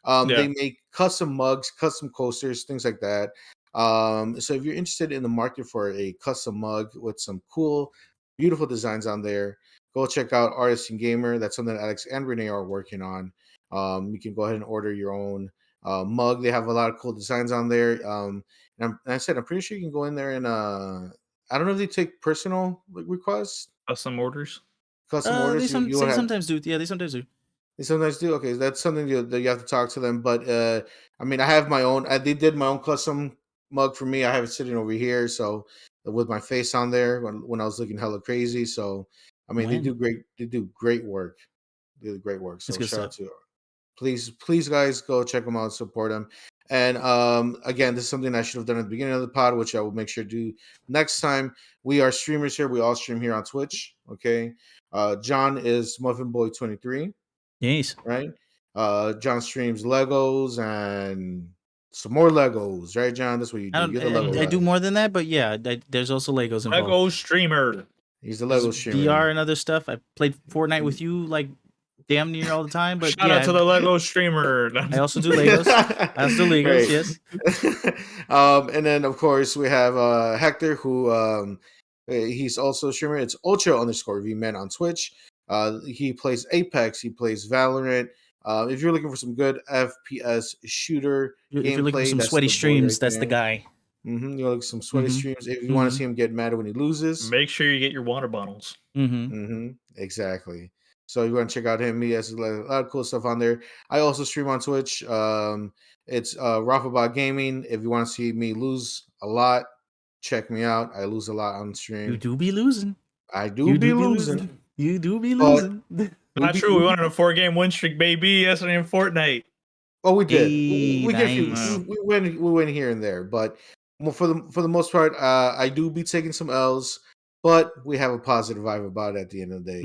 on Etsy. They make custom mugs, custom coasters, things like that. So if you're interested in the market for a custom mug with some cool, beautiful designs on there, go check out Artisan Gamer. That's something that Alex and Renee are working on. You can go ahead and order your own mug. They have a lot of cool designs on there. And I said, I'm pretty sure you can go in there and I don't know if they take personal requests. Custom orders. Custom orders. They sometimes do. Yeah, they sometimes do. They sometimes do. Okay, that's something that you have to talk to them. But I mean, I have my own. They did my own custom mug for me. I have it sitting over here, so with my face on there when I was looking hella crazy. So I mean, they do great. They do great work. They do great work. So shout out to. Please, guys, go check them out, support them. And again, this is something I should have done at the beginning of the pod, which I will make sure to do next time. We are streamers here. We all stream here on Twitch. Okay. John is Muffin Boy 23. Yes. Right. John streams Legos and some more Legos, right, John? That's what you do. You're the Lego I do more than that, but yeah, there's also Legos involved. Lego streamer. He's the Lego streamer. VR and other stuff. I played Fortnite with you like damn near all the time. But shout out to the Lego streamer. I also do Legos. Yes. And then of course we have Hector, who he's also a streamer. It's Ultra_VMan on Twitch. He plays Apex. He plays Valorant. If you're looking for some good FPS shooter gameplay, if you're looking for some sweaty streams, that's the guy. You're looking for some sweaty streams. If you want to see him get mad when he loses, make sure you get your water bottles. Exactly. So you want to check out him. He has a lot of cool stuff on there. I also stream on Twitch. It's Rafa Gaming. If you want to see me lose a lot, check me out. I lose a lot on stream. You do be losing. I do be losing. You do be losing. Not true. We wanted a 4-game win streak, baby, yesterday in Fortnite. Oh, we did. We went here and there, but for the most part, I do be taking some L's. But we have a positive vibe about it at the end of the day.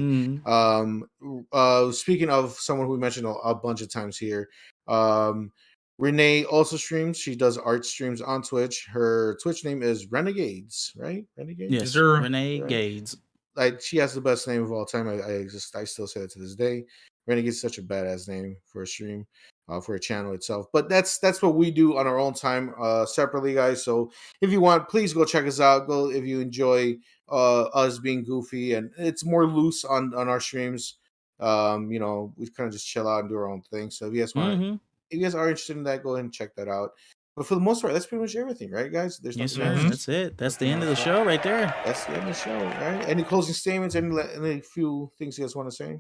Speaking of someone who we mentioned a bunch of times here, Renee also streams. She does art streams on Twitch. Her Twitch name is Renegades, right? Renegades? Yes, Renegades. Like, she has the best name of all time. I still say it to this day. Renegades is such a badass name for a stream, for a channel itself. But that's what we do on our own time, separately, guys. So if you want, please go check us out. Go if you enjoy us being goofy, and it's more loose on our streams. We kind of just chill out and do our own thing. So if you guys want, if you guys are interested in that, go ahead and check that out. But for the most part, that's pretty much everything, right, guys? There's yes, sir. That's it. That's the end of the show right there. That's the end of the show, right? Any closing statements? Any few things you guys want to say?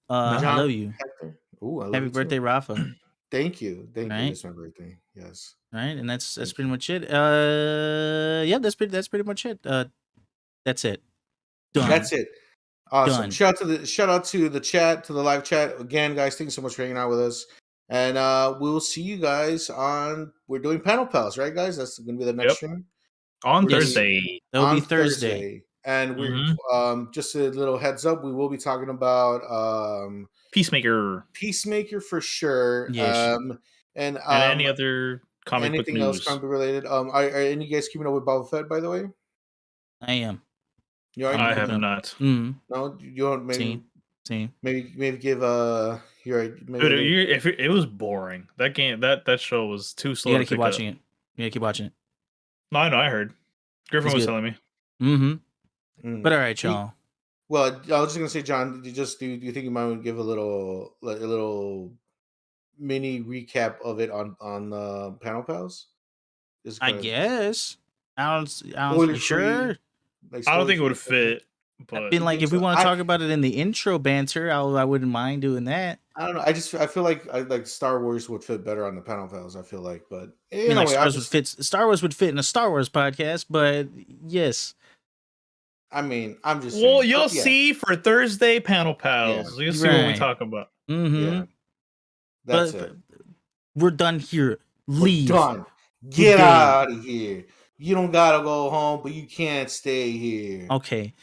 I love you. Hector. Ooh, I love Happy birthday, Rafa. Thank you. It's my birthday. Yes. All right, and that's pretty much it. That's pretty much it. That's it. Done. That's it. Awesome. Done. Shout out to the chat, to the live chat again, guys. Thanks so much for hanging out with us, and we'll see you guys on. We're doing Panel Pals, right, guys? That's going to be the next stream on Thursday. That'll be Thursday. And we're just a little heads up. We will be talking about Peacemaker for sure. Yes. And any other comic book news. Anything else comic book related? Are any of you guys keeping up with Boba Fett, by the way? I am. I have not. No, you don't. Maybe. Maybe give Dude, if it was boring, that game, that show was too slow. You gotta keep watching it. You gotta keep watching it. No, I know. I heard. Griffin was telling me. But all right, y'all. Well, I was just gonna say, John. Do you think you might give a little mini recap of it on Panel Pals? I guess. I don't. You sure? Like I don't think it would fit. But I've been like, if we want to talk about it in the intro banter, I wouldn't mind doing that. I don't know. I feel like Star Wars would fit better on the Panel Pals. I feel like, but anyway, Star Wars would fit in a Star Wars podcast. But yes, I mean, I'm just well, saying, you'll see for Thursday Panel Pals. Yeah. You'll see what we talk about. Yeah, that's it. We're done here. Leave. We're done. Get out of here. You don't gotta go home, but you can't stay here. Okay.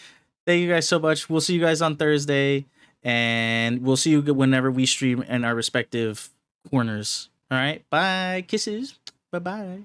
Thank you guys so much. We'll see you guys on Thursday, and we'll see you whenever we stream in our respective corners. All right. Bye. Kisses. Bye-bye.